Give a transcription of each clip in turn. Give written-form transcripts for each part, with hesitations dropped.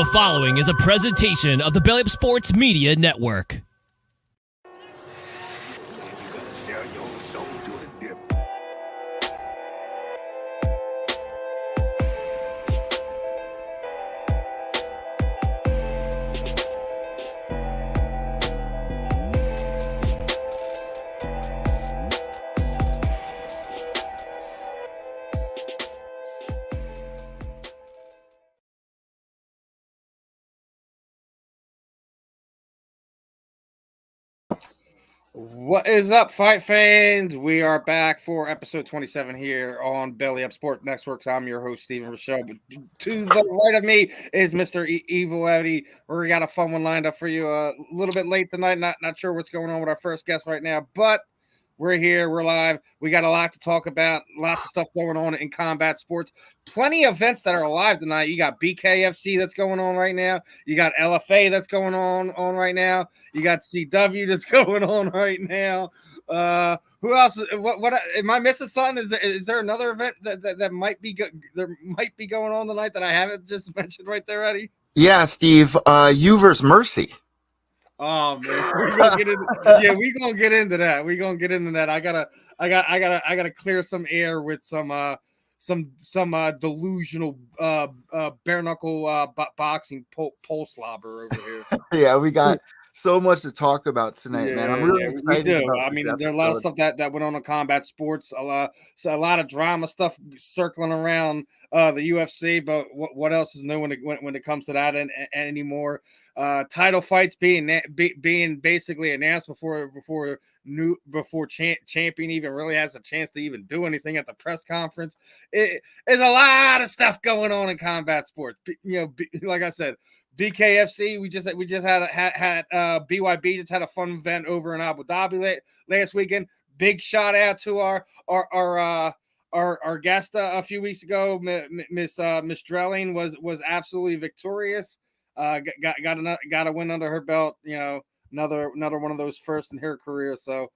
The following is a presentation of the Bellator Sports Media Network. What is up, fight fans? We are back for episode 27 here on Belly Up Sport Networks. I'm your host, Steven Rochelle. But to the right of me is Mr. Evil Eddie. We got a fun one lined up for you. A little bit late tonight. Not sure what's going on with our first guest right now, but we're here. We're live. We got a lot to talk about. Lots of stuff going on in combat sports. Plenty of events that are alive tonight. You got BKFC that's going on right now. You got LFA that's going on right now. You got CW that's going on right now. Who else? What am I missing? Something? Is there another event that might be going on tonight that I haven't just mentioned right there, Eddie? Yeah, Steve. You versus Mercy. Oh man, we're gonna get into that. We're gonna get into that. I gotta clear some air with some delusional bare knuckle boxing pole slobber over here. Yeah, we got so much to talk about tonight, man. I'm really excited. We do. I mean, there's a lot of stuff that went on in combat sports. A lot of drama stuff circling around the UFC. But what else is new when it comes to that and anymore? Title fights being basically announced before champion even really has a chance to even do anything at the press conference. There's a lot of stuff going on in combat sports. Like I said, BKFC. We just had BYB just had a fun event over in Abu Dhabi last weekend. Big shout out to our guest a few weeks ago, Miss Drelling was absolutely victorious. Got a win under her belt. Another one of those first in her career. So,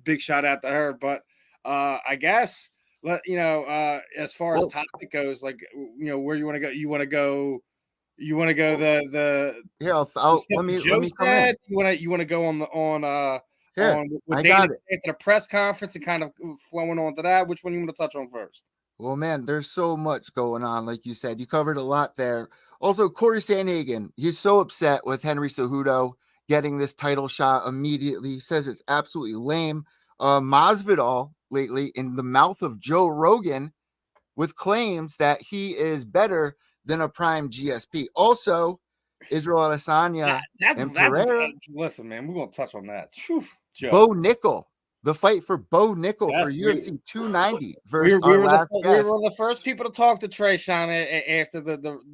big shout out to her. But I guess as far as topic goes, like where you want to go, you want to go the let me come in. You want to go on with Dana at the press conference and kind of flowing on to that. Which one you want to touch on first? Well, man, there's so much going on. Like you said, you covered a lot there. Also, Corey Sandhagen, he's so upset with Henry Cejudo getting this title shot immediately. He says it's absolutely lame. Masvidal lately in the mouth of Joe Rogan with claims that he is better than a prime GSP. Also, Israel Adesanya and Pereira. Listen, man, we're going to touch on that. Whew, Bo Nickel. The fight for Bo Nickel for UFC 290 versus our last guest. We were the first people to talk to Tresean after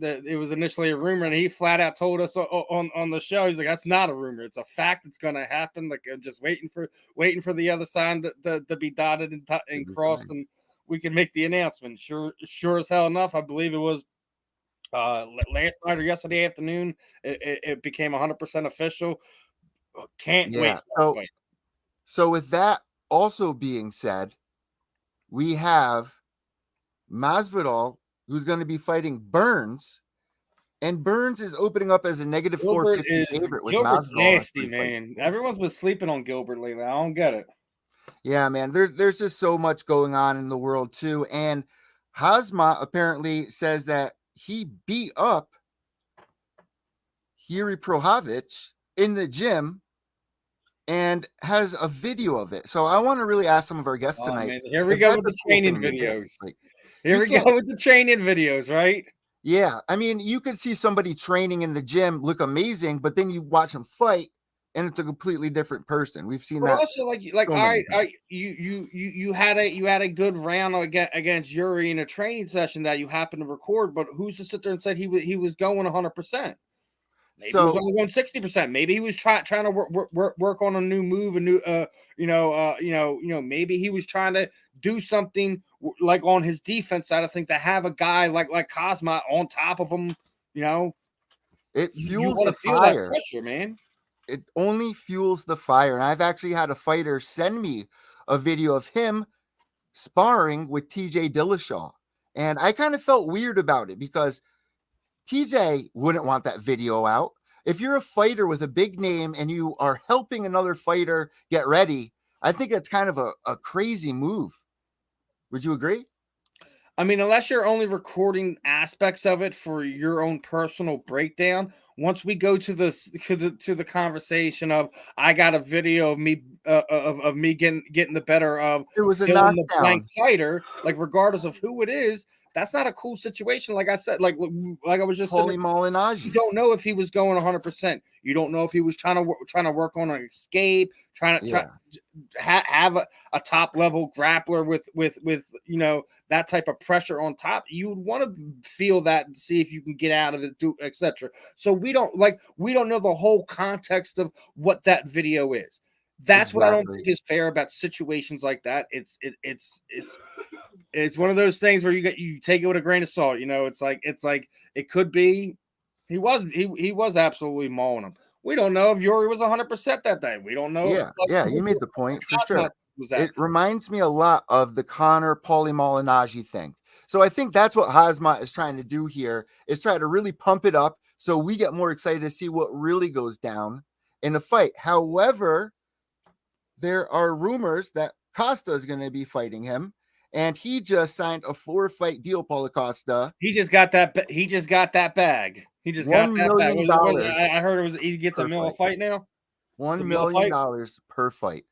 it was initially a rumor, and he flat out told us on the show, he's like, "That's not a rumor; it's a fact. It's going to happen. Like, I'm just waiting for the other sign to be dotted and crossed, and we can make the announcement." Sure as hell enough, I believe it was last night or yesterday afternoon. It became 100% official. Can't wait. So with that also being said, we have Masvidal, who's going to be fighting Burns, and Burns is opening up as a negative 450 favorite with Gilbert's Masvidal. Nasty, man. Everyone's been sleeping on Gilbert lately. I don't get it. Yeah, man. There's just so much going on in the world too, and Hazma apparently says that he beat up Yuri Prohavich in the gym and has a video of it. So I want to really ask some of our guests tonight. Man. Here we go with the training videos. Here we go with the training videos, right? Yeah. I mean, you could see somebody training in the gym look amazing, but then you watch them fight and it's a completely different person. We've seen that. Also, all right, you had a good round against Yuri in a training session that you happened to record, but who's to sit there and said he was going 100%? Maybe he was only going 60%. Maybe he was trying to work on a new move, maybe he was trying to do something like on his defense side of things to have a guy like Cosma on top of him. It fuels the fire, that pressure, man. It only fuels the fire. And I've actually had a fighter send me a video of him sparring with TJ Dillashaw, and I kind of felt weird about it because TJ wouldn't want that video out. If you're a fighter with a big name and you are helping another fighter get ready, I think it's kind of a crazy move. Would you agree? I mean, unless you're only recording aspects of it for your own personal breakdown. Once we go to the conversation of I got a video of me of me getting the better of It was a killing the blank knockdown. fighter, like regardless of who it is, that's not a cool situation. Like I said, like I was just Paulie saying, Malignaggi. you don't know if he was going 100%. You don't know if he was trying to work on an escape, trying to have a top level grappler with you know, that type of pressure on top. You would want to feel that and see if you can get out of it, etc. So we don't know the whole context of what that video is. That's what I don't think is fair about situations like that. It's one of those things where you take it with a grain of salt. You know, it's like it could be he was absolutely mauling him. We don't know if Yuri was 100% that day. We don't know. Yeah, you made the point for sure. It reminds me a lot of the Conor Paulie Malignaggi thing. So I think that's what Hazmat is trying to do here, is try to really pump it up so we get more excited to see what really goes down in the fight. However, there are rumors that Costa is going to be fighting him, and he just signed a 4-fight deal. Paulo Costa. He just got that bag. He just got that bag. $1 million. I heard it was he gets a $1 million fight now. $1 million per fight.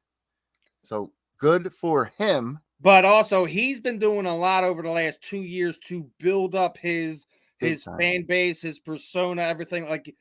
So good for him. But also, he's been doing a lot over the last 2 years to build up his fan base, his persona, everything. Like,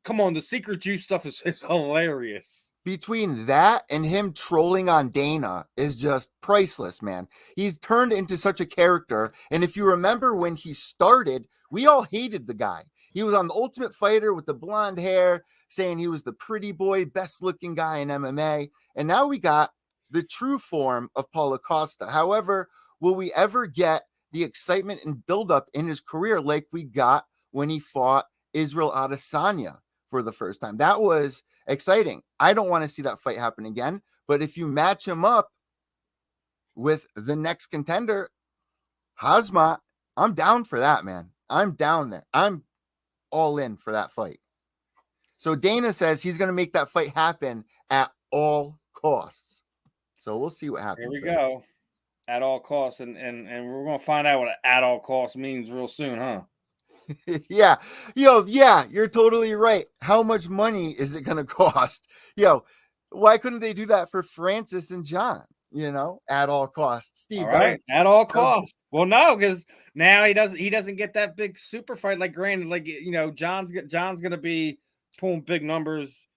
come on, the Secret Juice stuff is hilarious. Between that and him trolling on Dana is just priceless, man. He's turned into such a character. And if you remember when he started, we all hated the guy. He was on The Ultimate Fighter with the blonde hair, saying he was the pretty boy, best looking guy in MMA. And now we got the true form of Paulo Costa. However, will we ever get the excitement and buildup in his career like we got when he fought Israel Adesanya for the first time? That was exciting. I don't want to see that fight happen again, but if you match him up with the next contender, Hazmat, I'm down for that, man. I'm down there. I'm all in for that fight. So Dana says he's going to make that fight happen at all costs. So we'll see what happens. Here we go. At all costs, and we're going to find out what at all costs means real soon, huh? Yeah. Yeah, you're totally right. How much money is it going to cost? Why couldn't they do that for Francis and John? At all costs. Steve, all right, at all costs. Well, no, because now he doesn't get that big super fight. Like, granted, like, John's going to be pulling big numbers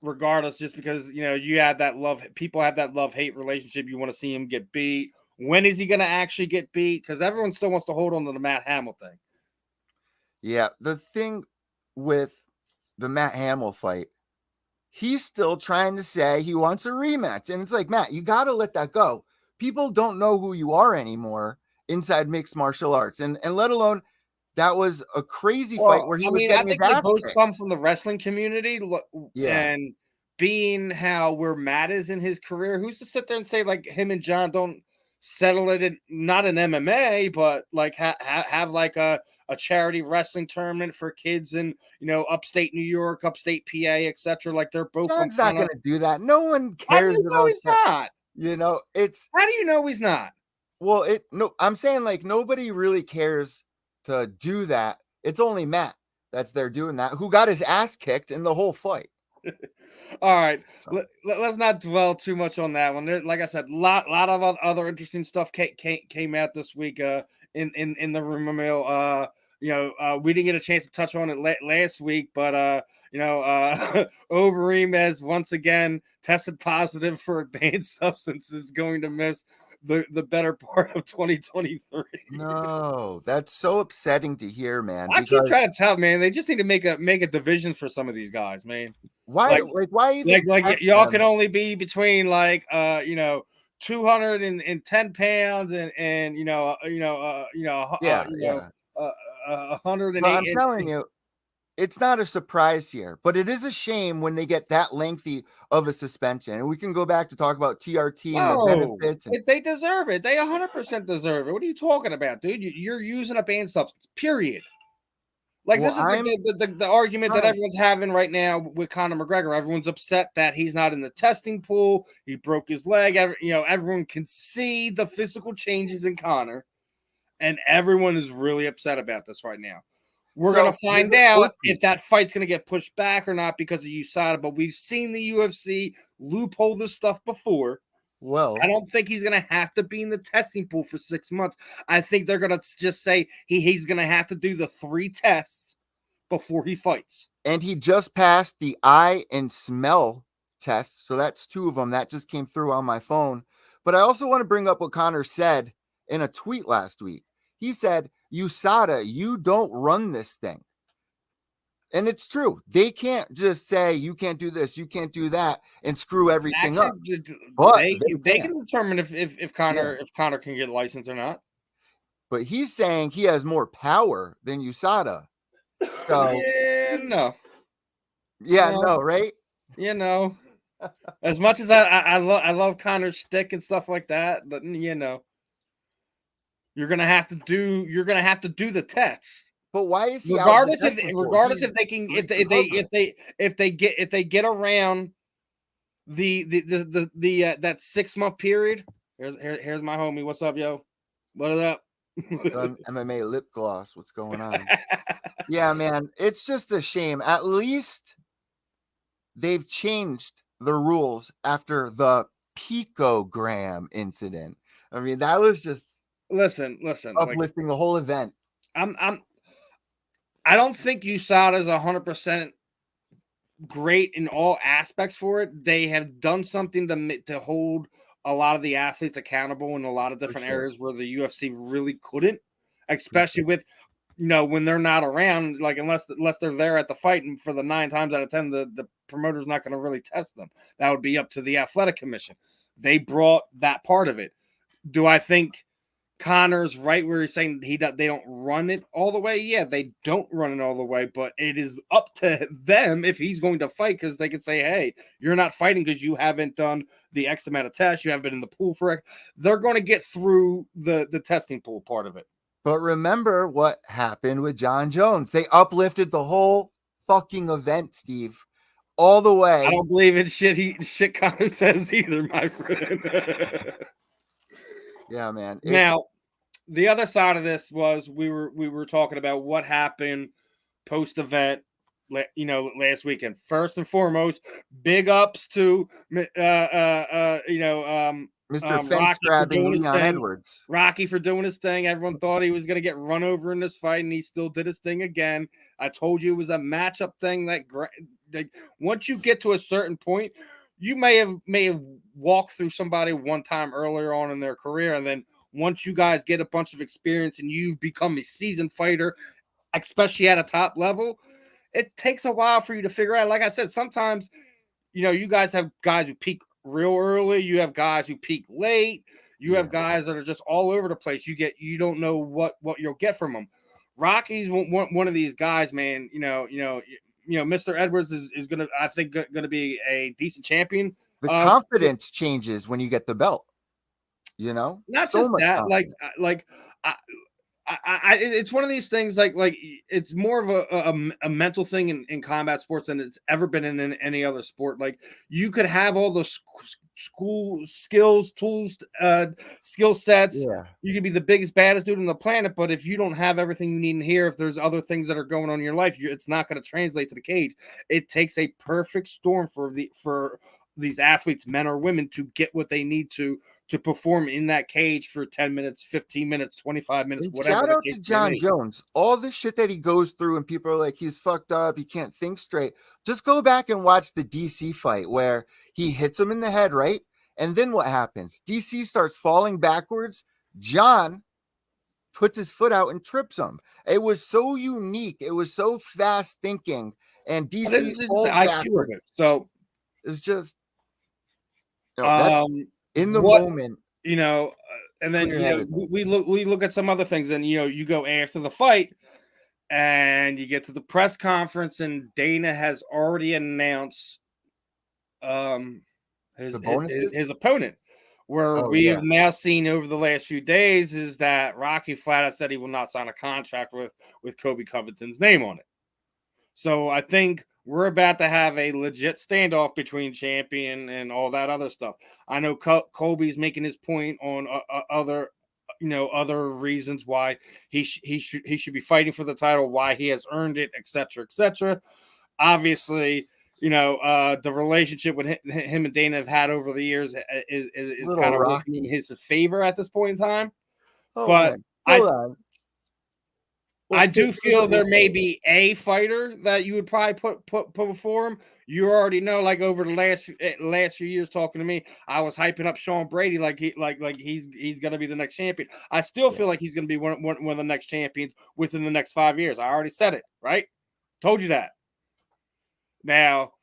regardless, just because you have that love. People have that love-hate relationship. You want to see him get beat. When is he going to actually get beat? Because everyone still wants to hold on to the Matt Hamill thing. Yeah, the thing with the Matt Hamill fight, he's still trying to say he wants a rematch. And it's like, Matt, you got to let that go. People don't know who you are anymore inside mixed martial arts. And let alone, that was a crazy fight where he was getting his ass kicked. I think they both come from the wrestling community. Yeah. And being where Matt is in his career, who's to sit there and say, like, him and John don't settle it in, not in MMA, but like have like a charity wrestling tournament for kids in upstate New York, upstate PA, etc. Like, they're both. John's not going to do that. No one cares. How do you know he's not? It's. How do you know he's not? Well, I'm saying, like, nobody really cares to do that. It's only Matt that's there doing that, who got his ass kicked in the whole fight. All right, let's not dwell too much on that one. There, like I said, lot of other interesting stuff came out this week in the rumor mill. We didn't get a chance to touch on it last week, but Overeem has once again tested positive for a banned substance, is going to miss the better part of 2023. No, that's so upsetting to hear, man. I keep trying to tell, man, they just need to make a division for some of these guys, man. Why? Why even? Like y'all can only be between 210 pounds and 108. I'm telling you, it's not a surprise here, but it is a shame when they get that lengthy of a suspension. And we can go back to talk about TRT and the benefits. They deserve it. They 100% deserve it. What are you talking about, dude? You're using a banned substance, period. Like, Well, this is the argument that everyone's having right now with Conor McGregor. Everyone's upset that he's not in the testing pool. He broke his leg. Everyone can see the physical changes in Conor, and everyone is really upset about this right now. We're going to find out if that fight's going to get pushed back or not because of USADA, but we've seen the UFC loophole this stuff before. Well, I don't think he's going to have to be in the testing pool for 6 months. I think they're going to just say he's going to have to do the 3 tests before he fights. And he just passed the eye and smell test. So that's 2 of them. That just came through on my phone. But I also want to bring up what Conor said in a tweet last week. He said, USADA, you don't run this thing. And it's true. They can't just say you can't do this, you can't do that, and screw everything up. But they can determine if Conor can get licensed or not. But he's saying he has more power than USADA. So no, right? As much as I love Conor's shtick and stuff like that, but you're gonna have to do the tests. But why is he regardless if they get around the that 6 month period? Here's my homie. What's up, yo? What up? MMA lip gloss. What's going on? Yeah, man, it's just a shame. At least they've changed the rules after the picogram incident. I mean, that was just listen, uplifting the whole event. I don't think USADA is 100% great in all aspects for it. They have done something to hold a lot of the athletes accountable in a lot of different areas where the UFC really couldn't, especially with, when they're not around, like unless they're there at the fight, and for the 9 times out of 10, the promoter's not going to really test them. That would be up to the athletic commission. They brought that part of it. Do I think Conor's right where he's saying they don't run it all the way? Yeah, they don't run it all the way, but it is up to them if he's going to fight, because they could say, hey, you're not fighting because you haven't done the X amount of tests, you haven't been in the pool for it. They're going to get through the testing pool part of it. But remember what happened with John Jones. They uplifted the whole fucking event, Steve, all the way. I don't believe in shit Conor says either, my friend. Yeah, man. Now, the other side of this was we were talking about what happened post event, last weekend. First and foremost, big ups to Mr. Fence grabbing Leon Edwards. Rocky for doing his thing. Everyone thought he was going to get run over in this fight, and he still did his thing again. I told you it was a matchup thing. Like once you get to a certain point, you may have walked through somebody one time earlier on in their career, and then once you guys get a bunch of experience and you've become a seasoned fighter, especially at a top level, it takes a while for you to figure out. Like I said, sometimes, you guys have guys who peak real early. You have guys who peak late. You have guys that are just all over the place. You don't know what you'll get from them. Rocky's one of these guys, man. Mr. Edwards is gonna, I think, gonna be a decent champion. The confidence changes when you get the belt. Not so just that, confidence. It's one of these things like it's more of a mental thing in combat sports than it's ever been in any other sport. Like, you could have all the school skills, tools, skill sets. Yeah. You could be the biggest, baddest dude on the planet, but if you don't have everything you need in here, if there's other things that are going on in your life, it's not going to translate to the cage. It takes a perfect storm for these athletes, men or women, to get what they need to perform in that cage for 10 minutes, 15 minutes, 25 minutes, whatever. Shout out to John Jones. All the shit that he goes through and people are like, he's fucked up, he can't think straight. Just go back and watch the DC fight where he hits him in the head, right? And then what happens? DC starts falling backwards. John puts his foot out and trips him. It was so unique. It was so fast thinking. And DC falls backwards. So it's just in the moment, and then we look at some other things, and you go after the fight, and you get to the press conference, and Dana has already announced his opponent, Where we have now seen over the last few days is that Rocky flat out said he will not sign a contract with Kobe Covington's name on it. So I think we're about to have a legit standoff between champion and all that other stuff. I know Kobe's making his point on other reasons why he should be fighting for the title, why he has earned it, etc., etc. Obviously, the relationship with him and Dana have had over the years is kind of working in his favor at this point in time. But I do feel there may be a fighter that you would probably put before him. You already know, like over the last few years talking to me, I was hyping up Sean Brady like he's gonna be the next champion. I still feel like he's gonna be one of the next champions within the next 5 years. I already said it, right? Told you that. Now,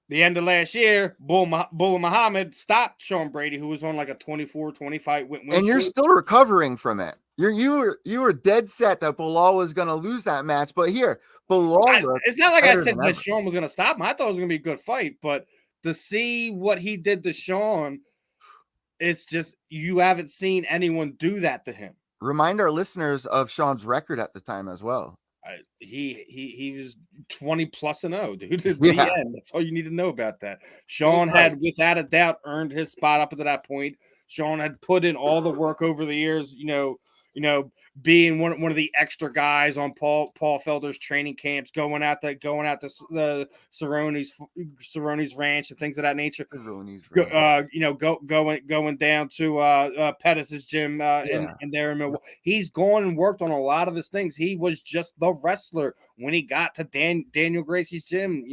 the end of last year, Bullah Muhammad stopped Sean Brady, who was on like a 24-25 win. And you're still recovering from it. You were dead set that Belal was going to lose that match, but here, Belal. It's not like I said that Sean was going to stop him. I thought it was going to be a good fight, but to see what he did to Sean, it's just you haven't seen anyone do that to him. Remind our listeners of Sean's record at the time as well. He was 20+0, dude. At the end. That's all you need to know about that. Sean had, without a doubt, earned his spot up to that point. Sean had put in all the work over the years, being one of the extra guys on Paul Felder's training camps, going out to the Cerrone's ranch and things of that nature. Going down to Pettis' gym in there in Milwaukee. He's gone and worked on a lot of his things. He was just the wrestler when he got to Daniel Gracie's gym.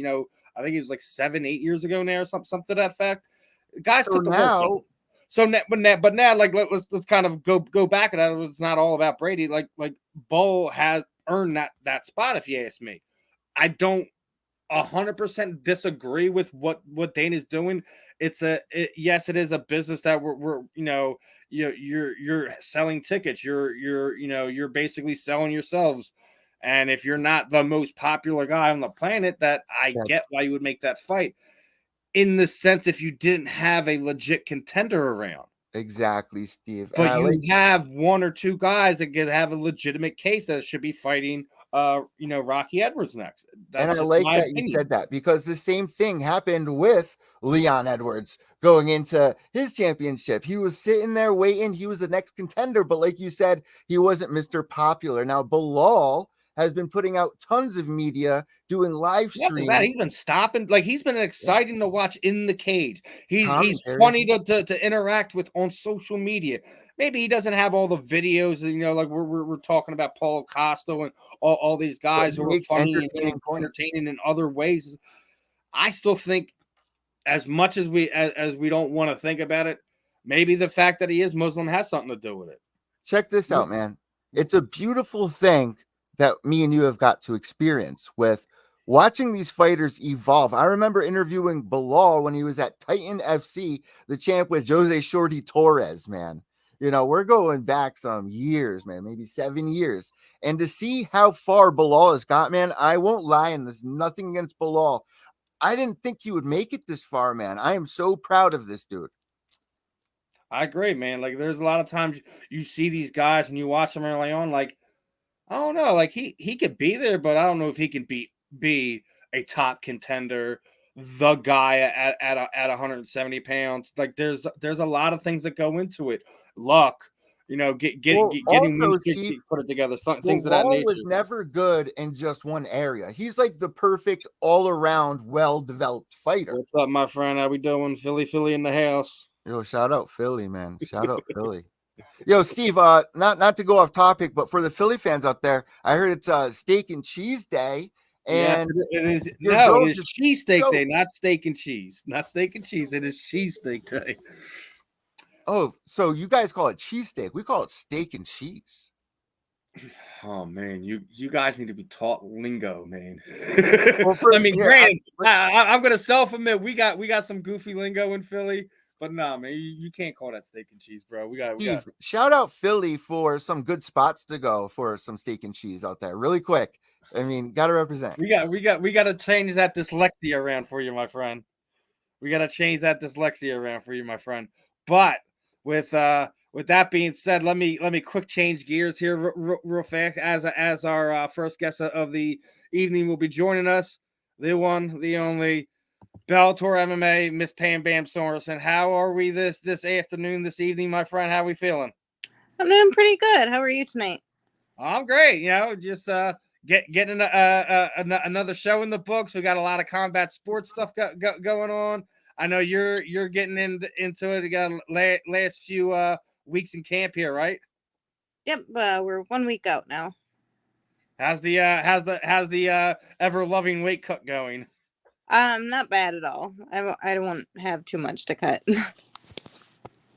I think it was like 7-8 years ago now, or something to that effect. Guys put the work in. So, but now, like let's kind of go back at that. It's not all about Brady. Like Bull has earned that spot. If you ask me, I don't 100% disagree with what Dana's doing. Yes, it is a business that we're you're selling tickets. You're basically selling yourselves. And if you're not the most popular guy on the planet, that I get why you would make that fight. In the sense, if you didn't have a legit contender around. Exactly, Steve. But you have one or two guys that could have a legitimate case that should be fighting, Rocky Edwards next. And I like that you said that, because the same thing happened with Leon Edwards going into his championship. He was sitting there waiting. He was the next contender. But like you said, he wasn't Mr. Popular. Now, Belal has been putting out tons of media, doing live streams. He's been stopping, like he's been exciting to watch in the cage. He's funny to interact with on social media. Maybe he doesn't have all the videos, like we're talking about Paulo Costa and all these guys who are funny and entertaining in other ways. I still think, as much as we don't want to think about it, maybe the fact that he is Muslim has something to do with it. Check this out, man. It's a beautiful thing that me and you have got to experience with watching these fighters evolve. I remember interviewing Belal when he was at Titan FC, the champ with Jose Shorty Torres, man. We're going back some years, man, maybe 7 years. And to see how far Belal has got, man, I won't lie, and there's nothing against Belal. I didn't think he would make it this far, man. I am so proud of this dude. I agree, man. Like, there's a lot of times you see these guys and you watch them early on, like, I don't know, like he could be there, but I don't know if he can be a top contender, the guy at 170 pounds. Like there's a lot of things that go into it. Luck, getting put it together, things of that nature. Was never good in just one area. He's like the perfect all-around, well-developed fighter. What's up, my friend? How we doing? Philly in the house. Yo, shout out Philly, man. Shout out Philly. Yo, Steve, not to go off topic, but for the Philly fans out there, I heard it's steak and cheese day. And yes, it is. No, it is cheesesteak day, not steak and cheese. Not steak and cheese. It is cheesesteak day. Oh, so you guys call it cheesesteak. We call it steak and cheese. Oh man, you guys need to be taught lingo, man. Well, granted, I'm gonna self-admit we got some goofy lingo in Philly. But nah, man, you can't call that steak and cheese, bro. We got shout out Philly for some good spots to go for some steak and cheese out there, really quick. I mean, gotta represent. We got to change that dyslexia around for you, my friend. We got to change that dyslexia around for you, my friend. But with that being said, let me quick change gears here real fast as our first guest of the evening will be joining us, the one, the only Bellator MMA, Miss Pam Sorenson. How are we this afternoon, this evening, my friend? How are we feeling? I'm doing pretty good. How are you tonight? I'm great. Just getting another show in the books. We got a lot of combat sports stuff going on. I know you're getting into it. We got last few weeks in camp here, right? Yep, we're 1 week out now. How's the ever loving weight cut going? Not bad at all. I don't have too much to cut.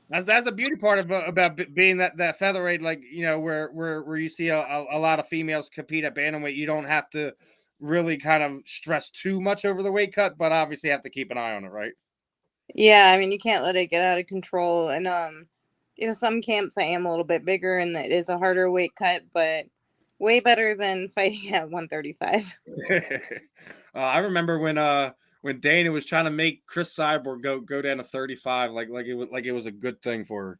That's the beauty part about being that featherweight, like, where you see a lot of females compete at bantamweight. You don't have to really kind of stress too much over the weight cut, but obviously have to keep an eye on it, right? Yeah, I mean, you can't let it get out of control. And some camps I am a little bit bigger, and it is a harder weight cut, but way better than fighting at 135. I remember when Dana was trying to make Chris Cyborg go down to 35, like it was a good thing for her.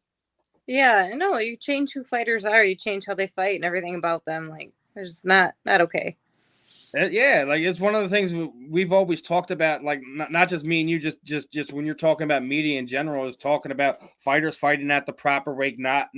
Yeah, no, you change who fighters are, you change how they fight and everything about them. Like, it's just not okay. Yeah, like it's one of the things we've always talked about, like not just me and you, just when you're talking about media in general, is talking about fighters fighting at the proper weight, not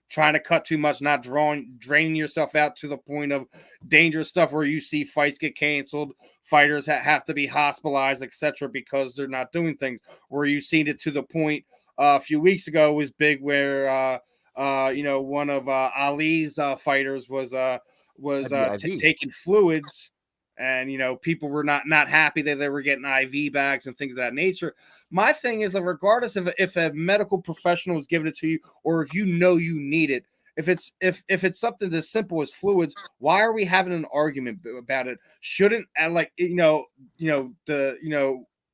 trying to cut too much, not draining yourself out to the point of dangerous stuff where you see fights get canceled, fighters have to be hospitalized, etc., because they're not doing things. Where you've seen it to the point a few weeks ago was big, where one of Ali's fighters was taking fluids, and people were not happy that they were getting IV bags and things of that nature. My thing is that regardless of if a medical professional is giving it to you, or if you need it, if it's something as simple as fluids, why are we having an argument about it? Shouldn't,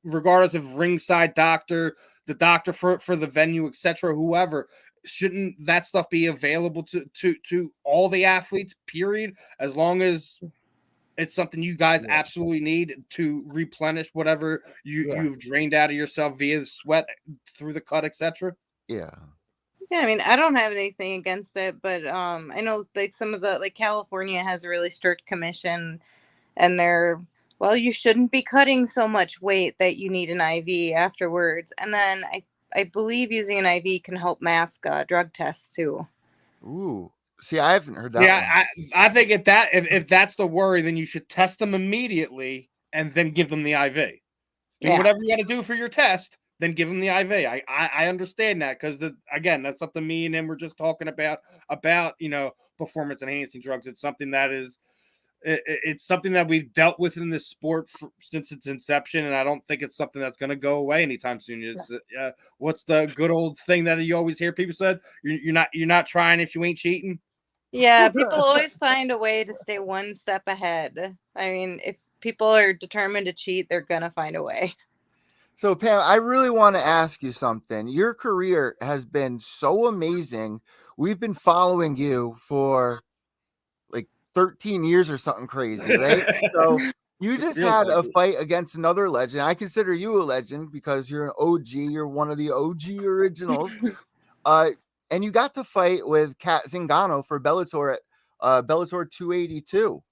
regardless of ringside doctor, the doctor for the venue, etc., whoever, shouldn't that stuff be available to all the athletes, period, as long as it's something you guys absolutely need to replenish whatever you've drained out of yourself via the sweat, through the cut, etc.? Yeah, I mean, I don't have anything against it, but I know like some of the, California has a really strict commission, and they're, well, you shouldn't be cutting so much weight that you need an IV afterwards. And then I believe using an IV can help mask drug tests too. Ooh, see, I haven't heard that. Yeah, I think if that's the worry, then you should test them immediately and then give them the IV. Do whatever you got to do for your test, then give them the IV. I understand that, because again, that's something me and him were just talking about performance enhancing drugs. It's something that it's something that we've dealt with in this sport since its inception, and I don't think it's something that's going to go away anytime soon. It's what's the good old thing that you always hear people said? You're not trying if you ain't cheating. Yeah, people always find a way to stay one step ahead. I mean, if people are determined to cheat, they're gonna find a way. So, Pam, I really want to ask you something. Your career has been so amazing. We've been following you for like 13 years or something crazy, right? So you just had a fight against another legend. I consider you a legend because you're an OG. You're one of the OG originals. And you got to fight with Kat Zingano for Bellator at Bellator 282.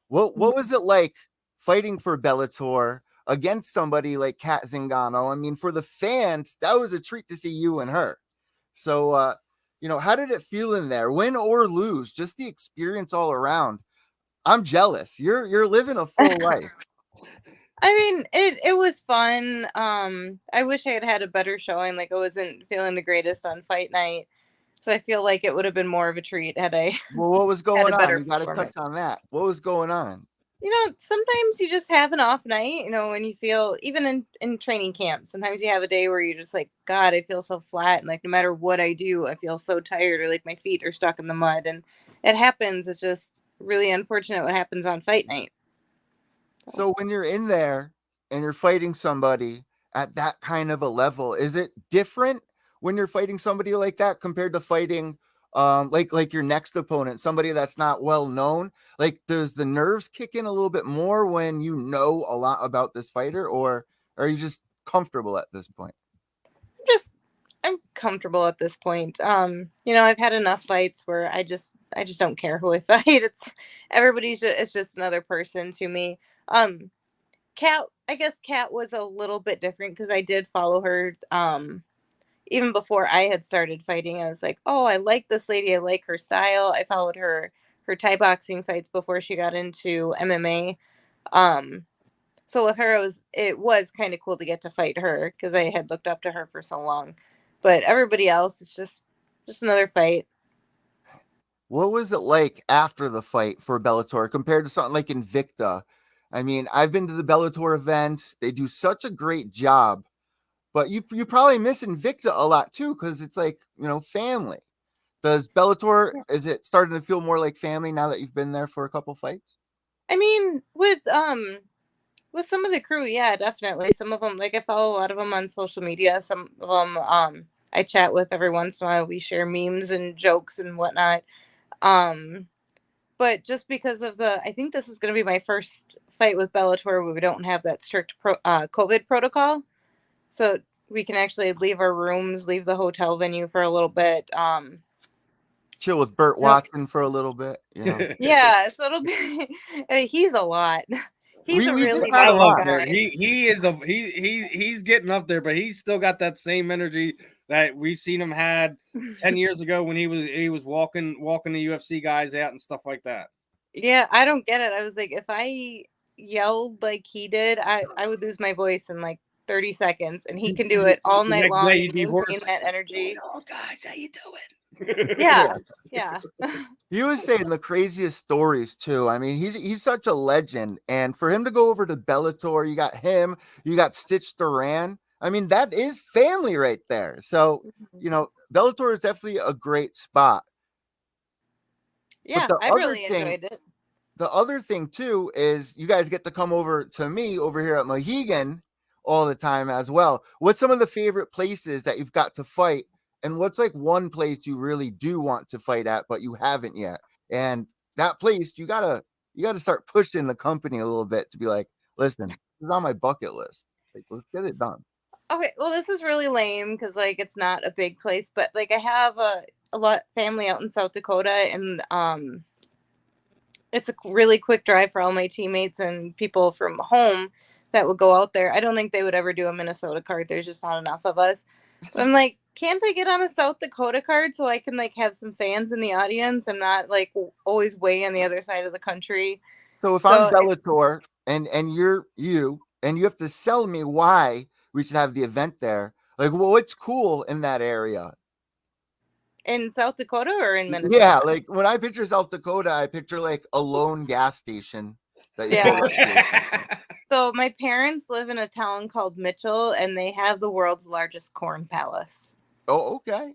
What was it like fighting for Bellator against somebody like Kat Zingano? I mean, for the fans, that was a treat to see you and her. So, how did it feel in there? Win or lose, just the experience all around. I'm jealous. You're living a full life. I mean, it was fun. I wish I had had a better showing. Like, I wasn't feeling the greatest on fight night, so I feel like it would have been more of a treat had I. Well, what was going on? You got to touch on that. What was going on? Sometimes you just have an off night, when you feel, even in training camp, sometimes you have a day where you're just like, God, I feel so flat. And like, no matter what I do, I feel so tired, or like my feet are stuck in the mud, and it happens. It's just really unfortunate what happens on fight night. So when you're in there and you're fighting somebody at that kind of a level, is it different when you're fighting somebody like that compared to fighting like your next opponent, somebody that's not well known? Like, does the nerves kick in a little bit more when you know a lot about this fighter, or are you just comfortable at this point? I'm comfortable at this point. I've had enough fights where I just don't care who I fight. It's just another person to me. Kat, I guess Kat was a little bit different because I did follow her. Even before I had started fighting, I was like, oh, I like this lady. I like her style. I followed her Thai boxing fights before she got into MMA. So with her, it was kind of cool to get to fight her because I had looked up to her for so long. But everybody else, it's just another fight. What was it like after the fight for Bellator compared to something like Invicta? I mean, I've been to the Bellator events. They do such a great job, but you probably miss Invicta a lot too because it's like, family. Does Bellator, is it starting to feel more like family now that you've been there for a couple fights? I mean, with some of the crew, yeah, definitely. Some of them, like I follow a lot of them on social media. Some of them, I chat with every once in a while. We share memes and jokes and whatnot. But just because of I think this is going to be my first fight with Bellator where we don't have that strict COVID protocol. So we can actually leave our rooms, leave the hotel venue for a little bit. Chill with Burt Watson for a little bit, Yeah, so it'll be. He's a lot. He's a really. had I a love lot. Bert. He's getting up there, but he's still got that same energy that we've seen him had 10 years ago when he was walking the UFC guys out and stuff like that. Yeah, I don't get it. I was like, if I yelled like he did, I would lose my voice in like 30 seconds, and he can do it all night next long. day you'd be maintain that energy. Oh, guys, how you doing? Yeah. He was saying the craziest stories too. I mean, he's such a legend, and for him to go over to Bellator, you got him, you got Stitch Duran. I mean, that is family right there. So, Bellator is definitely a great spot. Yeah, I really enjoyed it. The other thing too is you guys get to come over to me over here at Mohegan all the time as well. What's some of the favorite places that you've got to fight? And what's like one place you really do want to fight at, but you haven't yet? And that place, you gotta start pushing the company a little bit to be like, listen, this is on my bucket list. Like, let's get it done. Okay, well, this is really lame because like it's not a big place, but like I have a lot family out in South Dakota, and it's a really quick drive for all my teammates and people from home that would go out there. I don't think they would ever do a Minnesota card. There's just not enough of us. But I'm like, can't I get on a South Dakota card so I can like have some fans in the audience and not like always way on the other side of the country? So if I'm Bellator and you're you and you have to sell me why we should have the event there, like, well, what's cool in that area? In South Dakota or in Minnesota? Yeah, like when I picture South Dakota, I picture like a lone gas station. So my parents live in a town called Mitchell, and they have the world's largest corn palace. Oh, okay.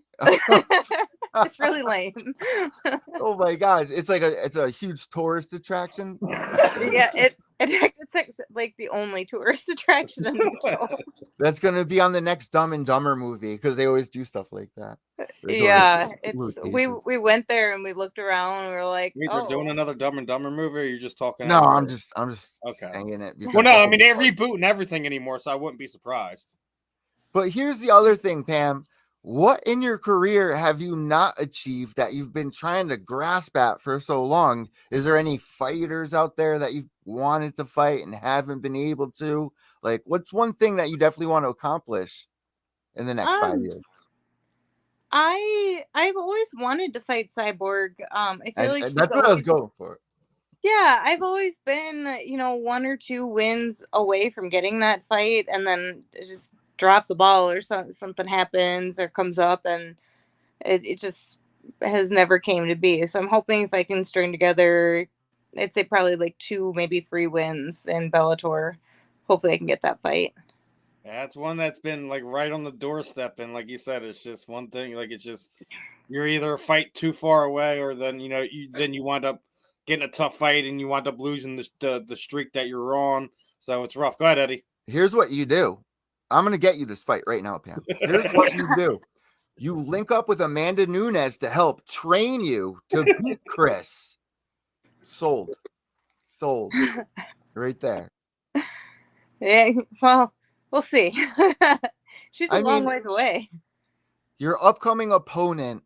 It's really lame. Oh my God, it's a huge tourist attraction. Yeah, it's like the only tourist attraction in Mitchell. That's gonna be on the next Dumb and Dumber movie because they always do stuff like that. Yeah, we went there and we looked around and we were like, we're doing another Dumb and Dumber movie, or you're just talking? No, I'm just okay. saying it. Well, no, I mean they're rebooting everything anymore, so I wouldn't be surprised. But here's the other thing, Pam. What in your career have you not achieved that you've been trying to grasp at for so long? Is there any fighters out there that you've wanted to fight and haven't been able to? Like, what's one thing that you definitely want to accomplish in the next 5 years? I've always wanted to fight Cyborg. I feel like that's what I was going for. Yeah, I've always been, 1 or 2 wins away from getting that fight, and then just drop the ball or something happens or comes up, and it just has never came to be. So I'm hoping if I can string together, I'd say probably like 2, maybe 3 wins in Bellator. Hopefully I can get that fight. That's one that's been like right on the doorstep, and like you said, it's just one thing. Like it's just you're either a fight too far away, or then you wind up getting a tough fight and you wind up losing the streak that you're on. So it's rough. Go ahead, Eddie. Here's what you do. I'm going to get you this fight right now, Pam. Here's what you do. You link up with Amanda Nunes to help train you to beat Chris. Sold. Right there. Yeah, well, we'll see. She's a long ways away. Your upcoming opponent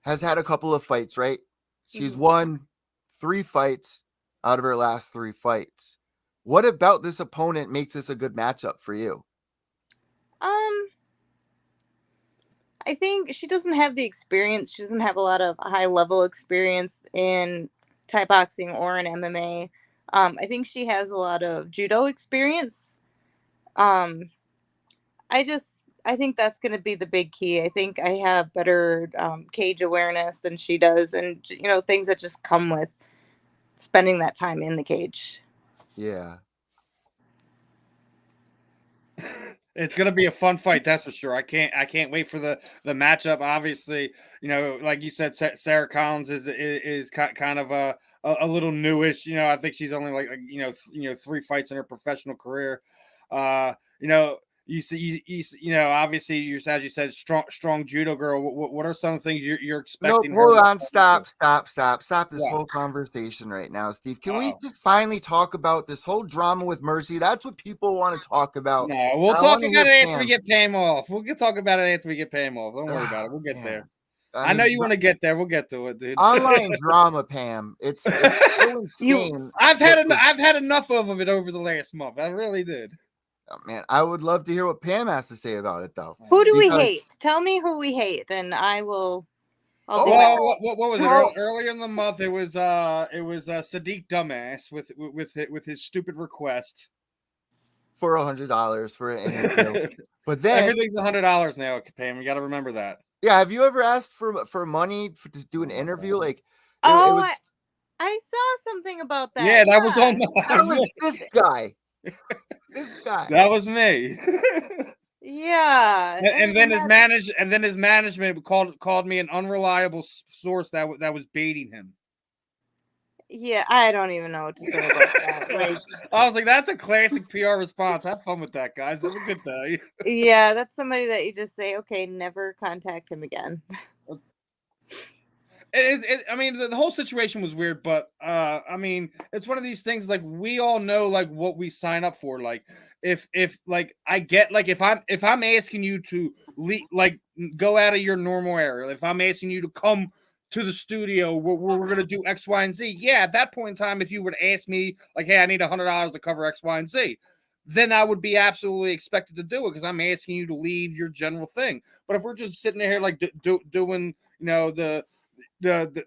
has had a couple of fights, right? She's won 3 fights out of her last 3 fights. What about this opponent makes this a good matchup for you? I think she doesn't have the experience. She doesn't have a lot of high level experience in Thai boxing or in MMA. I think she has a lot of judo experience. Um, I think that's going to be the big key. I think I have better cage awareness than she does, and things that just come with spending that time in the cage. Yeah. It's gonna be a fun fight, that's for sure. I can't wait for the matchup. Obviously, like you said, Sara Collins is kind of a little newish. I think she's only like 3 fights in her professional career. You know, obviously, as you said, strong judo girl. What are some things you're No, expecting? hold her on. Stop this Yeah. whole conversation right now, Steve. Can we Oh. just finally talk about this whole drama with Mercy? That's what people want to talk about. No, we'll I talk wanna about hear it after we Pam. get Pam off. We'll talk about it after we get Pam off. Don't worry about it. We'll get Man. there. I I know mean, you want to get there. We'll get to it, dude. online drama, Pam. It's so insane. I've had enough of it over the last month. I really did. Oh, man, I would love to hear what Pam has to say about it, though. Who do we Because- hate? Tell me who we hate, and I'll do Well, it. what was it? Oh. Earlier in the month, it was Sadiq Dumbass with his stupid request for $100 for an interview. But then everything's $100 now, Pam. You got to remember that. yeah, have you ever asked for money to do an interview? Like, it Oh, was, I saw something about that. Yeah, that was on. that was this guy. This guy. That was me. Yeah, and then his management called me an unreliable source that was baiting him. Yeah, I don't even know what to say about that. Like, I was like, that's a classic PR response. Have fun with that, guys. Have a good day. yeah, that's somebody that you just say, okay, never contact him again. I mean, the whole situation was weird, but I mean, it's one of these things. Like, we all know like what we sign up for. Like, if like I get like if I'm asking you to go out of your normal area, if I'm asking you to come to the studio where we're gonna do X, Y, and Z, yeah, at that point in time, if you would ask me like, hey, I need $100 to cover X, Y, and Z, then I would be absolutely expected to do it because I'm asking you to leave your general thing. But if we're just sitting there like doing the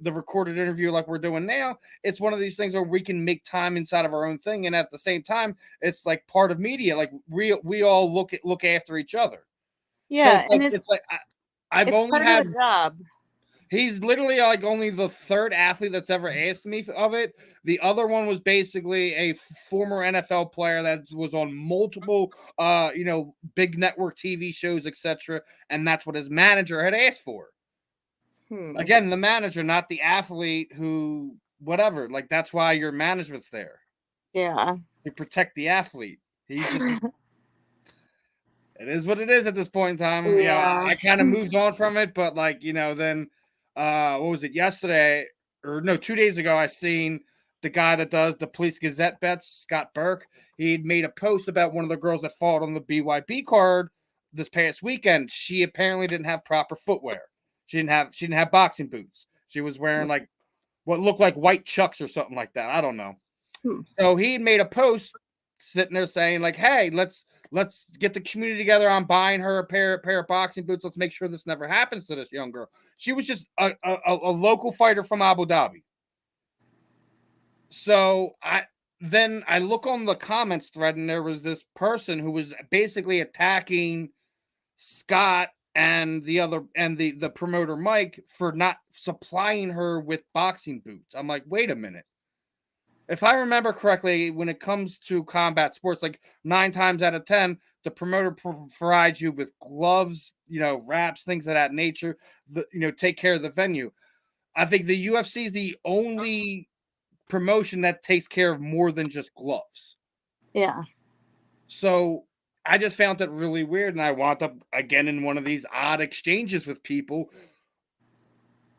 recorded interview like we're doing now, it's one of these things where we can make time inside of our own thing, and at the same time, it's like part of media. Like we all look after each other. Yeah, so and it's like I've it's only part had of the job. He's literally like only the 3rd athlete that's ever asked me of it. The other one was basically a former NFL player that was on multiple, big network TV shows, etc. And that's what his manager had asked for. Again, the manager, not the athlete who, whatever. Like, that's why your management's there. Yeah. To protect the athlete. He just... It is what it is at this point in time. Yeah. I kind of moved on from it, but like, then what was it yesterday or no 2 days ago, I seen the guy that does the Police Gazette bets, Scott Burke. He'd made a post about one of the girls that fought on the BYB card this past weekend. She apparently didn't have proper footwear. She didn't have boxing boots. She was wearing like what looked like white Chucks or something like that. I don't know. So he made a post sitting there saying like, hey, let's get the community together on buying her a pair of boxing boots. Let's make sure this never happens to this young girl. She was just a local fighter from Abu Dhabi. So I look on the comments thread, and there was this person who was basically attacking Scott and the promoter Mike for not supplying her with boxing boots. I'm like, wait a minute. If I remember correctly, when it comes to combat sports, like 9 times out of 10, the promoter provides you with gloves, wraps, things of that nature, take care of the venue. I think the UFC is the only promotion that takes care of more than just gloves. Yeah. So I just found it really weird, and I wound up again in one of these odd exchanges with people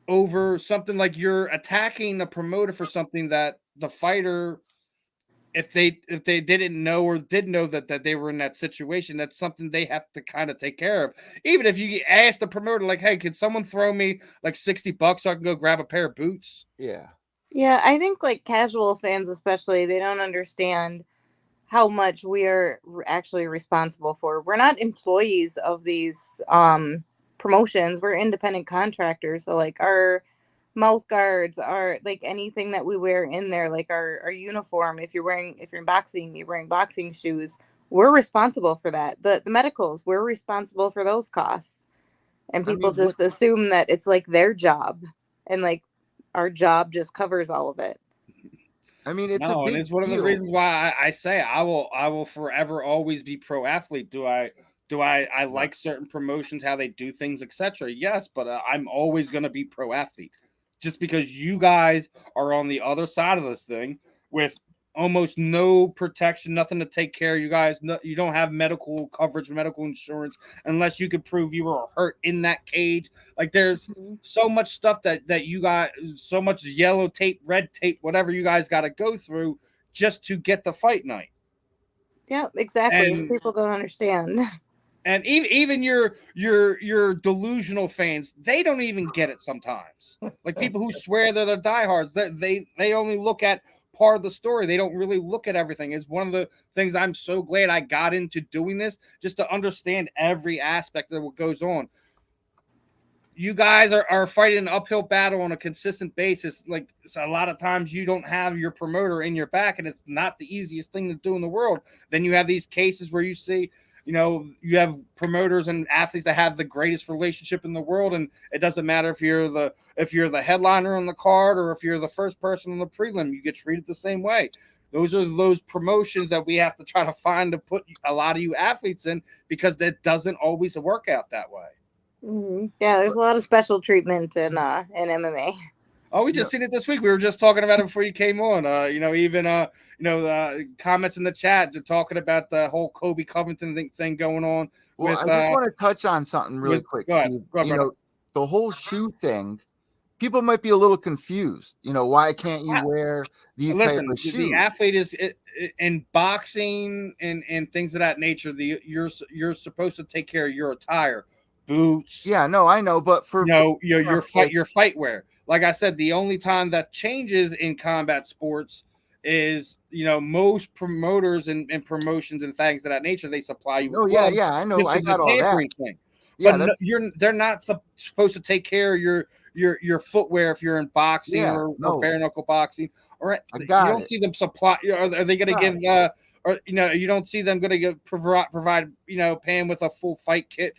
over something like you're attacking the promoter for something that the fighter if they didn't know or did know that they were in that situation, that's something they have to kind of take care of. Even if you ask the promoter, like, hey, could someone throw me like $60 so I can go grab a pair of boots? Yeah. Yeah, I think like casual fans especially, they don't understand how much we are actually responsible for. We're not employees of these promotions. We're independent contractors. So like our mouth guards are like anything that we wear in there, like our uniform. If you're in boxing, you're wearing boxing shoes. We're responsible for that. The medicals, we're responsible for those costs. And I people mean, what just assume that it's like their job, and like our job just covers all of it. I mean, it's a No, and big it's one of the deal. reasons why I say I will forever always be pro athlete. Do I like certain promotions, how they do things, etc.? Yes, but I'm always going to be pro athlete. Just because you guys are on the other side of this thing with almost no protection, nothing to take care of you guys. No, you don't have medical coverage, medical insurance, unless you could prove you were hurt in that cage. Like there's so much stuff that you got, so much yellow tape, red tape, whatever you guys got to go through just to get the fight night. Yeah, exactly. And People don't understand. And even your delusional fans, they don't even get it sometimes. Like people who swear that they're diehards, they only look at part of the story. They don't really look at everything. It's one of the things I'm so glad I got into doing this, just to understand every aspect of what goes on. You guys are fighting an uphill battle on a consistent basis. Like a lot of times you don't have your promoter in your back, and it's not the easiest thing to do in the world. Then you have these cases where you see, you have promoters and athletes that have the greatest relationship in the world, and it doesn't matter if you're the headliner on the card or if you're the first person on the prelim, you get treated the same way. Those are those promotions that we have to try to find to put a lot of you athletes in, because that doesn't always work out that way. Mm-hmm. Yeah, there's a lot of special treatment in MMA. Oh, we just seen it this week. We were just talking about it before you came on. Comments in the chat talking about the whole Kobe Covington thing going on. Well, I just want to touch on something really quick, go ahead. Steve. Go ahead, The whole shoe thing, people might be a little confused. Why can't you wear these type of shoes? The athlete is in boxing and things of that nature. You're supposed to take care of your attire, boots. Yeah, no, I know, but for your fight wear. Like I said, the only time that changes in combat sports is most promoters and promotions and things of that nature, they supply you. Oh yeah, I know. I got all that. Thing. Yeah, but they're not supposed to take care of your footwear if you're in boxing or bare knuckle boxing. Or you don't see them supply. Are they going to give? You don't see them going to provide Pam with a full fight kit,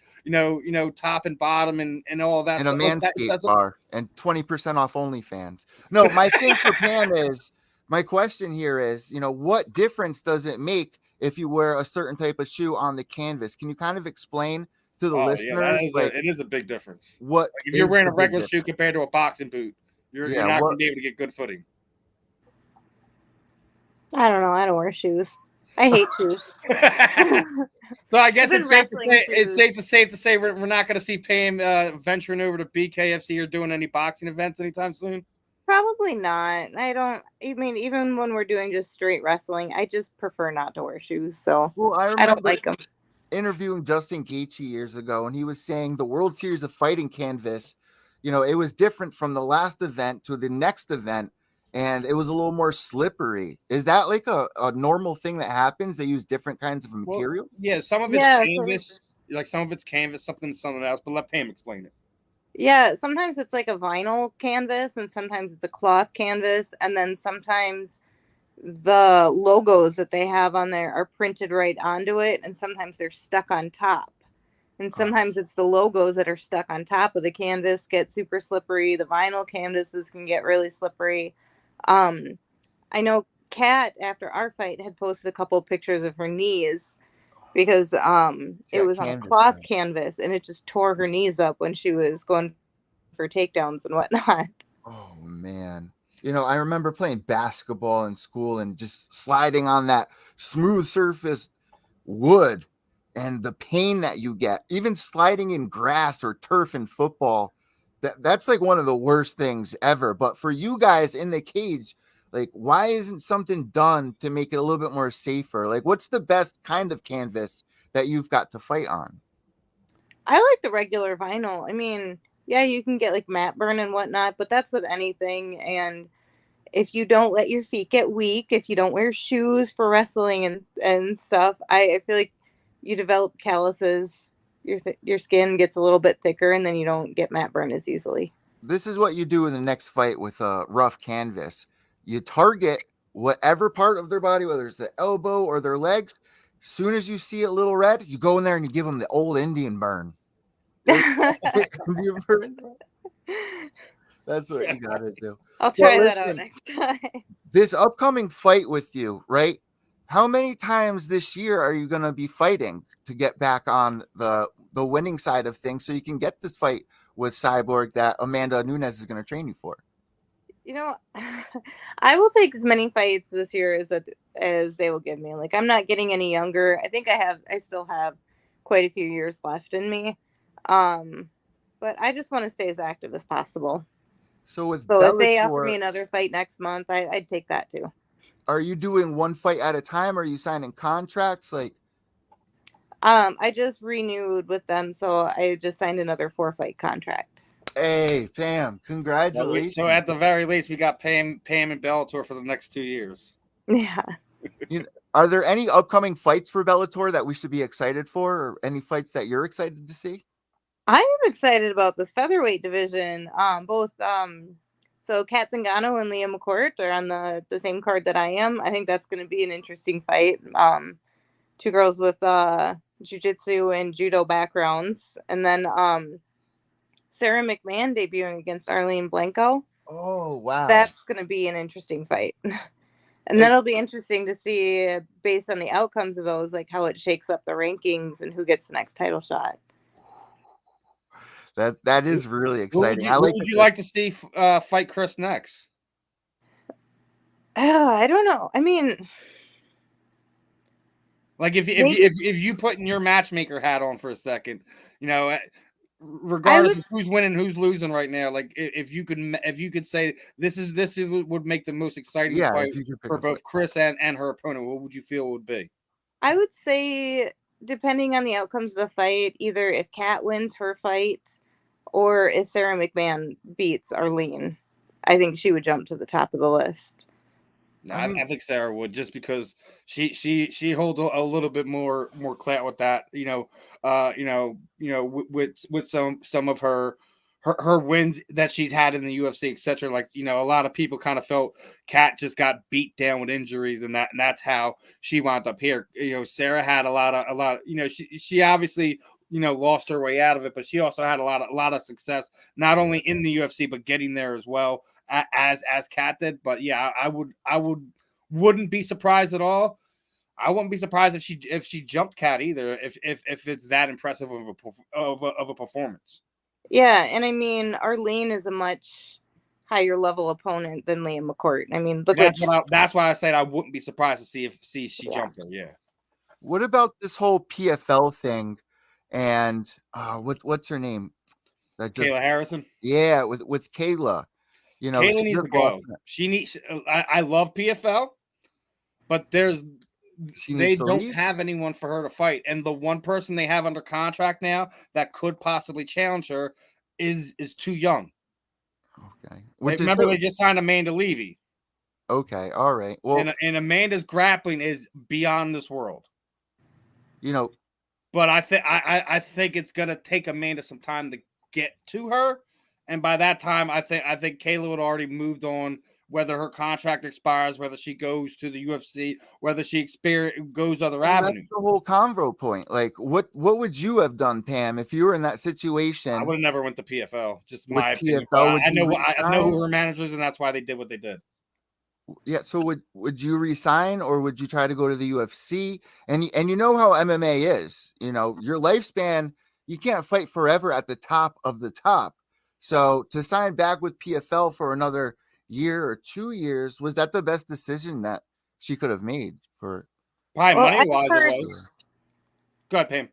top and bottom and all that, and a Manscaped bar and 20% off OnlyFans. No, my thing for Pam is, my question here is, what difference does it make if you wear a certain type of shoe on the canvas? Can you kind of explain to the listeners? It is a big difference. What if you're wearing a regular shoe compared to a boxing boot, you're not going to be able to get good footing. I don't know. I don't wear shoes. I hate shoes. So I guess it's safe to say we're not going to see Pam venturing over to BKFC or doing any boxing events anytime soon. Probably not. Even when we're doing just straight wrestling, I just prefer not to wear shoes. So I don't like them. Interviewing Justin Gaethje years ago, and he was saying the World Series of Fighting canvas, it was different from the last event to the next event. And it was a little more slippery. Is that like a normal thing that happens? They use different kinds of materials? Yeah, some of it's canvas. Some of it's canvas, something else. But let Pam explain it. Yeah, sometimes it's like a vinyl canvas, and sometimes it's a cloth canvas. And then sometimes the logos that they have on there are printed right onto it. And sometimes they're stuck on top. And sometimes it's the logos that are stuck on top of the canvas get super slippery. The vinyl canvases can get really slippery. I know Kat, after our fight, had posted a couple of pictures of her knees because it was on a cloth canvas, and it just tore her knees up when she was going for takedowns and whatnot. Oh man. I remember playing basketball in school and just sliding on that smooth surface wood, and the pain that you get, even sliding in grass or turf in football, that's like one of the worst things ever. But for you guys in the cage, Like, why isn't something done to make it a little bit more safer? Like, what's the best kind of canvas that you've got to fight on? I like the regular vinyl. I mean, yeah, you can get like mat burn and whatnot, but that's with anything. And if you don't let your feet get weak, if you don't wear shoes for wrestling and stuff, I feel like you develop calluses. Your skin gets a little bit thicker, and then you don't get mat burn as easily. This is what you do in the next fight with a rough canvas. You target whatever part of their body, whether it's the elbow or their legs. Soon as you see a little red, you go in there and you give them the old Indian burn. Indian burn? That's what you gotta do. I'll try that out next time. This upcoming fight with you, right? How many times this year are you gonna be fighting to get back on the winning side of things so you can get this fight with Cyborg that Amanda Nunes is gonna train you for? You know, I will take as many fights this year as they will give me. Like, I'm not getting any younger. I think I still have quite a few years left in me. But I just want to stay as active as possible. So if they offer me another fight next month, I'd take that too. Are you doing one fight at a time? Are you signing contracts? Like, I just renewed with them, so I just signed another 4-fight contract. hey, Pam, congratulations. So at the very least, we got Pam and Bellator for the next 2 years. Yeah. Are there any upcoming fights for Bellator that we should be excited for, or any fights that you're excited to see? I am excited about this featherweight division. So Kat Zingano and Leah McCourt are on the same card that I am. I think that's going to be an interesting fight. Two girls with jiu-jitsu and judo backgrounds, and then Sarah McMahon debuting against Arlene Blanco. Oh, wow. That's going to be an interesting fight. And then it'll be interesting to see, based on the outcomes of those, like how it shakes up the rankings and who gets the next title shot. That is really exciting. Who would you like to see fight Chris next? I don't know. I mean, like if you put in your matchmaker hat on for a second, regardless of who's winning, who's losing right now, like if you could say this would make the most exciting fight for both Chris and her opponent, what would you feel would be? I would say, depending on the outcomes of the fight, either if Kat wins her fight or if Sarah McMahon beats Arlene, I think she would jump to the top of the list. No, I think Sarah would, just because she holds a little bit more clout with that, with some of her wins that she's had in the UFC, etc. Like, a lot of people kind of felt Kat just got beat down with injuries, and that's how she wound up here. Sarah had a lot of, she obviously, lost her way out of it, but she also had a lot of success, not only in the UFC, but getting there as well, as Kat did. But yeah, I wouldn't be surprised at all. I wouldn't be surprised if she jumped Kat either, if it's that impressive of a performance. Yeah, and I mean, Arlene is a much higher level opponent than Leah McCourt. I mean, that's why I said I wouldn't be surprised to see she jumped her. Yeah. What about this whole PFL thing? And what's her name? Kayla Harrison. Yeah, with Kayla. Kayla needs to go. She needs. I love PFL, but they don't have anyone for her to fight, and the one person they have under contract now that could possibly challenge her is too young. Okay. Remember, they just signed Amanda Levy. Okay, all right. Well, and Amanda's grappling is beyond this world. But I think it's gonna take Amanda some time to get to her, and by that time, I think Kayla would already moved on. Whether her contract expires, whether she goes to the UFC, whether she goes other avenues. That's the whole convo point. Like, what would you have done, Pam, if you were in that situation? I would have never went to PFL. Just my opinion. I know who her managers, and that's why they did what they did. Yeah. So would you resign, or would you try to go to the UFC? And you know how MMA is. Your lifespan. You can't fight forever at the top of the top. So to sign back with PFL for another year or 2 years, was that the best decision that she could have made for money wise? It was. Go ahead, Pam.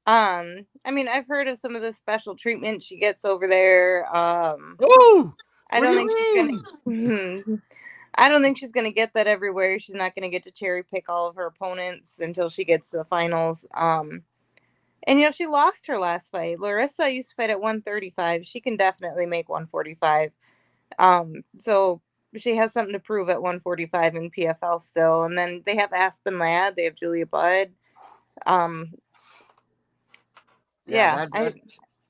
I mean, I've heard of some of the special treatment she gets over there. I don't think she's gonna. I don't think she's going to get that everywhere. She's not going to get to cherry pick all of her opponents until she gets to the finals. And, you know, she lost her last fight. Larissa used to fight at 135. She can definitely make 145. So she has something to prove at 145 in PFL still. And then they have Aspen Ladd. They have Julia Budd. Yeah,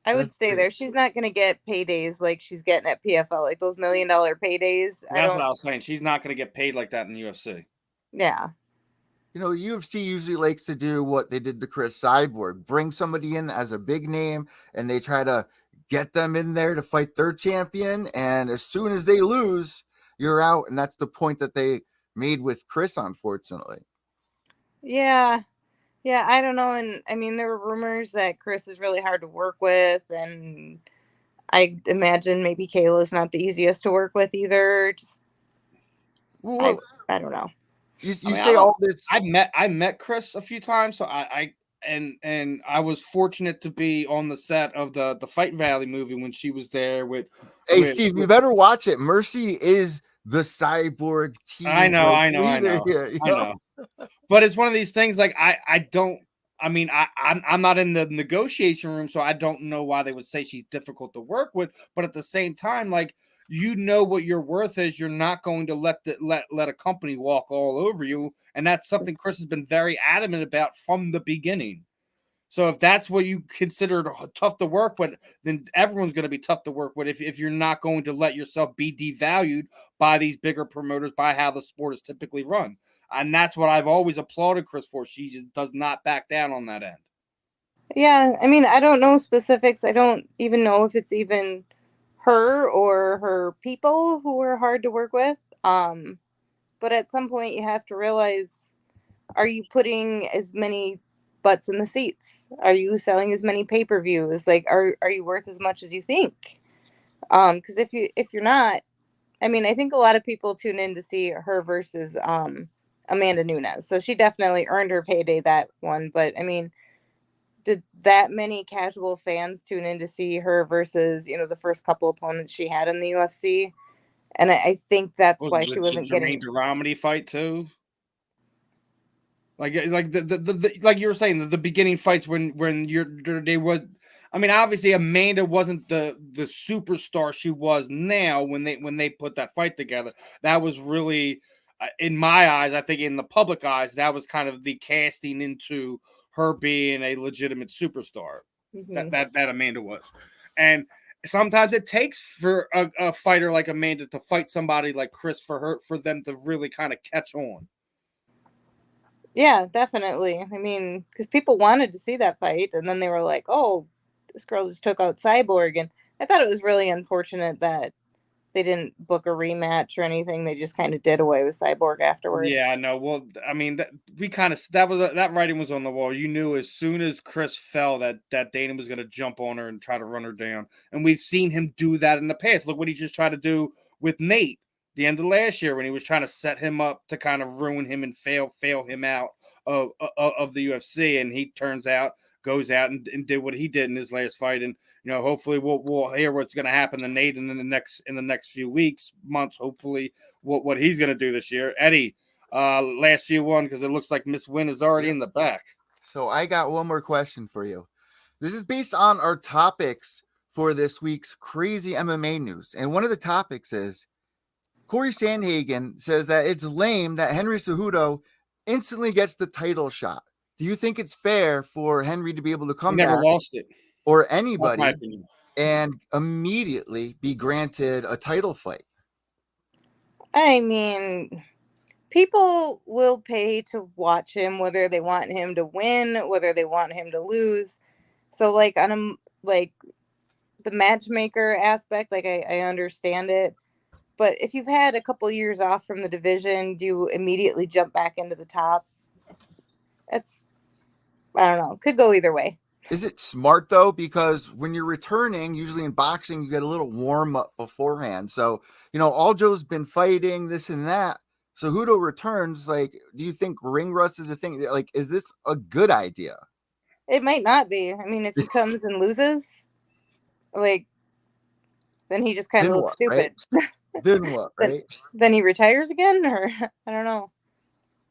I would stay there. She's not going to get paydays like she's getting at PFL, like those $1 million paydays. That's what I was saying. She's not going to get paid like that in the UFC. Yeah. You know, UFC usually likes to do what they did to Chris Cyborg, bring somebody in as a big name, and they try to get them in there to fight their champion. And as soon as they lose, you're out. And that's the point that they made with Chris, unfortunately. Yeah. Yeah, I don't know. And I mean, there were rumors that Chris is really hard to work with. And I imagine maybe Kayla's not the easiest to work with either. Just, Well, I don't know. You say all this. I met Chris a few times, so I was fortunate to be on the set of the Fight Valley movie when she was there with. Hey, Steve, you better watch it. Mercy is the Cyborg team. I know. Here, I know. But it's one of these things. Like I'm not in the negotiation room, so I don't know why they would say she's difficult to work with. But at the same time, like, you know what your worth is. You're not going to let a company walk all over you, and that's something Chris has been very adamant about from the beginning. So if that's what you consider tough to work with, then everyone's going to be tough to work with if you're not going to let yourself be devalued by these bigger promoters, by how the sport is typically run. And that's what I've always applauded Chris for. She just does not back down on that end. Yeah, I mean, I don't know specifics. I don't even know if it's even her or her people who are hard to work with. But at some point you have to realize, are you putting as many butts in the seats? Are you selling as many pay-per-views? Like, are you worth as much as you think? Because if you're not, I mean, I think a lot of people tune in to see her versus Amanda Nunes. So she definitely earned her payday, that one. But I mean, did that many casual fans tune in to see her versus, you know, the first couple opponents she had in the UFC? And I think that's why she wasn't getting the Romney fight too. Like the like you were saying, the beginning fights when they was. I mean, obviously Amanda wasn't the superstar she was now when they put that fight together. That was really, in my eyes, I think in the public eyes, that was kind of the casting into her being a legitimate superstar. Mm-hmm. That Amanda was. And sometimes it takes for a fighter like Amanda to fight somebody like Chris for them to really kind of catch on. Yeah, definitely. I mean, because people wanted to see that fight, and then they were like, "Oh, this girl just took out Cyborg," and I thought it was really unfortunate that they didn't book a rematch or anything. They just kind of did away with Cyborg afterwards. Yeah, I know. Well, I mean, that writing was on the wall. You knew as soon as Chris fell that Dana was going to jump on her and try to run her down. And we've seen him do that in the past. Look what he just tried to do with Nate the end of last year when he was trying to set him up to kind of ruin him and fail him out of the UFC. And he goes out and did what he did in his last fight. And, you know, hopefully we'll hear what's going to happen to Nate in the next few weeks, months, hopefully what he's going to do this year. Eddie, last few one, because it looks like Miss Wynn is already in the back. So I got one more question for you. This is based on our topics for this week's crazy MMA news. And one of the topics is Corey Sandhagen says that it's lame that Henry Cejudo instantly gets the title shot. Do you think it's fair for Henry to be able to come back, lost it, or anybody, and immediately be granted a title fight? I mean, people will pay to watch him, whether they want him to win, whether they want him to lose. So, like, on the matchmaker aspect, like, I understand it. But if you've had a couple years off from the division, do you immediately jump back into the top? I don't know. Could go either way. Is it smart, though? Because when you're returning, usually in boxing, you get a little warm up beforehand. So, you know, Aljo's been fighting this and that. So Cejudo returns. Like, do you think ring rust is a thing? Like, is this a good idea? It might not be. I mean, if he comes and loses, like, then he just kind of looks stupid. Right? Then what, right? Then he retires again, or I don't know.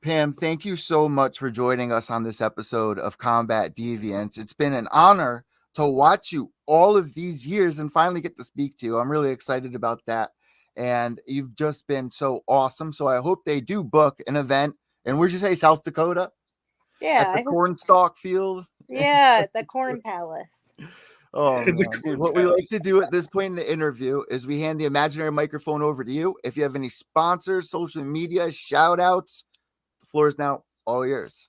Pam, thank you so much for joining us on this episode of Combat Deviants. It's been an honor to watch you all of these years and finally get to speak to you. I'm really excited about that. And you've just been so awesome. So I hope they do book an event. And where'd you say, South Dakota? Yeah, At the Cornstalk Field? Yeah, the Corn Palace. Oh, man. What we like to do at this point in the interview is we hand the imaginary microphone over to you. If you have any sponsors, social media, shout outs, the floor is now all yours.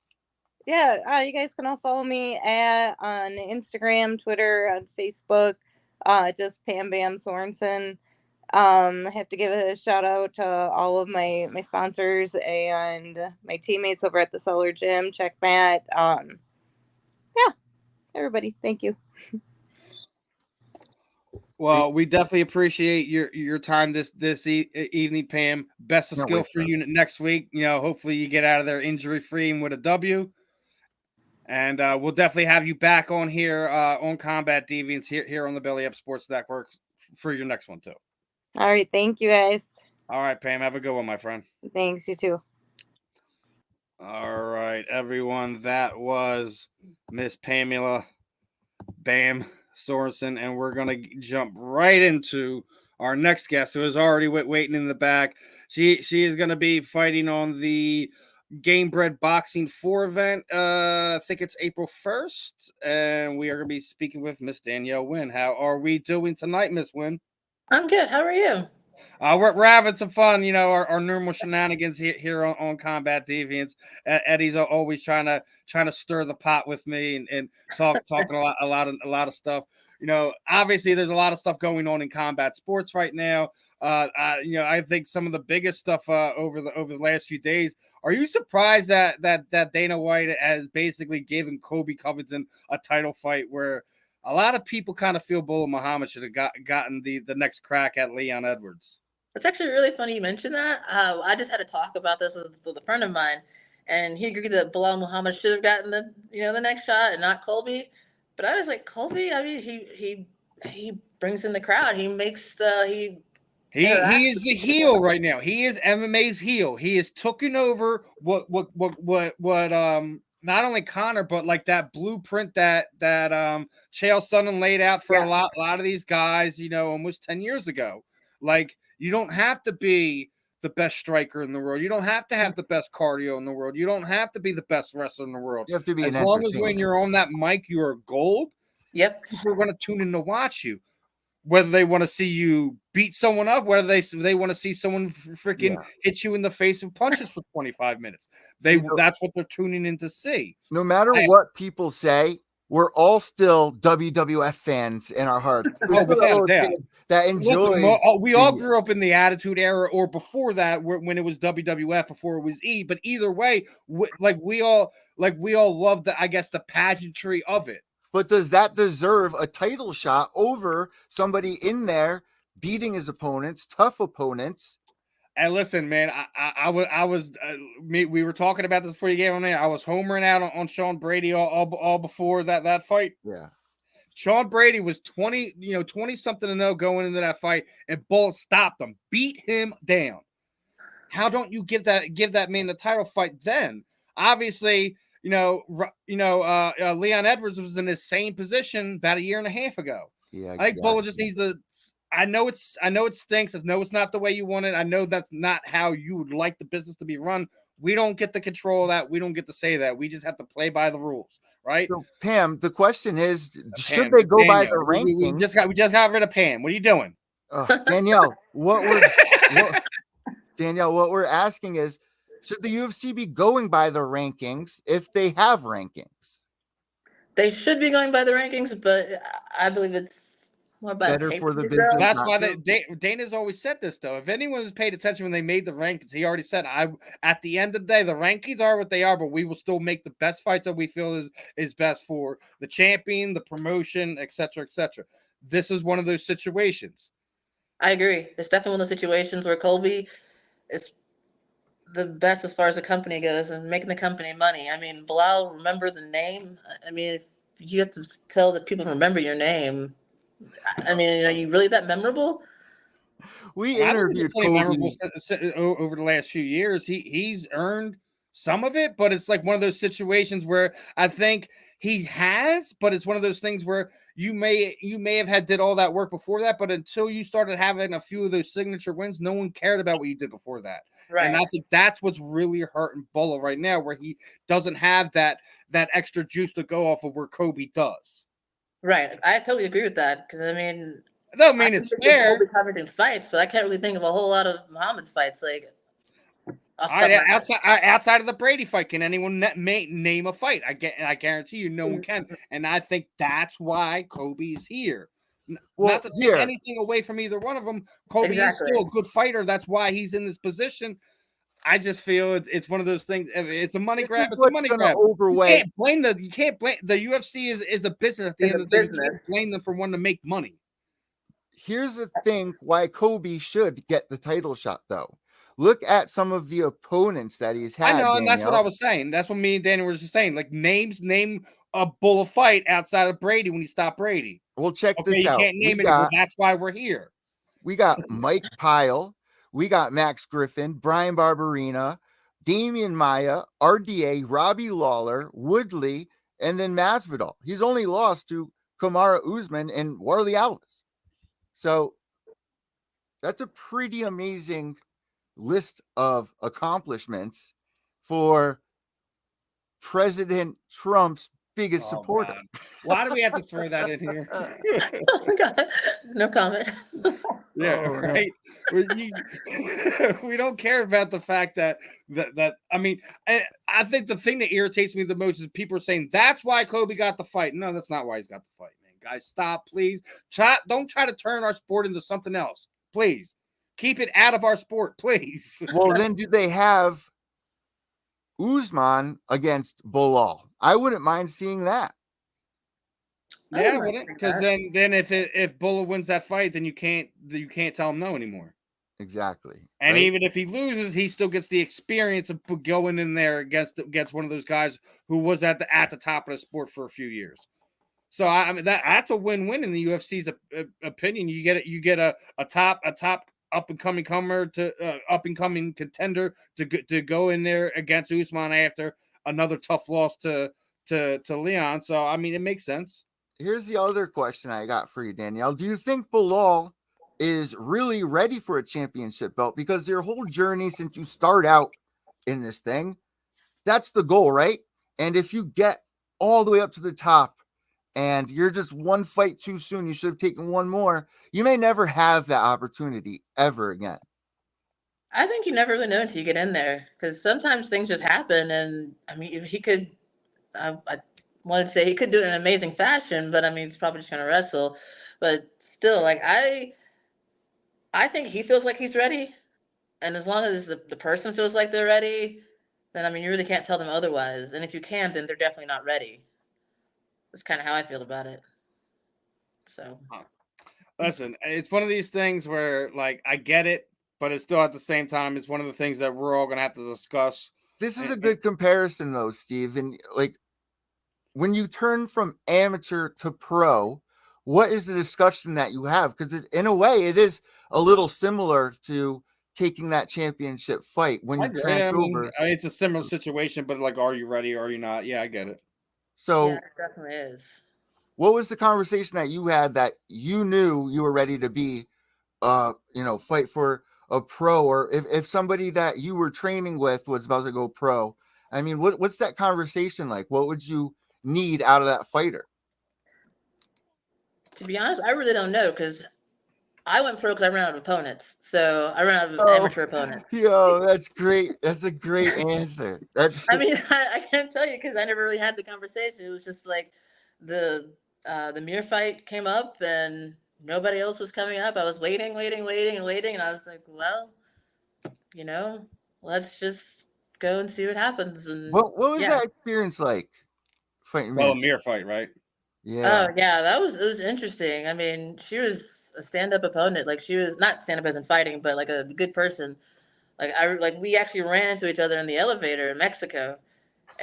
Yeah, you guys can all follow me on Instagram, Twitter, on Facebook, just Pam Sorenson. I have to give a shout out to all of my sponsors and my teammates over at the Solar Gym. Check Matt. Yeah, everybody, thank you. Well, we definitely appreciate your time this evening, Pam. Best of skill for you next week. You know, hopefully you get out of there injury free and with a W. And we'll definitely have you back on here on Combat Deviants here on the Belly Up Sports Network for your next one too. All right, thank you guys. All right, Pam, have a good one, my friend. Thanks, you too. All right, everyone, that was Miss Pamela Bam Sorenson, and we're gonna jump right into our next guest, who is already waiting in the back. She is gonna be fighting on the Gamebred Boxing 4 event. I think it's April 1st, and we are gonna be speaking with Miss Danielle Wynn. How are we doing tonight, Miss Wynn? I'm good. How are you? We're having some fun, you know, our normal shenanigans here on Combat Deviants. Eddie's always trying to stir the pot with me and talking a lot of stuff. You know, obviously there's a lot of stuff going on in combat sports right now. You know, I think some of the biggest stuff over the last few days. Are you surprised that Dana White has basically given Colby Covington a title fight where a lot of people kind of feel Bullet Muhammad should have gotten the next crack at Leon Edwards? It's actually really funny you mentioned that. I just had a talk about this with a friend of mine, and he agreed that Bilal Muhammad should have gotten the next shot and not Colby. But I was like, Colby, I mean, he brings in the crowd. He makes he is the heel right now. He is MMA's heel. He is taking over what not only Connor, but like that blueprint that Chael Sonnen laid out for a lot of these guys, you know, almost 10 years ago. Like, you don't have to be the best striker in the world. You don't have to have the best cardio in the world. You don't have to be the best wrestler in the world. You have to be as long as when you're on that mic, you are gold. Yep. People are going to tune in to watch you. Whether they want to see you beat someone up, whether they want to see someone freaking hit you in the face with punches for 25 minutes. That's what they're tuning in to see. No matter what people say, we're all still WWF fans in our hearts. Without a doubt. That enjoy. Listen, we all grew up in the Attitude Era, or before that, when it was WWF, before it was E. But either way, we all love the pageantry of it. But does that deserve a title shot over somebody in there beating his opponents, tough opponents? And listen, man, we were talking about this before you came on there. I was homering out on Sean Brady all before that fight. Yeah. Sean Brady was 20 something to 0 going into that fight, and Bullet stopped him, beat him down. How don't you give that man the title fight then? Obviously, Leon Edwards was in the same position about a year and a half ago. Yeah, exactly. I think Bullet just needs to. I know it stinks. I know it's not the way you want it. I know that's not how you would like the business to be run. We don't get the control of that. We don't get to say that. We just have to play by the rules, right? So, Pam, the question is, should they go by the rankings? We just got rid of Pam. What are you doing? Danielle, what we're asking is, should the UFC be going by the rankings if they have rankings? They should be going by the rankings, but I believe it's more better for the business. That's why Dana's always said this, though. If anyone has paid attention when they made the rankings, he already said, at the end of the day, the rankings are what they are, but we will still make the best fights that we feel is best for the champion, the promotion, et cetera, et cetera. This is one of those situations. I agree. It's definitely one of those situations where Colby is the best as far as the company goes and making the company money. I mean, Bilal, remember the name? I mean, if you have to tell that people remember your name, I mean, are you really that memorable? We And I think interviewed it's plenty memorable Kobe. over the last few years. He's earned some of it, but it's like one of those situations where I think he has, but it's one of those things where you may have did all that work before that, but until you started having a few of those signature wins, no one cared about what you did before that. And I Right. think that's what's really hurting Bulla right now, where he doesn't have that extra juice to go off of where Kobe does. Right. I totally agree with that because I mean, It doesn't I mean can it's think of fair. Colby Covington's fights, but I can't really think of a whole lot of Muhammad's fights. Like off the All top of right, my head. outside of the Brady fight, can anyone name a fight? I guarantee you, no one can. And I think that's why Kobe's here. Well, Not to take here, anything away from either one of them. Kobe is Exactly. still a good fighter. That's why he's in this position. I just feel it's one of those things. It's a money this grab. is It's a what's money going to grab. overweigh. You can't blame the UFC is a business at the It's end a of the day. You business. can't blame them for wanting to make money. Here's the thing why Kobe should get the title shot, though. Look at some of the opponents that he's I had. know, and that's what I Danielle. was saying. That's what me and Danny were just saying. Like name a Bull fight outside of Brady when he stopped Brady. Well, check Okay, this you out. can't name it. Well, that's why we're here. We got Mike Pyle, we got Max Griffin, Brian Barberina, Damian Maia, RDA, Robbie Lawler, Woodley, and then Masvidal. He's only lost to Kamaru Usman and Warley Alves. So that's a pretty amazing list of accomplishments for President Trump's biggest supporter. God. Why do we have to throw that in here? Oh my God. No comment. Yeah, Oh, man. right. We don't care about the fact that I mean, I think the thing that irritates me the most is people are saying that's why Kobe got the fight. No, that's not why he's got the fight, man. Guys, stop, please. Don't try to turn our sport into something else, please. Keep it out of our sport, please. Well, then do they have Usman against Bilal? I wouldn't mind seeing that. Yeah, because then if Bulla wins that fight, then you can't tell him no anymore. Exactly. And right? even if he loses, he still gets the experience of going in there against one of those guys who was at the top of the sport for a few years. So I mean that's a win-win in the UFC's opinion. You get a top up and coming contender to go in there against Usman after another tough loss to Leon. So I mean it makes sense. Here's the other question I got for you, Danielle. Do you think Bilal is really ready for a championship belt? Because your whole journey since you start out in this thing, that's the goal, right? And if you get all the way up to the top and you're just one fight too soon, you should have taken one more, you may never have that opportunity ever again. I think you never really know until you get in there because sometimes things just happen. And I mean, he could, I wanted to say he could do it in an amazing fashion, but I mean, he's probably just going to wrestle. But still, like, I think he feels like he's ready. And as long as the person feels like they're ready, then I mean, you really can't tell them otherwise. And if you can, then they're definitely not ready. That's kind of how I feel about it. So, listen, it's one of these things where, like, I get it, but it's still at the same time, it's one of the things that we're all going to have to discuss. This is a good comparison, though, Steve. And like, when you turn from amateur to pro, what is the discussion that you have? Because in a way, it is a little similar to taking that championship fight when you transfer over. It's a similar situation, but like, are you ready or are you not? Yeah, I get it. So yeah, it definitely is. what was the conversation that you had that you knew you were ready to be, fight for a pro, or if somebody that you were training with was about to go pro? I mean, what's that conversation like? What would you need out of that fighter? To be honest, I really don't know because I went pro because I ran out of opponents. So I ran out of amateur opponents. Yo, that's great. That's a great answer. I mean, I can't tell you because I never really had the conversation. It was just like the Mir fight came up and nobody else was coming up. I was waiting, and I was like, well, let's just go and see what happens. And what was that experience like? Fighting Well, a Mir fight, right? Yeah. Oh yeah, it was interesting. I mean, she was a stand-up opponent. Like she was not stand-up as in fighting, but like a good person. We actually ran into each other in the elevator in Mexico,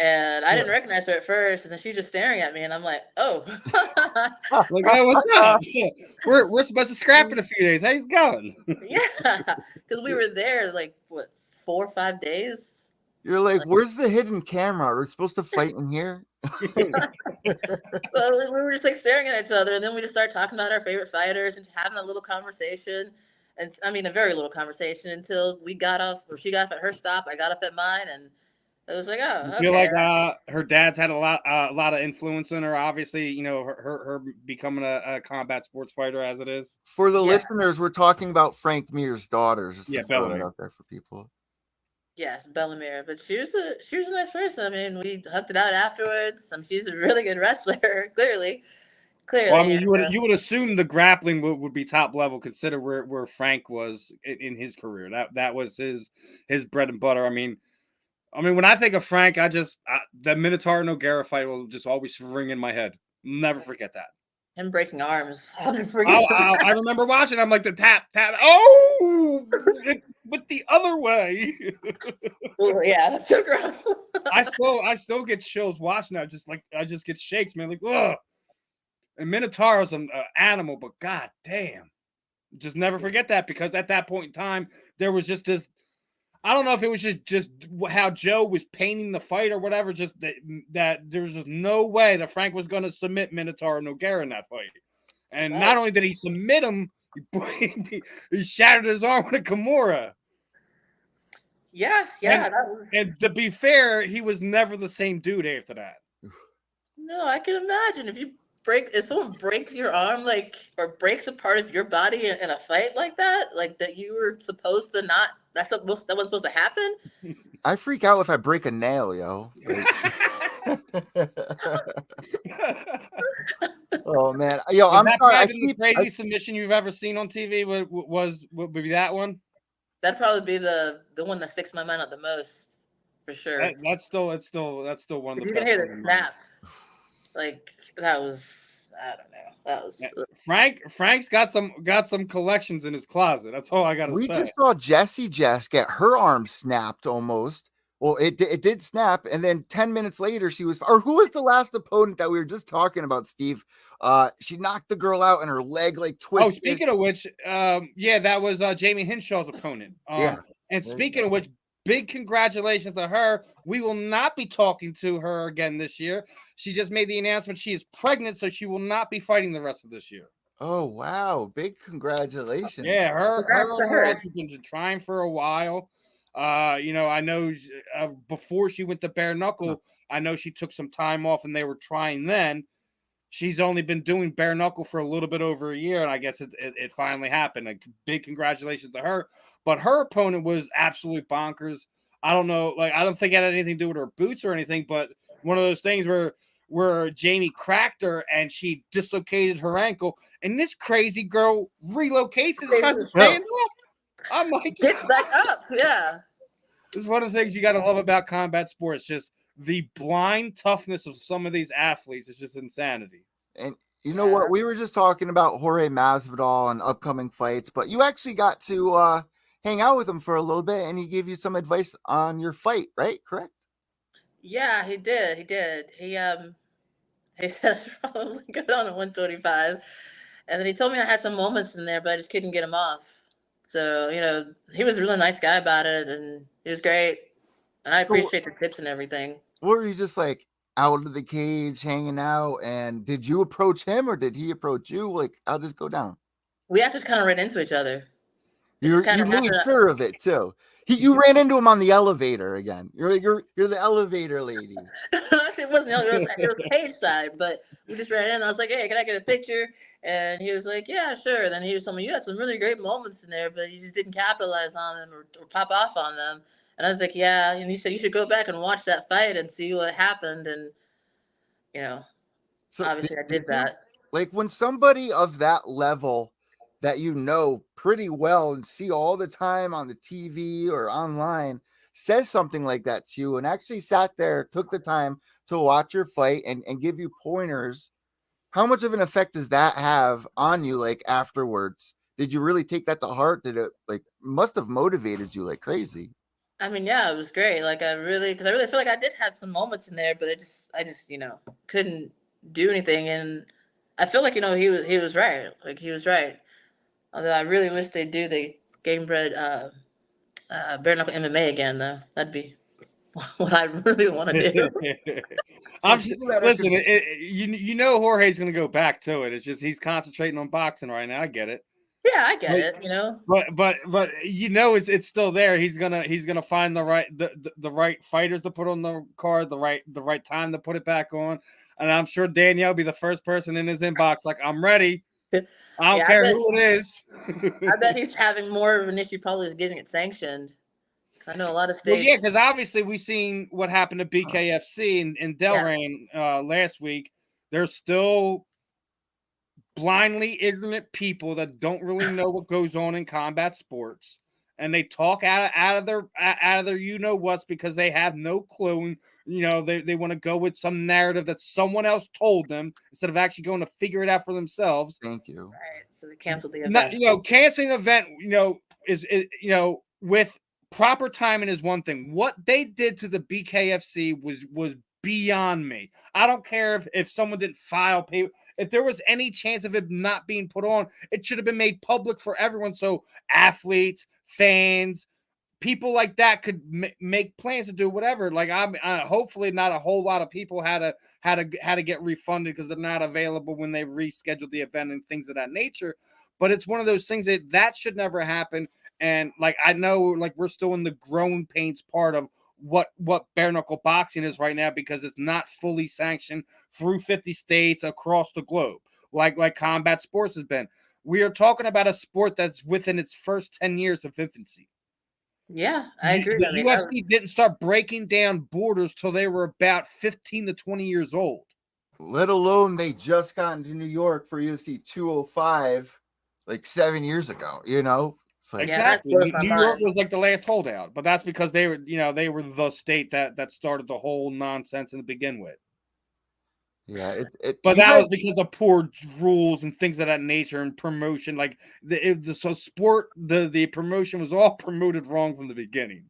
And I didn't recognize her at first, and then she was just staring at me, and I'm like, oh. Like, oh, what's up? We're supposed to scrap in a few days. How's it going? Yeah, because we were there like, what, 4 or 5 days? You're like, where's the hidden camera? We're supposed to fight in here? So we were just like staring at each other, and then we just started talking about our favorite fighters and having a little conversation. And I mean, a very little conversation until we got off, or she got off at her stop, I got off at mine, and it was like, oh, I okay. feel like her dad's had a lot of influence on her. Obviously, you know, her becoming a combat sports fighter as it is. For the listeners, we're talking about Frank Mir's daughters. Just to throw that out there for people. Yes, Bellamere, but she was a nice person. I mean, we hugged it out afterwards. She's a really good wrestler, clearly. Well, I mean, you would assume the grappling would be top level, consider where Frank was in his career. That was his bread and butter. I mean, when I think of Frank, the Minotaur Nogueira fight will just always ring in my head. Never forget that. Him breaking arms. I'll never forget. I remember watching. I'm like the tap. Oh, it went the other way. Ooh, yeah, that's so gross. I still get chills watching that. I just get shakes, man. Like, ugh. And Minotaur's an animal, but god damn, just never forget that, because at that point in time there was just this. I don't know if it was just how Joe was painting the fight or whatever, just that there was just no way that Frank was going to submit Minotaur Nogueira in that fight. And not only did he submit him, he shattered his arm with a Kimura. Yeah. And to be fair, he was never the same dude after that. No, I can imagine if someone breaks your arm, like, or breaks a part of your body in a fight like that you were supposed to not. That wasn't supposed to happen. I freak out if I break a nail, yo. Oh man, yo, I'm sorry. The craziest submission you've ever seen on TV would be that one. That'd probably be the one that sticks in my mind out the most, for sure. That's still one of the best. You can hear the snap. Like, that was, I don't know. That was Frank's got some collections in his closet. That's all I gotta say. We just saw Jessie Jess get her arm snapped almost. Well, it did snap, and then 10 minutes later she was. Or who was the last opponent that we were just talking about, Steve? She knocked the girl out, and her leg like twisted. Oh, speaking of which, that was Jamie Hinshaw's opponent. And speaking of which, big congratulations to her. We will not be talking to her again this year. She just made the announcement she is pregnant, so she will not be fighting the rest of this year. Oh, wow. Big congratulations. Yeah, her husband's been trying for a while. I know before she went to bare knuckle, I know she took some time off and they were trying then. She's only been doing bare knuckle for a little bit over a year, and I guess it finally happened. Like, big congratulations to her. But her opponent was absolutely bonkers. I don't know, I don't think it had anything to do with her boots or anything, but one of those things where Jamie cracked her and she dislocated her ankle, and this crazy girl relocates and tries to stand up. I'm like, get back up. Yeah. This is one of the things you got to love about combat sports. Just the blind toughness of some of these athletes is just insanity. And you know what? We were just talking about Jorge Masvidal and upcoming fights, but you actually got to hang out with him for a little bit, and he gave you some advice on your fight, right? Correct? Yeah, he did. He said I'd probably go down to 125. And then he told me I had some moments in there, but I just couldn't get him off. So, he was a really nice guy about it, and he was great. And I appreciate the tips and everything. Were you just like out of the cage hanging out, and did you approach him or did he approach you? Like, how'd this go down? We actually kind of ran into each other. You're really sure of it too. You ran into him on the elevator again. You're the elevator lady. Actually, it wasn't the elevator. It was cage side, but we just ran in. I was like, "Hey, can I get a picture?" And he was like, "Yeah, sure." Then he was telling me, "You had some really great moments in there, but you just didn't capitalize on them or pop off on them." And I was like, "Yeah." And he said, "You should go back and watch that fight and see what happened." And so obviously, I did that. Like, when somebody of that level that you know pretty well and see all the time on the TV or online says something like that to you and actually sat there, took the time to watch your fight and give you pointers, how much of an effect does that have on you, like, afterwards? Did you really take that to heart? Did it, must have motivated you like crazy? I mean, yeah, it was great. Like because I really feel like I did have some moments in there, but I just, couldn't do anything. And I feel like, he was right. Like he was right. Although I really wish they'd do the Gamebred, bare knuckle MMA again, though. That'd be what I really want to do. Listen. Jorge's going to go back to it. It's just he's concentrating on boxing right now. I get it. Yeah, I get it. But it's still there. He's gonna find the right fighters to put on the card, the right time to put it back on. And I'm sure Danielle will be the first person in his inbox like, I'm ready. I don't care who it is. I bet he's having more of an issue probably is getting it sanctioned. I know a lot of states. Well, yeah, because obviously we've seen what happened to BKFC and Delrain last week. There's still blindly ignorant people that don't really know what goes on in combat sports, and they talk out of their what's because they have no clue. And, they want to go with some narrative that someone else told them instead of actually going to figure it out for themselves. Thank you. Right, so they canceled the event. Canceling an event, is with proper timing is one thing. What they did to the BKFC was beyond me. I don't care if someone didn't file paper. If there was any chance of it not being put on, it should have been made public for everyone. So athletes, fans, people like that could make plans to do whatever. Like hopefully not a whole lot of people had to get refunded because they're not available when they rescheduled the event and things of that nature. But it's one of those things that should never happen. And like, I know, like, we're still in the growing pains part of what bare knuckle boxing is right now, because it's not fully sanctioned through 50 states across the globe, like combat sports has been. We are talking about a sport that's within its first 10 years of infancy. Yeah, I agree. The UFC didn't start breaking down borders till they were about 15 to 20 years old. Let alone they just got into New York for UFC 205 like 7 years ago, It's like, exactly. New York was like the last holdout, but that's because they were the state that started the whole nonsense to begin with. Yeah, but that was because of poor rules and things of that nature and promotion. Like the promotion was all promoted wrong from the beginning.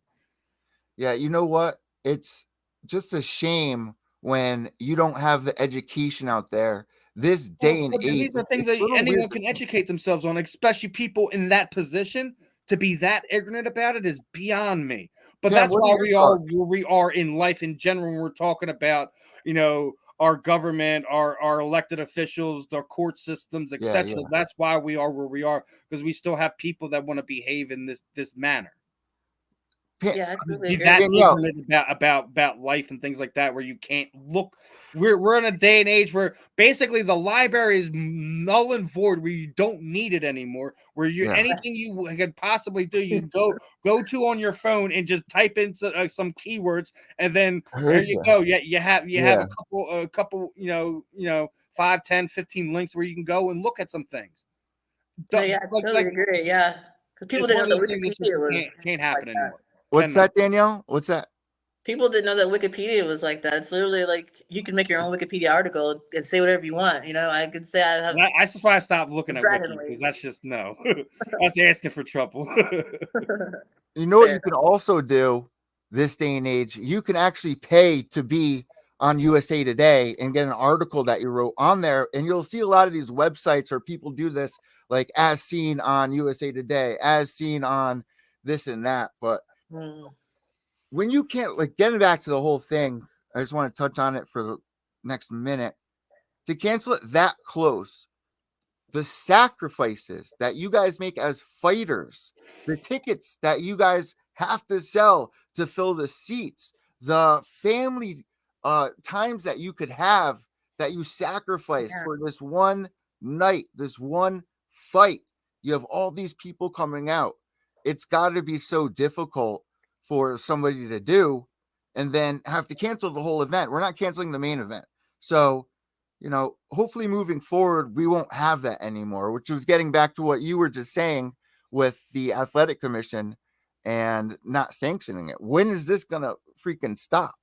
Yeah, you know what? It's just a shame when you don't have the education out there. This day and age, these are things that anyone can educate themselves on, especially people in that position. To be that ignorant about it is beyond me. But that's why we are where we are in life in general. When we're talking about, our government, our elected officials, the court systems, etc. Yeah. That's why we are where we are, because we still have people that want to behave in this manner. Yeah, be that ignorant about life and things like that, where you can't look. We're in a day and age where basically the library is null and void, where you don't need it anymore. Where anything you could possibly do, you go to on your phone and just type in some keywords, and then there you go. Yeah, you have a couple 5, 10, 15 links where you can go and look at some things. I totally agree. Yeah, because people didn't know that Wikipedia can't happen anymore. What's that, Danielle? What's that? People didn't know that Wikipedia was like that. It's literally like you can make your own Wikipedia article and say whatever you want. I could say I have. That's why I stopped looking at Wiki, because that's just no. That's asking for trouble. You know what you can also do this day and age? You can actually pay to be on USA Today and get an article that you wrote on there, and you'll see a lot of these websites where people do this, like as seen on USA Today, as seen on this and that, but. When you can't, like, getting back to the whole thing, I just want to touch on it for the next minute. To cancel it that close, the sacrifices that you guys make as fighters, the tickets that you guys have to sell to fill the seats, the family times that you could have that you sacrifice for this one night, this one fight. You have all these people coming out. It's got to be so difficult for somebody to do, and then have to cancel the whole event. We're not canceling the main event. So, hopefully moving forward, we won't have that anymore, which was getting back to what you were just saying with the athletic commission and not sanctioning it. When is this going to freaking stop?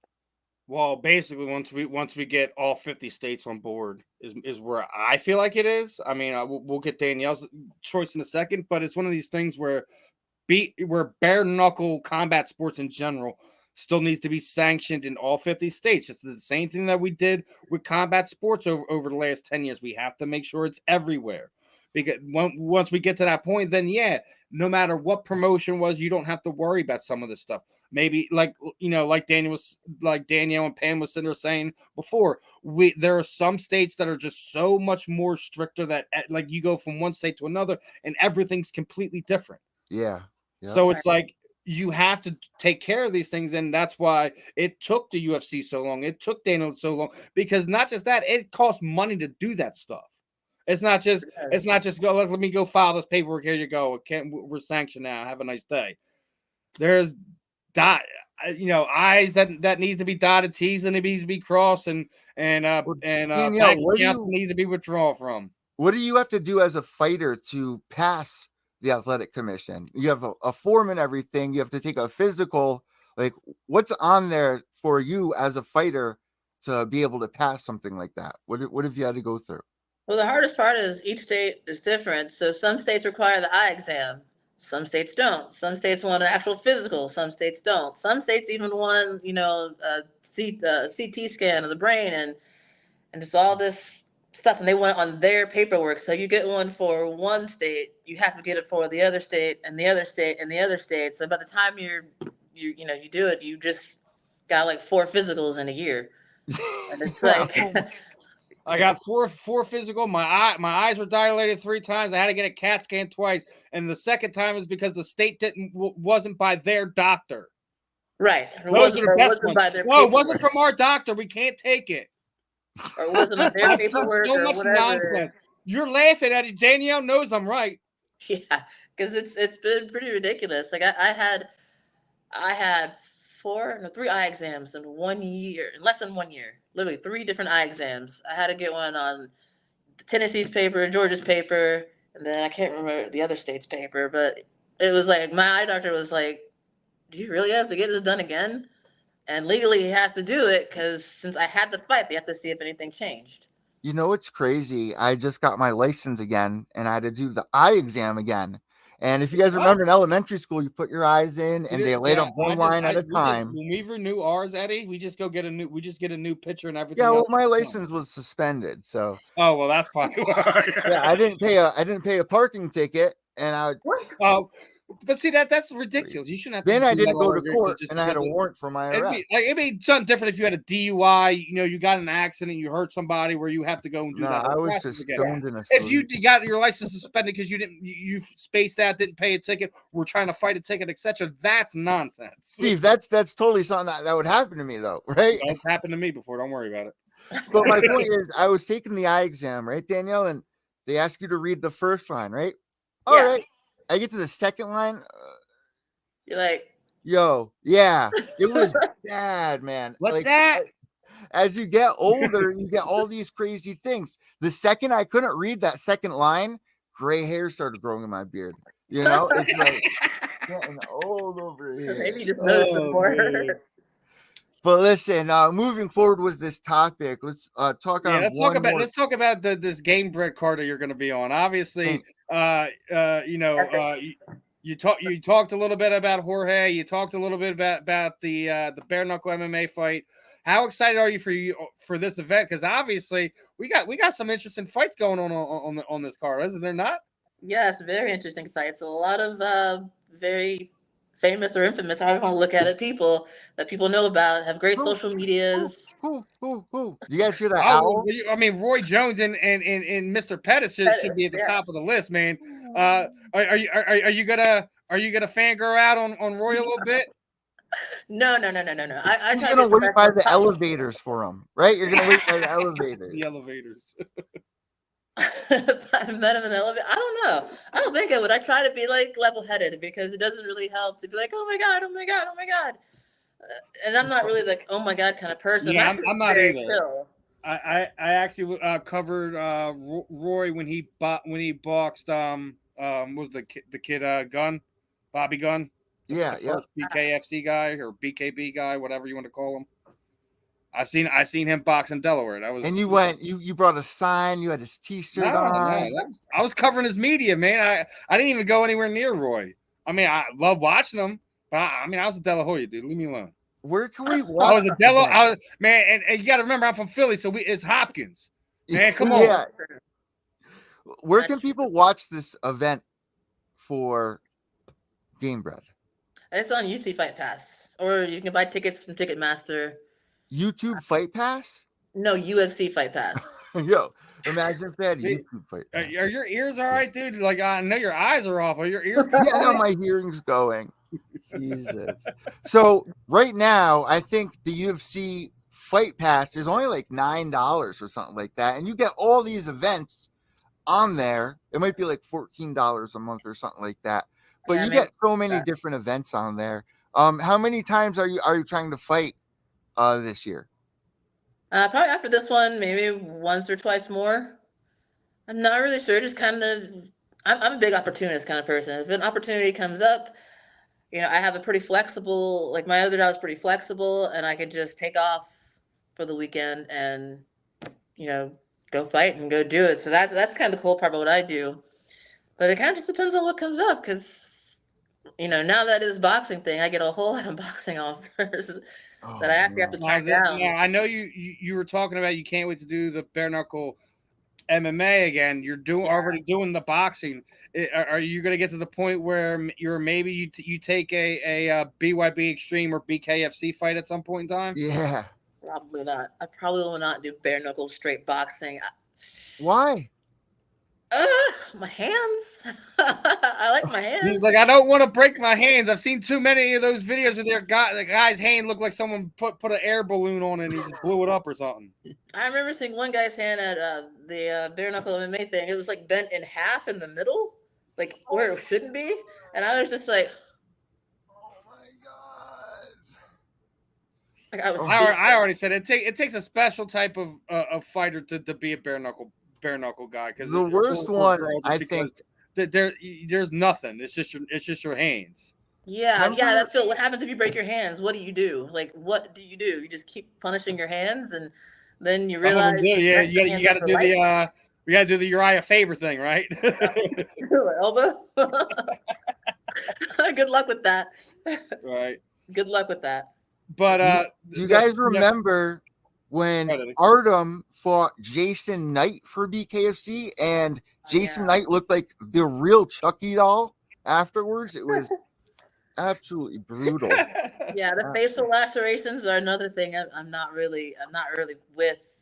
Well, basically, once we get all 50 states on board is where I feel like it is. I mean, we'll get Danielle's choice in a second, but it's one of these things where bare knuckle combat sports in general still needs to be sanctioned in all 50 states. It's the same thing that we did with combat sports over the last 10 years. We have to make sure it's everywhere. Because once we get to that point, then yeah, no matter what promotion was, you don't have to worry about some of this stuff. Maybe like Danielle and Pam was sitting there saying before, there are some states that are just so much more stricter that like you go from one state to another and everything's completely different. Yeah. So it's like you have to take care of these things, and that's why it took the UFC so long. It took Daniel so long, because not just that, it costs money to do that stuff. It's not just go. Let me go file this paperwork. Here you go. We're sanctioned now. Have a nice day. There's I's that needs to be dotted, T's that needs to be crossed, and Danielle, need to be withdrawn from. What do you have to do as a fighter to pass the athletic commission? You have a form and everything. You have to take a physical. Like, what's on there for you as a fighter to be able to pass something like that? What have you had to go through? Well, the hardest part is each state is different. So some states require the eye exam. Some states don't. Some states want an actual physical. Some states don't. Some states even want, a CT scan of the brain and just all this stuff. And they want it on their paperwork. So you get one for one state, you have to get it for the other state and the other state and the other state. So by the time you do it, you just got like 4 physicals in a year. And it's like... I got four physical. My eyes were dilated 3 times. I had to get a CAT scan twice, and the second time is because the state wasn't by their doctor. Right. Those are the best ones. No, it wasn't from our doctor. We can't take it. Or it wasn't on their paperwork. So much nonsense. You're laughing at it. Danielle knows I'm right. Yeah, because it's been pretty ridiculous. Like I had 3 eye exams in 1 year, in less than 1 year. Literally 3 different eye exams. I had to get one on Tennessee's paper, Georgia's paper, and then I can't remember the other state's paper, but it was like my eye doctor was like, do you really have to get this done again? And legally he has to do it because since I had the fight, they have to see if anything changed. You know what's crazy? I just got my license again, and I had to do the eye exam again. And if you guys remember in elementary school, you put your eyes in, and they laid up one line at a time. When we renew ours, Eddie, we just get a new picture and everything. Yeah, well, my license was suspended, so. Oh well, that's fine. Yeah, I didn't pay a parking ticket, and but see that's ridiculous. You shouldn't have. Then I didn't go to court, and I had a warrant for my arrest. It'd be something different if you had a DUI. You got in an accident, you hurt somebody, where you have to go and do that. I was just stoned in a sleep. If you got your license suspended because you spaced out, didn't pay a ticket, we're trying to fight a ticket, etc. That's nonsense. Steve, that's totally something that would happen to me, though, right? It's happened to me before. Don't worry about it. But my point is, I was taking the eye exam, right, Danielle, and they ask you to read the first line, right? All right. I get to the second line. You're like, yo, yeah, it was bad, man. What's that? As you get older, you get all these crazy things. The second I couldn't read that second line, gray hair started growing in my beard. It's like getting old over here. Maybe you just noticed it more. But listen, moving forward with this topic, let's talk on. Let's talk about this Gamebred card that you're going to be on. Obviously, you talked a little bit about Jorge. You talked a little bit about the bare knuckle MMA fight. How excited are you for this event? Because obviously we got some interesting fights going on this card, isn't there not? Yes, very interesting fights. A lot of very famous or infamous, however you want to look at it, people that people know about, have great social medias. You guys hear that owl? I mean, Roy Jones and Mr. Pettis should be at the top of the list, man. Are you gonna fangirl out on Roy a little bit? No. I'm gonna wait by the elevators for him, right? You're gonna wait by the elevators. The elevators. If I met him in the elevator, I don't know. I don't think I would. I try to be like level-headed because it doesn't really help to be like, oh my god. And I'm not really like, oh my god kind of person. Yeah, I'm not either. Chill. I actually covered Roy when he boxed was the kid Gunn, Bobby Gunn. Yeah. BKFC guy or BKB guy, whatever you want to call him. I seen him box in Delaware. That was. And you brought a sign. You had his T-shirt on. I was covering his media, man. I didn't even go anywhere near Roy. I mean, I love watching them, but I was a De La Hoya dude. Leave me alone. Where can we watch? I was a Delo. Man, and you got to remember, I'm from Philly, so it's Hopkins. Man, come on. Yeah. Where can people watch this event for Gamebred? It's on UFC Fight Pass, or you can buy tickets from Ticketmaster. YouTube Fight Pass? No, UFC Fight Pass. Yo, imagine if they had YouTube Fight Pass. Are your ears all right, dude? Like, I know your eyes are off. Are your ears going? Yeah, no, my hearing's going. Jesus. So right now, I think the UFC Fight Pass is only like $9 or something like that, and you get all these events on there. It might be like $14 a month or something like that, but you get so many different events on there. How many times are you trying to fight this year? Probably after this one, maybe once or twice more. I'm not really sure. Just kind of, I'm a big opportunist kind of person. If an opportunity comes up, I have a pretty flexible, like my other job is pretty flexible, and I could just take off for the weekend and, go fight and go do it. So that's kind of the cool part about what I do. But it kind of just depends on what comes up, because, now that is boxing thing, I get a whole lot of boxing offers that I actually have to turn down. Yeah, I know you were talking about you can't wait to do the bare knuckle MMA again. You're already doing the boxing. Are you going to get to the point where you take a BYB Extreme or BKFC fight at some point in time? Yeah. Probably not. I probably will not do bare knuckle straight boxing. Why? My hands. I like my hands. He's like, I don't want to break my hands. I've seen too many of those videos where the guy's hand looked like someone put an air balloon on it and he just blew it up or something. I remember seeing one guy's hand at the bare knuckle MMA thing. It was like bent in half in the middle, like where it shouldn't be, and I was just like, "Oh my god!" Like I already said it takes a special type of fighter to be a bare knuckle guy, because the worst one I think there's nothing. It's just your hands. Yeah, that's Phil. What happens if you break your hands? What do you do? Like, what do? You just keep punishing your hands, and then you realize you got to do we got to do the Uriah Faber thing, right? Elbow. Good luck with that. Right. Good luck with that. But do you guys remember when Artem fought Jason Knight for BKFC, and Jason Knight looked like the real Chucky doll afterwards? It was absolutely brutal. Yeah, the facial lacerations are another thing I'm not really with.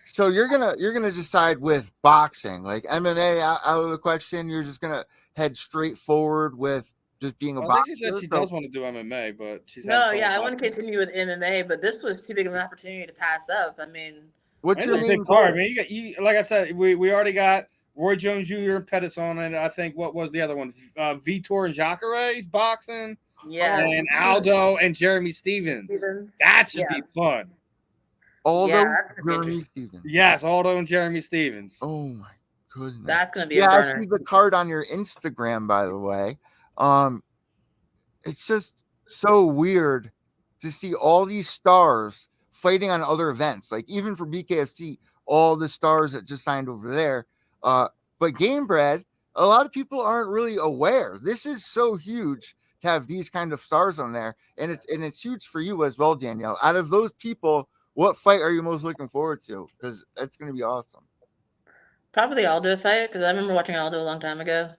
So you're gonna decide with boxing, like MMA out of the question. You're just gonna head straight forward with just being a boxer. I think she said she does want to do MMA, but she's I want to continue with MMA, but this was too big of an opportunity to pass up. I mean, what's your main card? Man, you like I said, we already got Roy Jones Jr. and Pettis on, and I think what was the other one? Vitor and Jacare's boxing. Yeah, and Aldo and Jeremy Stevens. That should be fun. Aldo, Jeremy Stevens. Yes, Aldo and Jeremy Stevens. Oh my goodness, that's gonna be a burner. I see the card on your Instagram, by the way. It's just so weird to see all these stars fighting on other events, like even for BKFC, all the stars that just signed over there. But Gamebred, a lot of people aren't really aware. This is so huge to have these kind of stars on there, and it's huge for you as well, Danielle. Out of those people, what fight are you most looking forward to? Because that's going to be awesome. Probably the Aldo fight, because I remember watching Aldo a long time ago.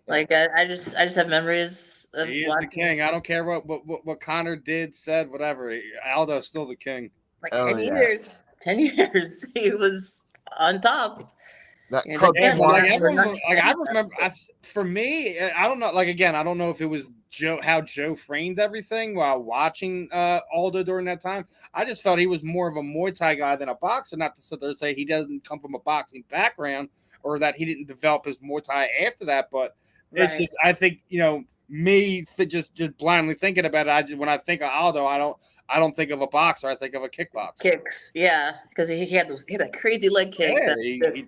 Like I just have memories of he is the king. I don't care what Connor did, said, whatever. Aldo's still the king. Like 10 years. 10 years he was on top. That I remember. For me, I don't know. Like again, I don't know if it was how Joe framed everything while watching Aldo during that time. I just felt he was more of a Muay Thai guy than a boxer. Not to sit there and say he doesn't come from a boxing background or that he didn't develop his Muay Thai after that. But it's just, I think me just blindly thinking about it. When I think of Aldo, I don't think of a boxer. I think of a kickboxer. Kicks, yeah, because he had that crazy leg kick that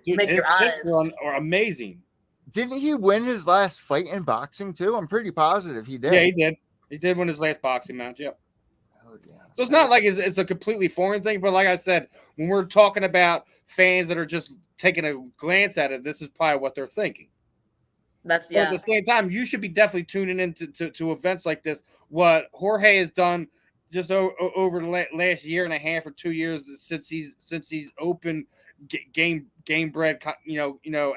make your eyes are amazing. Didn't he win his last fight in boxing too? I'm pretty positive he did. Yeah, he did. He did win his last boxing match. Yep. Oh, yeah. So it's not like it's a completely foreign thing, but like I said, when we're talking about fans that are just taking a glance at it, this is probably what they're thinking. That's But at the same time, you should be definitely tuning into to events like this. What Jorge has done just over the last year and a half or 2 years since he's opened Gamebred,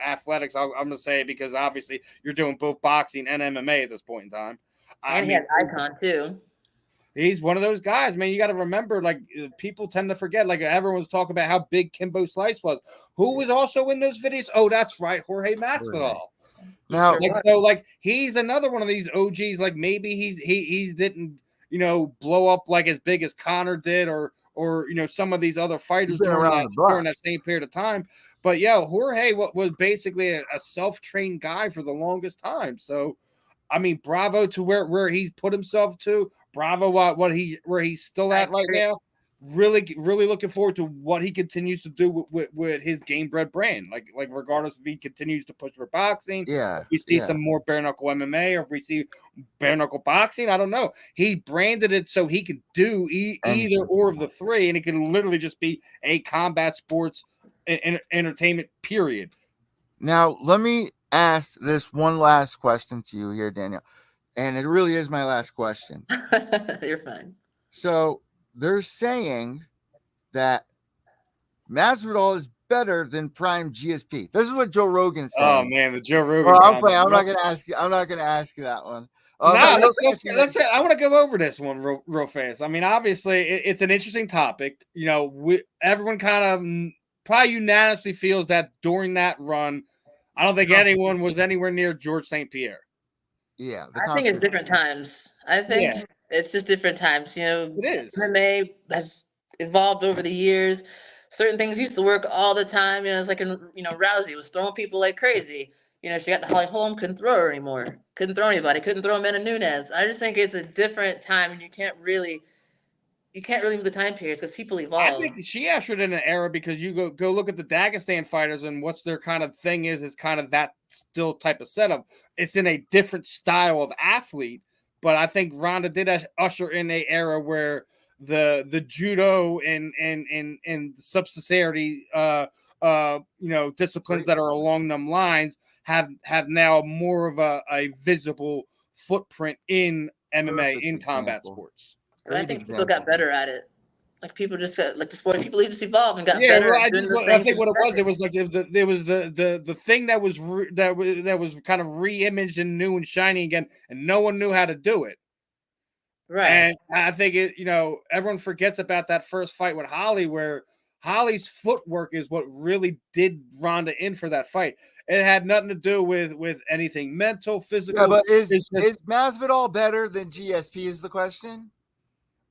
athletics. I'm gonna say it because obviously you're doing both boxing and MMA at this point in time. And he has Icon too. He's one of those guys, man. You got to remember, like, people tend to forget. Like, everyone's talking about how big Kimbo Slice was. Who was also in those videos? Oh, that's right, Jorge Masvidal. Now, he's another one of these OGs. Like, maybe he didn't, blow up like as big as Conor did, or some of these other fighters during that same period of time. But yeah, Jorge was basically a self-trained guy for the longest time. So, I mean, bravo to where he's put himself to. Bravo, where he's still at right now. Really, really looking forward to what he continues to do with his Gamebred brand. Like regardless if he continues to push for boxing, if we see some more bare knuckle MMA, or if we see bare knuckle boxing, I don't know. He branded it so he could do either or of the three, and it can literally just be a combat sports entertainment. Period. Now, let me ask this one last question to you here, Danielle. And it really is my last question. You're fine. So they're saying that Masvidal is better than Prime GSP. This is what Joe Rogan said. Oh man, the Joe Rogan. Well, I'm not going to ask you. I'm not going to ask you that one. I want to go over this one real fast. I mean, obviously, it's an interesting topic. Everyone kind of probably unanimously feels that during that run, I don't think anyone was anywhere near George St. Pierre. Yeah, I think it's different times. I think it's just different times. It is. MMA has evolved over the years. Certain things used to work all the time. It's like Rousey was throwing people like crazy. She got to Holly Holm, couldn't throw her anymore. Couldn't throw anybody. Couldn't throw Amanda Nunes. I just think it's a different time, and you can't really move the time periods because people evolve. I think she ushered in an era because you go look at the Dagestan fighters and what's their kind of thing is kind of that still type of setup. It's in a different style of athlete, but I think Ronda did usher in a era where the judo and subsidiary disciplines that are along them lines have now more of a visible footprint in MMA, in combat sports. But I think people got better at it. Like people just got the sport. People just evolved and got better. I think what it was like there was the thing that was kind of re-imaged and new and shiny again, and no one knew how to do it. Right. And I think everyone forgets about that first fight with Holly, where Holly's footwork is what really did Ronda in for that fight. It had nothing to do with anything mental, physical. Yeah, but is Masvidal better than GSP? Is the question.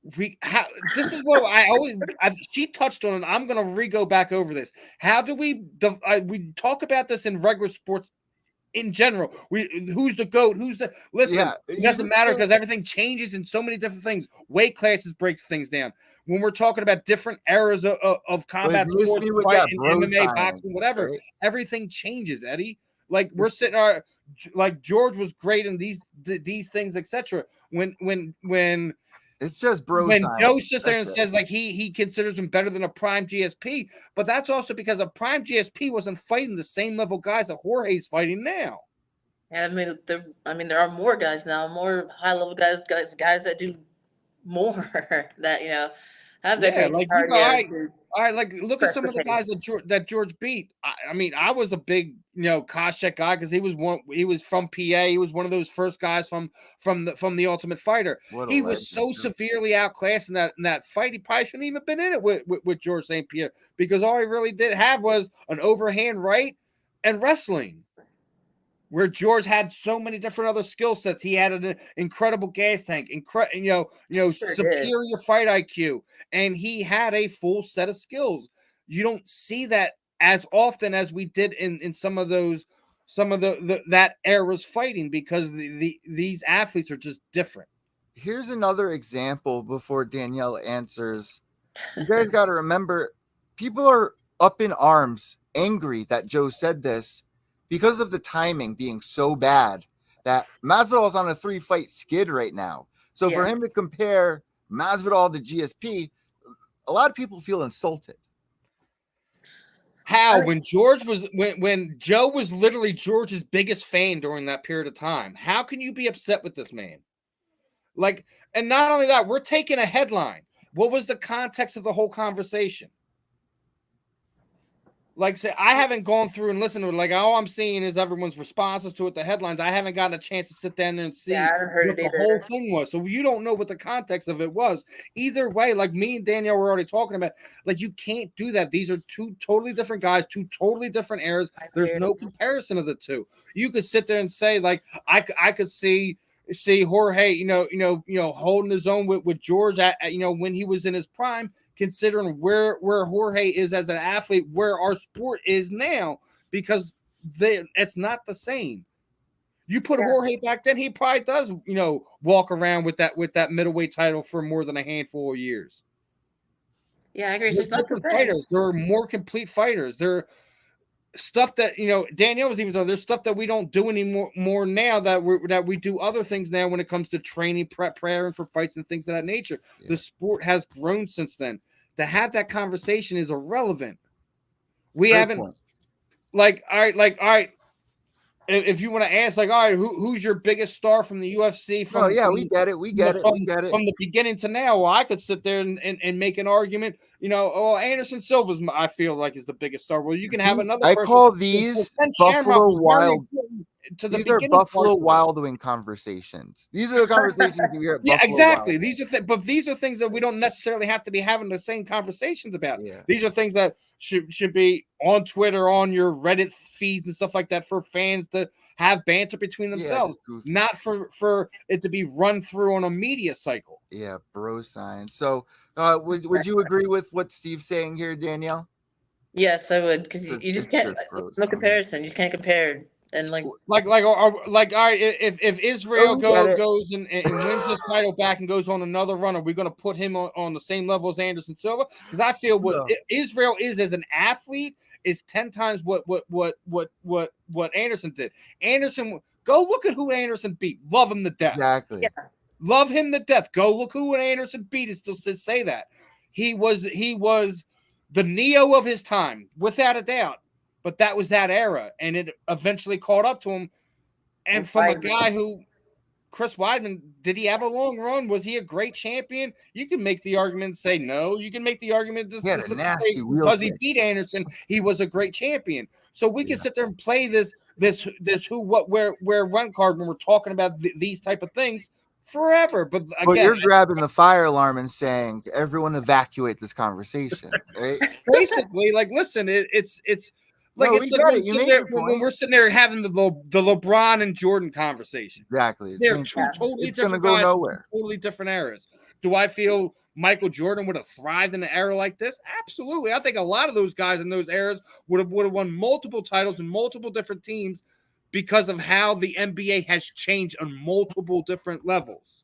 This is what she touched on, and I'm gonna go back over this. How do we talk about this in regular sports in general? Who's the GOAT? It doesn't matter because everything changes in so many different things. Weight classes breaks things down. When we're talking about different eras of combat sports, fight, MMA, boxing, whatever, everything changes, Eddie. Like we're sitting like George was great in these things, etc. When it's just bro. When Joe sits there and says like he considers him better than a Prime GSP, but that's also because a Prime GSP wasn't fighting the same level guys that Jorge's fighting now. Yeah, there are more guys now, more high level guys that do more that have that kind of cardio. All right, like look at some of the guys that George beat. I was a big Koscheck guy because he was from PA. He was one of those first guys from the Ultimate Fighter. He was so severely outclassed in that fight. He probably shouldn't even been in it with George St. Pierre because all he really did have was an overhand right and wrestling. Where George had so many different other skill sets. He had an incredible gas tank, superior fight IQ, and he had a full set of skills. You don't see that as often as we did in some of that era's fighting because these athletes are just different. Here's another example before Danielle answers. You guys got to remember, people are up in arms, angry that Joe said this, because of the timing being so bad that Masvidal is on a 3-fight skid right now. So for him to compare Masvidal to GSP, a lot of people feel insulted. How when George was when Joe was literally George's biggest fan during that period of time? How can you be upset with this man? Like, and not only that, we're taking a headline. What was the context of the whole conversation? Like, say, I haven't gone through and listened to it. Like, all I'm seeing is everyone's responses to it, the headlines. I haven't gotten a chance to sit down and see what the whole thing was. So you don't know what the context of it was. Either way, like me and Danielle were already talking about, like, you can't do that. These are two totally different guys, two totally different eras. There's no comparison of the two. You could sit there and say, like, I could see Jorge, holding his own with George at when he was in his prime, considering where Jorge is as an athlete, where our sport is now, because it's not the same. You put Jorge back then, he probably does, walk around with that middleweight title for more than a handful of years. Yeah, I agree. They're different fighters. They're more complete fighters. They're stuff that Danielle was even talking. There's stuff that we don't do anymore now that we do other things now when it comes to training, preparing for fights and things of that nature. Yeah. The sport has grown since then. To have that conversation is irrelevant. We Great haven't point. All right. If you want to ask, all right, who's your biggest star from the UFC? We get it. We get it. From the beginning to now. Well, I could sit there and make an argument. Anderson Silva's, I feel like, is the biggest star. Well, you can have another. I call these Buffalo Wild. These are Buffalo Wild Wing conversations. These are the conversations you hear. Yeah, exactly. These are things that we don't necessarily have to be having the same conversations about. Yeah. These are things that should be on Twitter, on your Reddit feeds and stuff like that, for fans to have banter between themselves, not for it to be run through on a media cycle. Yeah, bro science. So, would you agree with what Steve's saying here, Danielle? Yes, I would, because you just can't. No comparison. You just can't compare. And all right, if Israel goes and wins this title back and goes on another run, are we going to put him on the same level as Anderson Silva? Because I feel Israel is as an athlete is 10 times what Anderson did. Anderson, go look at who Anderson beat. Love him to death. Exactly. Yeah. Love him to death. Go look who Anderson beat and still say that. He was the Neo of his time, without a doubt. But that was that era, and it eventually caught up to him. And from a guy who, Chris Weidman, did he have a long run? Was he a great champion? You can make the argument and say no. You can make the argument because he beat Anderson, he was a great champion. So we can sit there and play this who, what, where run card when we're talking about these type of things forever. But again, you're grabbing the fire alarm and saying, everyone evacuate this conversation, right? Basically, like, listen, it's like, no, it's like when we're sitting there having the LeBron and Jordan conversation. Exactly. They're totally different guys, totally different eras. Do I feel Michael Jordan would have thrived in an era like this? Absolutely. I think a lot of those guys in those eras would have won multiple titles in multiple different teams because of how the NBA has changed on multiple different levels.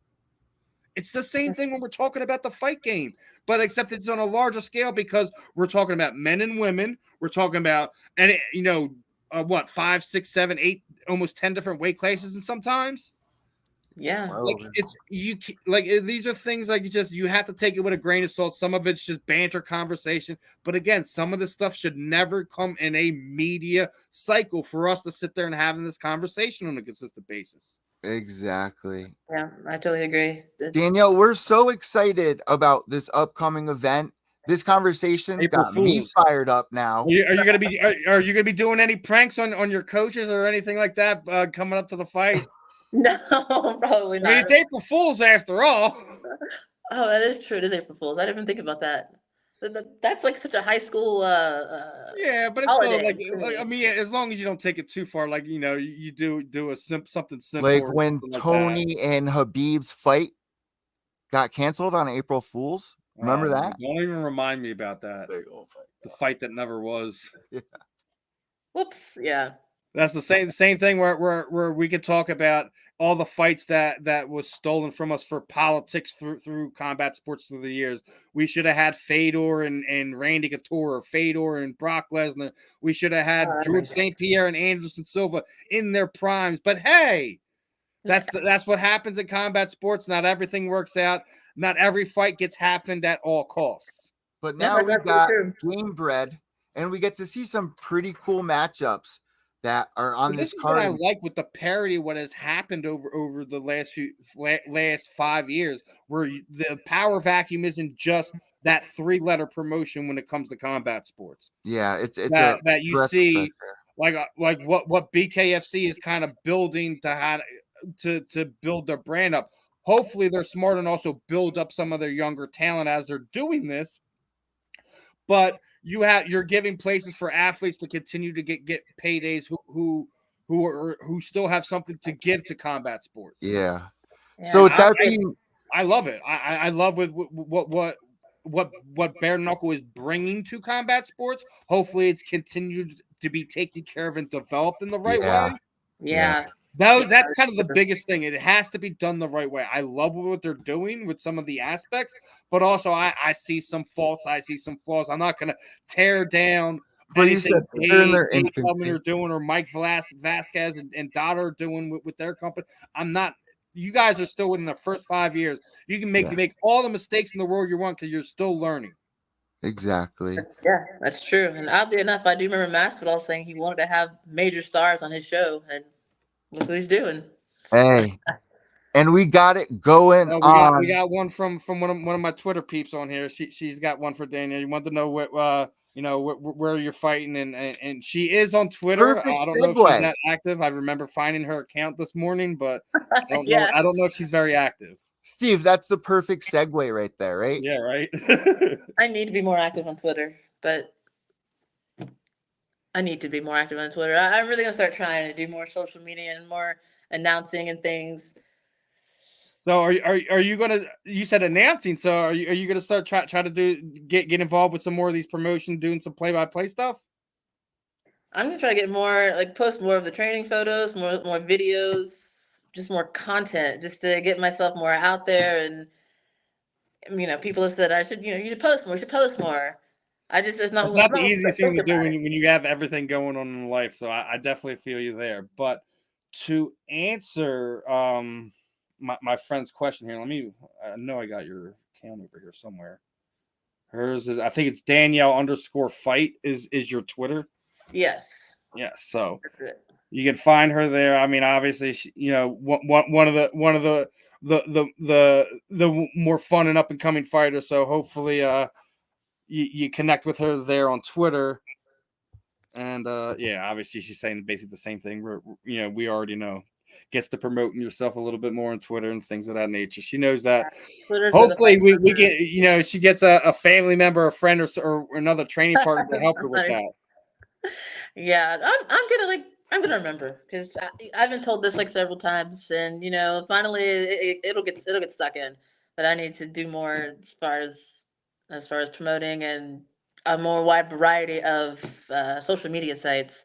It's the same thing when we're talking about the fight game, but except it's on a larger scale because we're talking about men and women. We're talking about, 5, 6, 7, 8, almost 10 different weight classes, and sometimes, these are things like you have to take it with a grain of salt. Some of it's just banter conversation, but again, some of this stuff should never come in a media cycle for us to sit there and having this conversation on a consistent basis. Exactly. Yeah, I totally agree. Danielle, we're so excited about this upcoming event. This conversation got me fired up now. Are you gonna be doing any pranks on your coaches or anything like that coming up to the fight? No, probably not. I mean, it's April Fool's after all. Oh, that is true. It is April Fool's. I didn't even think about that. That's like such a high school yeah, but it's still like I mean, as long as you don't take it too far, like you do something simple, like when Tony and Habib's fight got canceled on April Fool's. Remember that? Don't even remind me about that. The fight that never was. Yeah. Whoops. Yeah. That's the same thing where we could talk about all the fights that was stolen from us for politics through combat sports through the years. We should have had Fedor and Randy Couture, or Fedor and Brock Lesnar. We should have had George St. Pierre and Anderson Silva in their primes. But hey, that's what happens in combat sports. Not everything works out. Not every fight gets happened at all costs. But now we got Gamebred and we get to see some pretty cool matchups that are on This this is what I card. like with the parity. What has happened over the last 5 years, where the power vacuum isn't just that 3-letter promotion when it comes to combat sports. Yeah, it's That you breath of see, fresh air. like what BKFC is kind of building to build their brand up. Hopefully, they're smart and also build up some of their younger talent as they're doing this. But you're giving places for athletes to continue to get paydays who still have something to give to combat sports. Yeah. Yeah, So with that being, I love it. I love with what bare knuckle is bringing to combat sports. Hopefully, it's continued to be taken care of and developed in the right way. yeah. That's kind of the biggest thing. It has to be done the right way. I love what they're doing with some of the aspects, but also I see some faults. I see some flaws. I'm not going to tear down but you said they're in their Dave infancy. are doing or Mike Vasquez and Dada are doing with their company. I'm not. You guys are still within the first 5 years. You can make all the mistakes in the world you want because you're still learning. Exactly. Yeah, that's true. And oddly enough, I do remember Masvidal saying he wanted to have major stars on his show, and look what he's doing. Hey, and we got it going on. We got one from one of my Twitter peeps on here. She's got one for Danielle. You want to know what where you're fighting, and she is on Twitter. Perfect I don't know if segue. she's that active. I remember finding her account this morning, but I don't know. I don't know if she's very active. Steve, that's the perfect segue right there, right? Yeah, right. I need to be more active on Twitter, but I'm really gonna start trying to do more social media and more announcing and things. So are you gonna? You said announcing. So are you gonna start try to get involved with some more of these promotions, doing some play-by-play stuff? I'm gonna try to get more, like post more of the training photos, more videos, just more content, just to get myself more out there. And people have said I should, you should post more. It's not the easiest thing to do when you have everything going on in life. So I definitely feel you there. But to answer my friend's question here, I know I got your account over here somewhere. Hers is, I think it's Danielle_fight is your Twitter. Yes. Yes. So you can find her there. I mean, obviously, one of the more fun and up and coming fighters. So hopefully, you connect with her there on Twitter. And obviously, she's saying basically the same thing. We already know. Gets to promoting yourself a little bit more on Twitter and things of that nature. She knows that. Hopefully, we get she gets a family member, a friend, or another training partner to help her with that. Yeah, I'm gonna remember, because I've been told this like several times, and finally it'll get stuck in that I need to do more as far as promoting and a more wide variety of social media sites,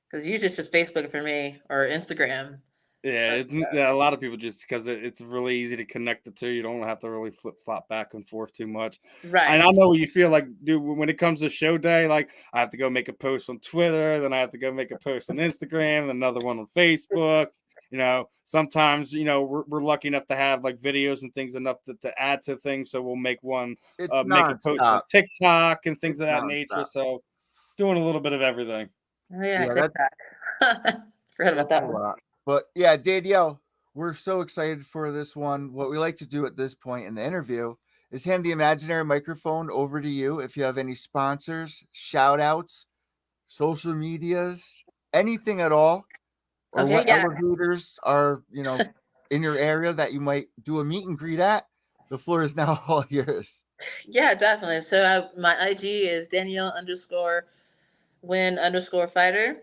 because usually it's just Facebook for me or Instagram. Yeah, a lot of people, just because it's really easy to connect the two. You don't have to really flip-flop back and forth too much. Right. And I know what you feel like, dude, when it comes to show day, like I have to go make a post on Twitter, then I have to go make a post on Instagram, another one on Facebook. Sometimes, we're lucky enough to have like videos and things enough to add to things. So we'll make one, make a post on TikTok and things of that nature. So doing a little bit of everything. Oh, yeah, TikTok. Forgot about that one. But yeah, Danielle, we're so excited for this one. What we like to do at this point in the interview is hand the imaginary microphone over to you. If you have any sponsors, shout outs, social medias, anything at all, or what elevators are, in your area that you might do a meet and greet at, the floor is now all yours. Yeah, definitely. So my IG is Danielle_Wynn_fighter.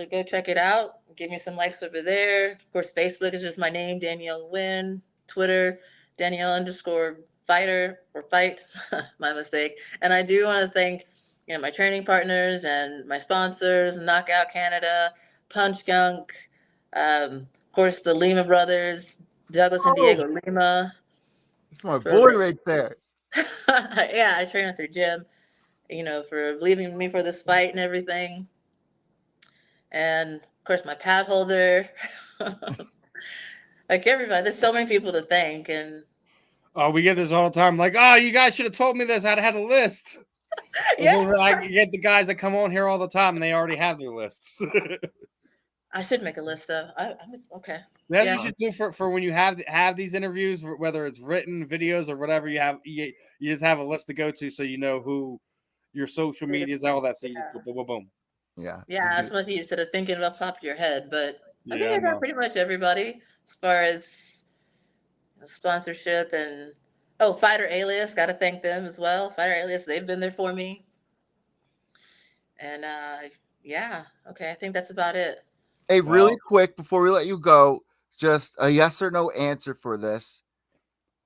Go check it out. Give me some likes over there. Of course, Facebook is just my name, Danielle Wynn. Twitter, Danielle_fighter or fight. My mistake. And I do want to thank my training partners and my sponsors, Knockout Canada, Punch Gunk, of course the Lima brothers, Douglas and Diego Lima. That's my boy right there. Yeah, I train at their gym, for believing in me for this fight and everything. And of course, my pad holder. Like everybody, there's so many people to thank. And we get this all the time. Like, oh, you guys should have told me this. I'd have had a list. Yeah. I get the guys that come on here all the time, and they already have their lists. I should make a list though. Okay. That Yeah. you should do for when you have these interviews, whether it's written videos or whatever. You just have a list to go to, so you know who your social medias, all that. So you just go boom, boom, boom. Yeah. Yeah, that's much easier instead of thinking off the top of your head. But I think Yeah, I got no. pretty much everybody as far as sponsorship and Fighter Alias. Got to thank them as well. Fighter Alias, they've been there for me. And yeah, okay, I think that's about it. Hey, really quick before we let you go, just a yes or no answer for this.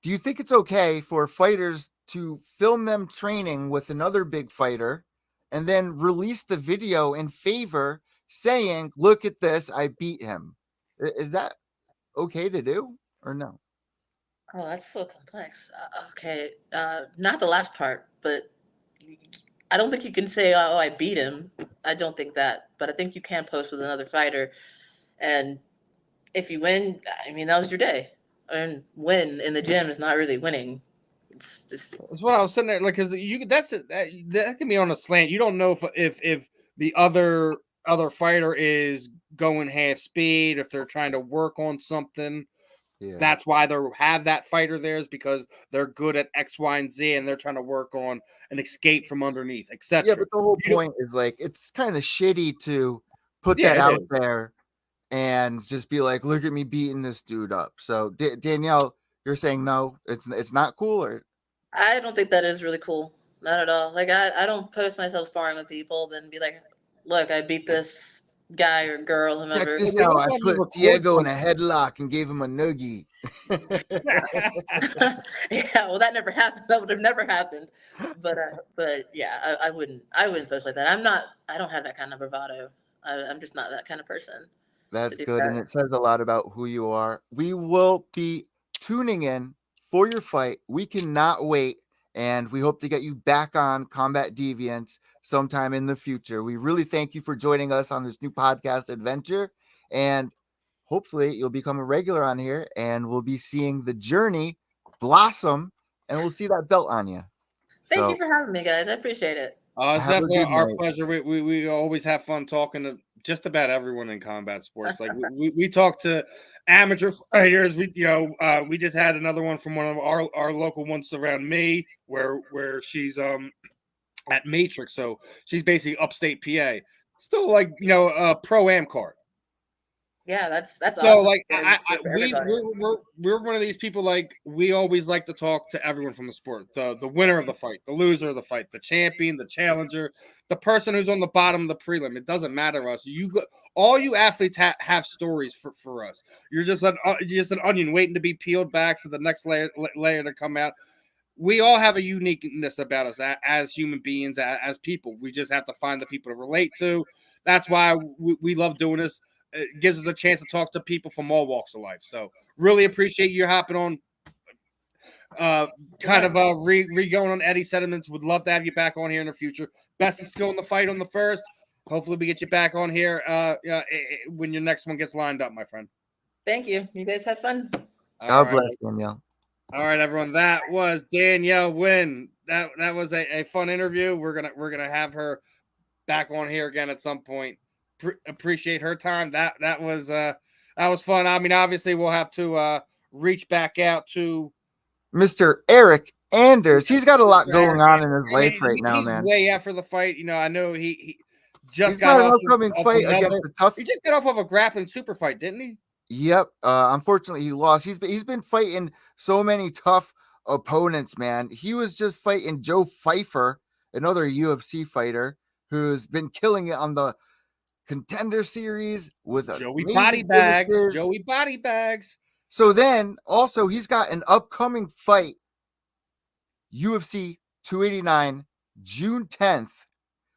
Do you think it's okay for fighters to film them training with another big fighter and then release the video in favor saying, look at this, I beat him? Is that okay to do or no? Oh, that's so complex. Okay, not the last part, but I don't think you can say, "Oh, I beat him." I don't think that, but I think you can post with another fighter, and if you win, I mean, that was your day. And win in the gym is not really winning. It's just That's what I was sitting there like, because that can be on a slant. You don't know if the other fighter is going half speed, if they're trying to work on something. Yeah. That's why they have that fighter there, is because they're good at X, Y, and Z, and they're trying to work on an escape from underneath, etc. Yeah, but the whole point is like it's kind of shitty to put Yeah, that it out is. there and just be like, look at me beating this dude up. So Danielle, you're saying no, it's not cool, or I don't think that is really cool. Not at all. Like I don't post myself sparring with people, then be like, look, I beat this guy or girl, check whomever. this They out. don't I have you put record Diego in a something. headlock and gave him a noogie. Yeah, well, that never happened. That would have never happened. But yeah, I wouldn't post like that. I don't have that kind of bravado. I'm just not that kind of person to That's do good, and that. it says a lot about who you are. We will be tuning in for your fight. We cannot wait, and we hope to get you back on Combat Deviants sometime in the future. We really thank you for joining us on this new podcast adventure, and hopefully you'll become a regular on here, and we'll be seeing the journey blossom, and we'll see that belt on you. Thank you So for having me, guys. I appreciate it. It's have a definitely good our night. pleasure. We always have fun talking to just about everyone in combat sports. Like we talk to amateur fighters. We just had another one from one of our local ones around me, where she's at Matrix, so she's basically upstate PA. Still like a pro am card. Yeah, that's So awesome. like For everybody. we're one of these people, like we always like to talk to everyone from the sport, the winner of the fight, the loser of the fight, the champion, the challenger, the person who's on the bottom of the prelim. It doesn't matter to us. All you athletes have stories for us. You're just an onion waiting to be peeled back for the next layer to come out. We all have a uniqueness about us as human beings, as people. We just have to find the people to relate to. That's why we love doing this. It gives us a chance to talk to people from all walks of life. So really appreciate you hopping on. Going on Eddie sentiments. Would love to have you back on here in the future. Best of skill in the fight on the first. Hopefully we get you back on here when your next one gets lined up, my friend. Thank you. You guys have fun. God bless, Danielle. All right, everyone. That was Danielle Wynn. That was a fun interview. We're gonna have her back on here again at some point. Appreciate her time. That was fun. I mean, obviously we'll have to reach back out to Mr. Eryk Anders. He's got a lot going on in his life right now, he's man. way after the fight. I know he just He's got got an off upcoming fight against the tough. He just got off of a grappling super fight, didn't he? Yep. Unfortunately, he lost. He's been fighting so many tough opponents, man. He was just fighting Joe Pfeiffer, another UFC fighter who's been killing it on the Contender Series with Joey body bags. So then also he's got an upcoming fight, UFC 289, June 10th,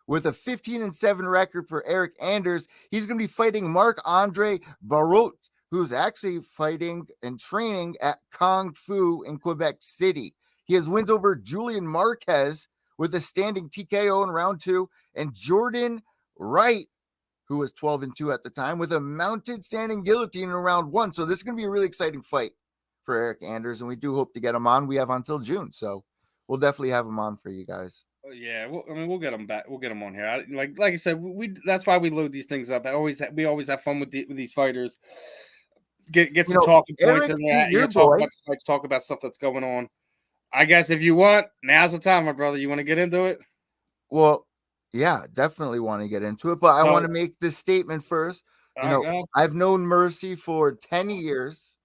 with a 15-7 record for Eryk Anders. He's going to be fighting Marc-Andre Barriault, who's actually fighting and training at Kung Fu in Quebec City. He has wins over Julian Marquez with a standing TKO in round 2, and Jordan Wright, who was 12-2 at the time, with a mounted standing guillotine in round 1. So this is going to be a really exciting fight for Eryk Anders, and we do hope to get him on. We have until June, so we'll definitely have him on for you guys. Yeah, I mean, we'll get them back. We'll get them on here. Like I said, that's why we load these things up. We always have fun with these fighters. Get some talking points Eryk, in there. your Talk boy. about the fights, talk about stuff that's going on. I guess if you want, now's the time, my brother. You want to get into it? Well, yeah, definitely want to get into it, but I want to make this statement first. I've known Mercy for 10 years.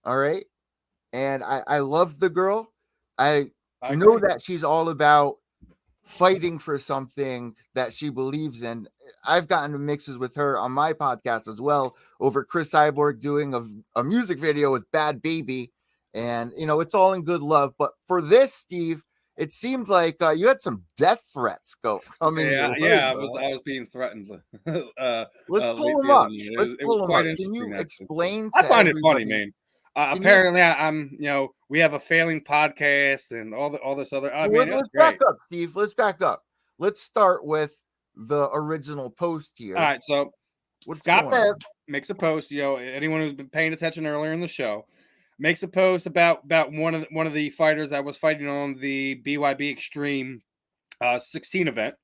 All right. And I love the girl. I know that she's all about fighting for something that she believes in. I've gotten to mixes with her on my podcast as well over Chris Cyborg doing a music video with Bad Baby. And, it's all in good love. But for this, Steve, it seemed like you had some death threats coming. I was being threatened. Let's pull them up. Can you explain? I find it funny, man. Apparently, I'm. We have a failing podcast and all this other. Let's back up, Steve. Let's back up. Let's start with the original post here. All right, so Scott Burke makes a post. Anyone who's been paying attention earlier in the show makes a post about one of the fighters that was fighting on the BYB Extreme 16 event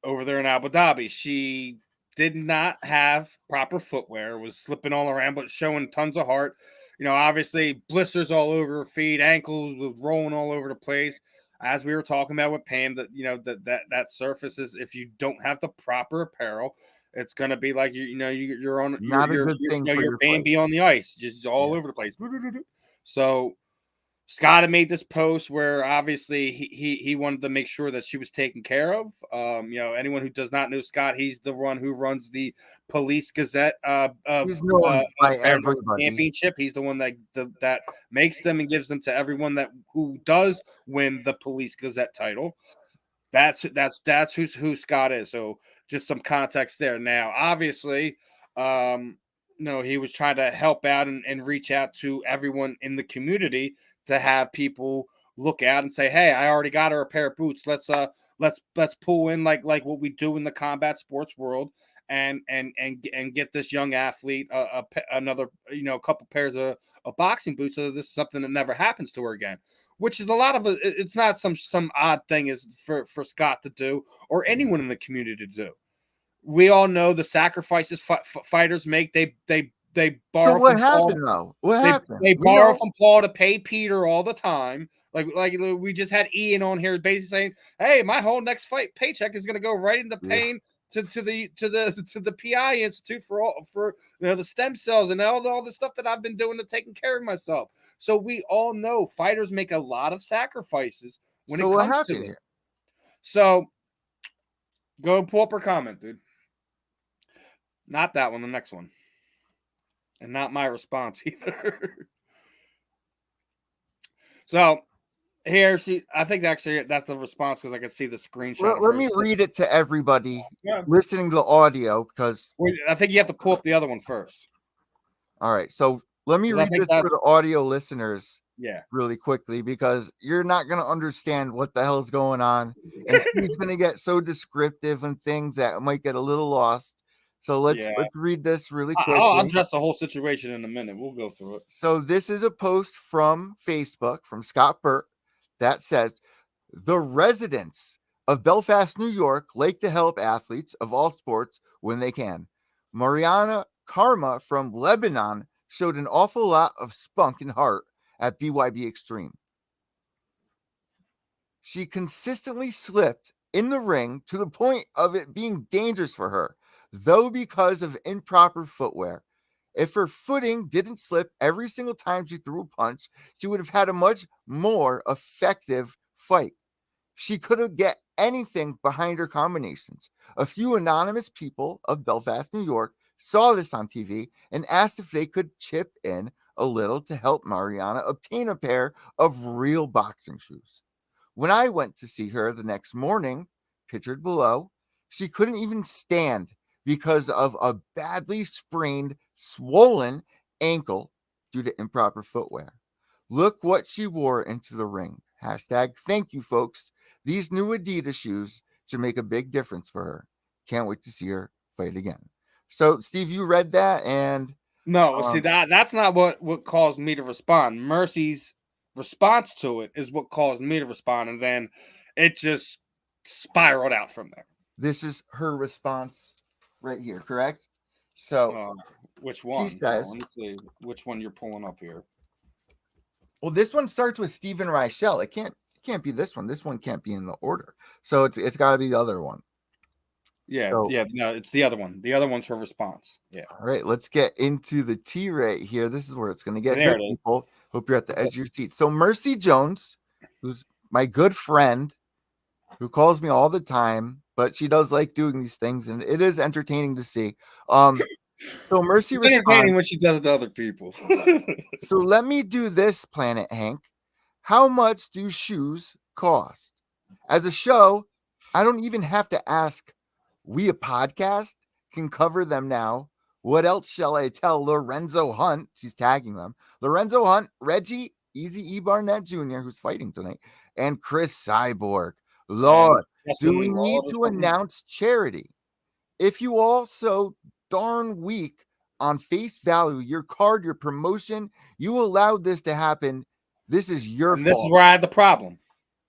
over there in Abu Dhabi. She did not have proper footwear, was slipping all around, but showing tons of heart. Obviously blisters all over her feet, ankles was rolling all over the place. As we were talking about with Pam, that surface is, if you don't have the proper apparel, it's gonna be like you're on you're Bambi on the ice, just all over the place. So Scott had made this post where obviously he wanted to make sure that she was taken care of. Anyone who does not know Scott, he's the one who runs the Police Gazette he's known by everybody. Championship. He's the one that makes them and gives them to everyone who does win the Police Gazette title. That's who Scott is. So just some context there. Now, obviously, he was trying to help out and reach out to everyone in the community to have people look out and say, "Hey, I already got her a pair of boots. Let's pull in like what we do in the combat sports world and get this young athlete another couple pairs of boxing boots, so this is something that never happens to her again." Which is a lot of it's not some odd thing is for Scott to do or anyone in the community to do. We all know the sacrifices fighters make. They borrow. So what happened though? What happened? They borrow from Paul to pay Peter all the time. Like we just had Ian on here basically saying, "Hey, my whole next fight paycheck is going to go right into paying to the PI Institute for the stem cells and all the stuff that I've been doing to taking care of myself." So we all know fighters make a lot of sacrifices when it comes to it. So go pull up her comment, dude. Not that one, the next one. And not my response either. So here I think actually that's the response because I can see the screenshot. Let me read it to everybody listening to the audio because I think you have to pull up the other one first. All right, so let me read this for the audio listeners. Really quickly because you're not going to understand what the hell's going on, and Steve's going to get so descriptive and things that might get a little lost. So let's read this really quickly. I'll address the whole situation in a minute. We'll go through it. So this is a post from Facebook from Scott Burke that says, "The residents of Belfast, New York like to help athletes of all sports when they can. Mariana Karma from Lebanon showed an awful lot of spunk and heart at BYB Extreme. She consistently slipped in the ring to the point of it being dangerous for her, though because of improper footwear. If her footing didn't slip every single time she threw a punch, she would have had a much more effective fight. She couldn't get anything behind her combinations. A few anonymous people of Belfast, New York saw this on TV and asked if they could chip in a little to help Mariana obtain a pair of real boxing shoes. When I went to see her the next morning, pictured below, she couldn't even stand because of a badly sprained, swollen ankle due to improper footwear. Look what she wore into the ring. Hashtag thank you, folks. These new Adidas shoes should make a big difference for her. Can't wait to see her fight again." So, Steve, you read that, and no, see that's not what caused me to respond. Mercy's response to it is what caused me to respond, and then it just spiraled out from there. This is her response right here, correct? So which one? she says, let me see which one you're pulling up here. Well, this one starts with Stephen Reichel. It can't be this one. This one can't be in the order. So it's got to be the other one. Yeah, So, no, it's the other one. The other one's her response. Yeah. All right, let's get into the tea right here. This is where it's going to get There good, people. Hope you're at the edge of your seat. So Mercy Jones, who's my good friend, who calls me all the time, but she does like doing these things, and it is entertaining to see. So Mercy it's entertaining when she does it to other people. So let me do this, Planet Hank. How much do shoes cost? As a show, I don't even have to ask. We, a podcast, can cover them now. What else shall I tell Lorenzo Hunt? She's tagging them. Lorenzo Hunt, Reggie, Easy E. Barnett Jr., who's fighting tonight, and Chris Cyborg. Lord, do we need to announce charity? If you all so darn weak on face value, your card, your promotion, you allowed this to happen. This is your fault. This is where I had the problem.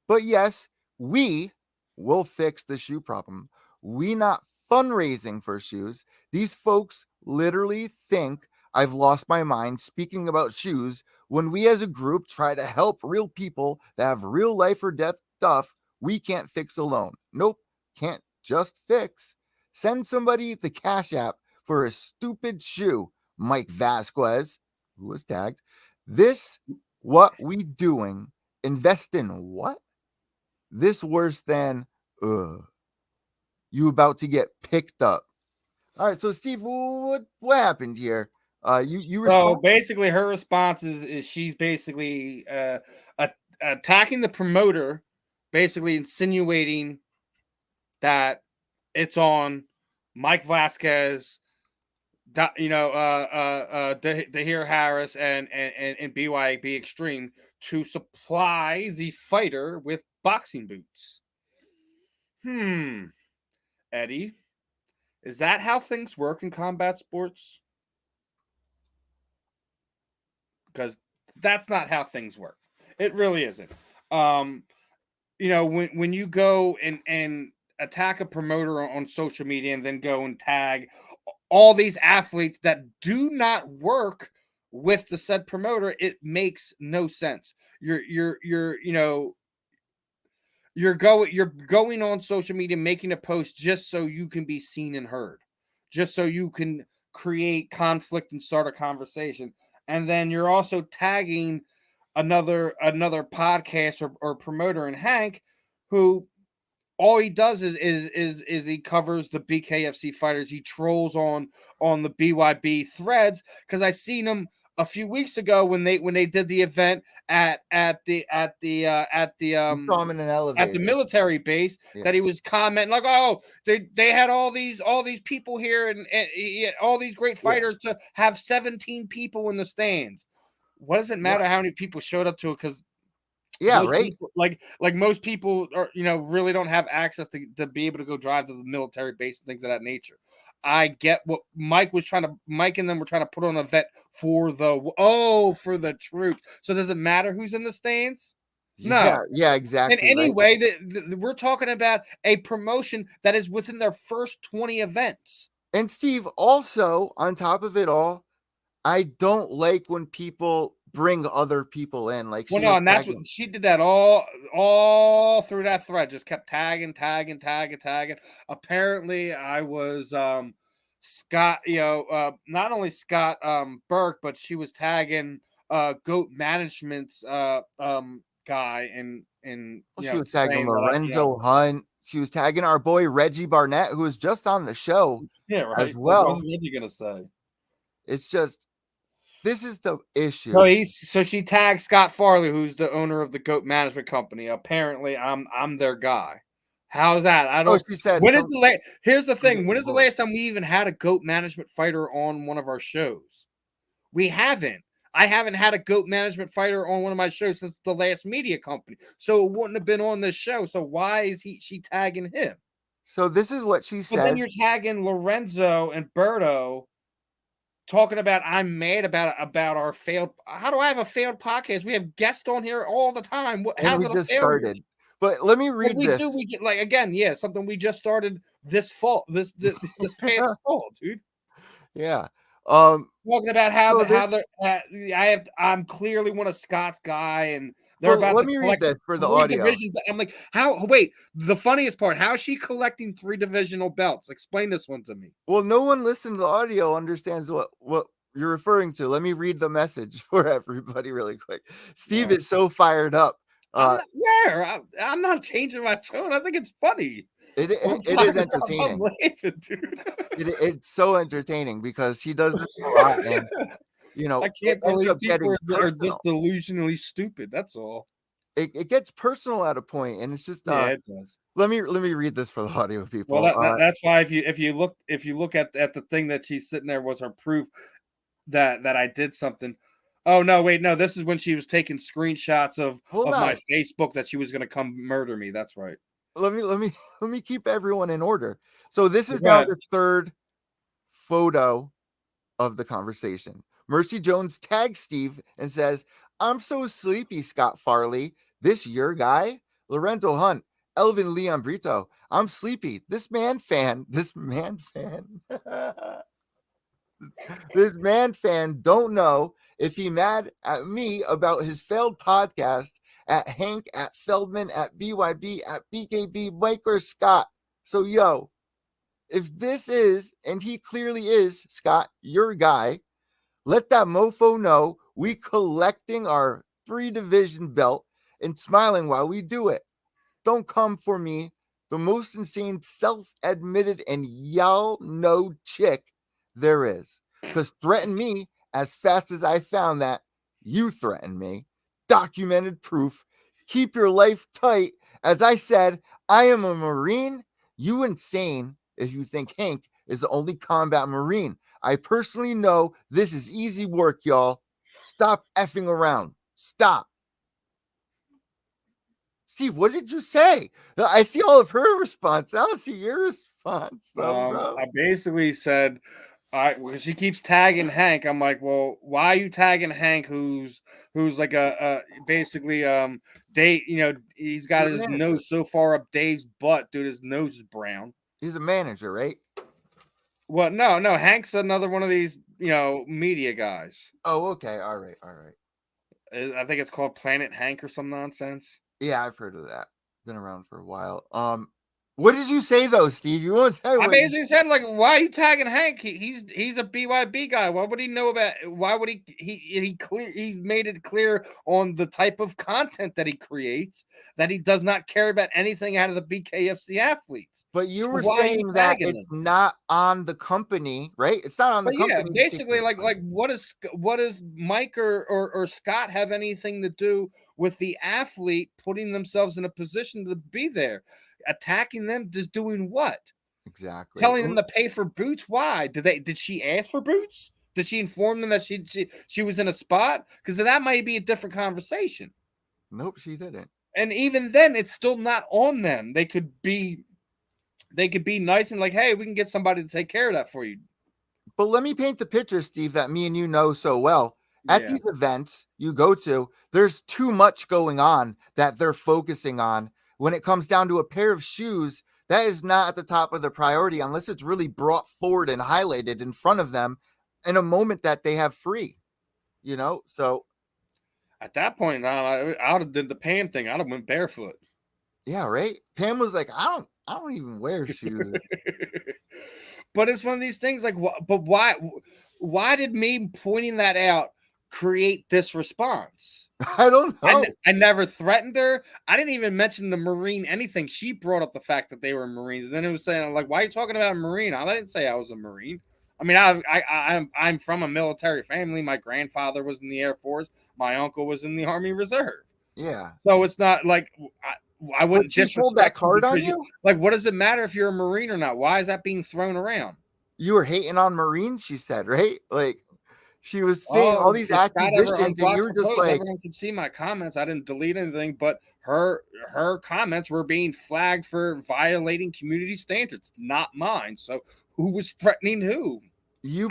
But yes, we will fix the shoe problem. We not fundraising for shoes. These folks literally think I've lost my mind speaking about shoes when we as a group try to help real people that have real life or death stuff we can't fix alone. Nope, can't just fix. Send somebody the Cash App for a stupid shoe, Mike Vasquez, who was tagged. This, what we doing? Invest in what? This worse than, you about to get picked up. All right, so Steve, what happened here? You So basically, her response is she's basically attacking the promoter, basically insinuating that it's on Mike Vasquez, Dahir Harris, and BYB Extreme to supply the fighter with boxing boots. Eddie, is that how things work in combat sports? Because that's not how things work. It really isn't. When you go and attack a promoter on social media and then go and tag all these athletes that do not work with the said promoter, it makes no sense. You're going on social media making a post just so you can be seen and heard, just so you can create conflict and start a conversation. And then you're also tagging another podcast or promoter in Hank, who all he does is he covers the BKFC fighters. He trolls on the BYB threads, because I seen him a few weeks ago when they did the event at the military base, that he was commenting like, oh, they had all these people here and all these great fighters to have 17 people in the stands. What does it matter how many people showed up to it? Because people, like most people are, really don't have access to be able to go drive to the military base and things of that nature. I get what Mike and them were trying to put on an event for the troops. So does it matter who's in the stands? No. Yeah, exactly. And anyway, we're talking about a promotion that is within their first 20 events. And Steve, also on top of it all, I don't like when people bring other people in. Like, and that's what she did. That all through that thread, just kept tagging. Apparently, I was Scott. Not only Scott Burke, but she was tagging Goat Management's guy, and she was tagging Lorenzo Hunt. She was tagging our boy Reggie Barnett, who was just on the show. Yeah, right. As well. What's Reggie gonna say? It's just. This is the issue. So she tagged Scott Farley, who's the owner of the Goat Management Company. Apparently, I'm their guy. How's that? I don't. She said. Here's the thing. When is the last time we even had a Goat Management fighter on one of our shows? We haven't. I haven't had a Goat Management fighter on one of my shows since the last media company. So it wouldn't have been on this show. So why is she tagging him? So this is what she said. But then you're tagging Lorenzo and Berto, talking about I'm mad about our failed. How do I have a failed podcast? We have guests on here all the time. How's it just started? But let me What read we this. do, we get like again, yeah, something we just started this fall, this past fall, dude. Yeah. Talking about So I'm clearly one of Scott's guy, and they're Well, about let to me read collect this for the 3 audio. divisions. I'm like, how? Wait, the funniest part: how is she collecting 3 divisional belts? Explain this one to me. Well, no one listened to the audio understands what you're referring to. Let me read the message for everybody really quick. Steve is so fired up. I'm not changing my tone. I think it's funny. It I'm is entertaining. laughing, dude. It's so entertaining because she does this a lot, and I it can't ends believe up people getting are this personal. delusionally stupid. That's all. It gets personal at a point, and it's just Yeah, it does. let me read this for the audio people. Well, that's why if you look at the thing that she's sitting there was her proof that I did something. Oh no, wait, no, this is when she was taking screenshots of my Facebook that she was going to come murder me. That's right. Let me keep everyone in order. So this is Go now ahead. the third photo of the conversation. Mercy Jones tags Steve and says, "I'm so sleepy, Scott Farley. This your guy? Lorenzo Hunt, Elvin Leon Brito. I'm sleepy. This man fan this man don't know if he mad at me about his failed podcast, at Hank, at Feldman, at BYB, at BKB, Mike, or Scott. So yo, if this is, and he clearly is, Scott, your guy, let that mofo know we collecting our 3 division belt and smiling while we do it. Don't come for me, the most insane self-admitted and y'all know chick there is. Because threaten me as fast as I found that you threatened me. Documented proof. Keep your life tight. As I said, I am a Marine. You insane if you think Hank is the only combat Marine. I personally know this is easy work, y'all. Stop effing around. Stop." Steve, what did you say? I see all of her response. I don't see your response, though, bro. I basically said, because she keeps tagging Hank. I'm like, well, why are you tagging Hank? Who's like a basically Dave? He's got his nose so far up Dave's butt, dude. His nose is brown. He's a manager, right? Well, no. Hank's another one of these, media guys. Oh, okay. All right. I think it's called Planet Hank or some nonsense. Yeah, I've heard of that. Been around for a while. What did you say though, Steve? You won't say. I basically said, like, why are you tagging Hank? He's a BYB guy. Why would he know about? Why would he made it clear on the type of content that he creates that he does not care about anything out of the BKFC athletes. But you were saying that it's not on the company, right? It's not on the company. Yeah, basically, like what does Mike or Scott have anything to do with the athlete putting themselves in a position to be there? Attacking them, just doing what? Exactly. Telling them to pay for boots. Why? Did she ask for boots? Did she inform them that she was in a spot? Because that might be a different conversation. Nope, she didn't. And even then, it's still not on them. They could be nice and like, hey, we can get somebody to take care of that for you. But let me paint the picture, Steve, that me and you know so well. At these events you go to, there's too much going on that they're focusing on. When it comes down to a pair of shoes, that is not at the top of the priority unless it's really brought forward and highlighted in front of them in a moment that they have free, So at that point, I would have did the Pam thing. I'd have went barefoot. Yeah, right. Pam was like, I don't even wear shoes. But it's one of these things like, but why did me pointing that out create this response? I don't know. I never threatened her. I didn't even mention the Marine anything. She brought up the fact that they were Marines, and then it was saying, like, why are you talking about a Marine? I didn't say I was a Marine. I mean, I'm from a military family. My grandfather was in the Air Force. My uncle was in the Army Reserve. Yeah. So it's not like I wouldn't just hold that card on you. Like, what does it matter if you're a Marine or not? Why is that being thrown around? You were hating on Marines, she said, right? Like, she was saying all these acquisitions, and you were just like, everyone can see my comments. I didn't delete anything, but her comments were being flagged for violating community standards, not mine. So who was threatening who?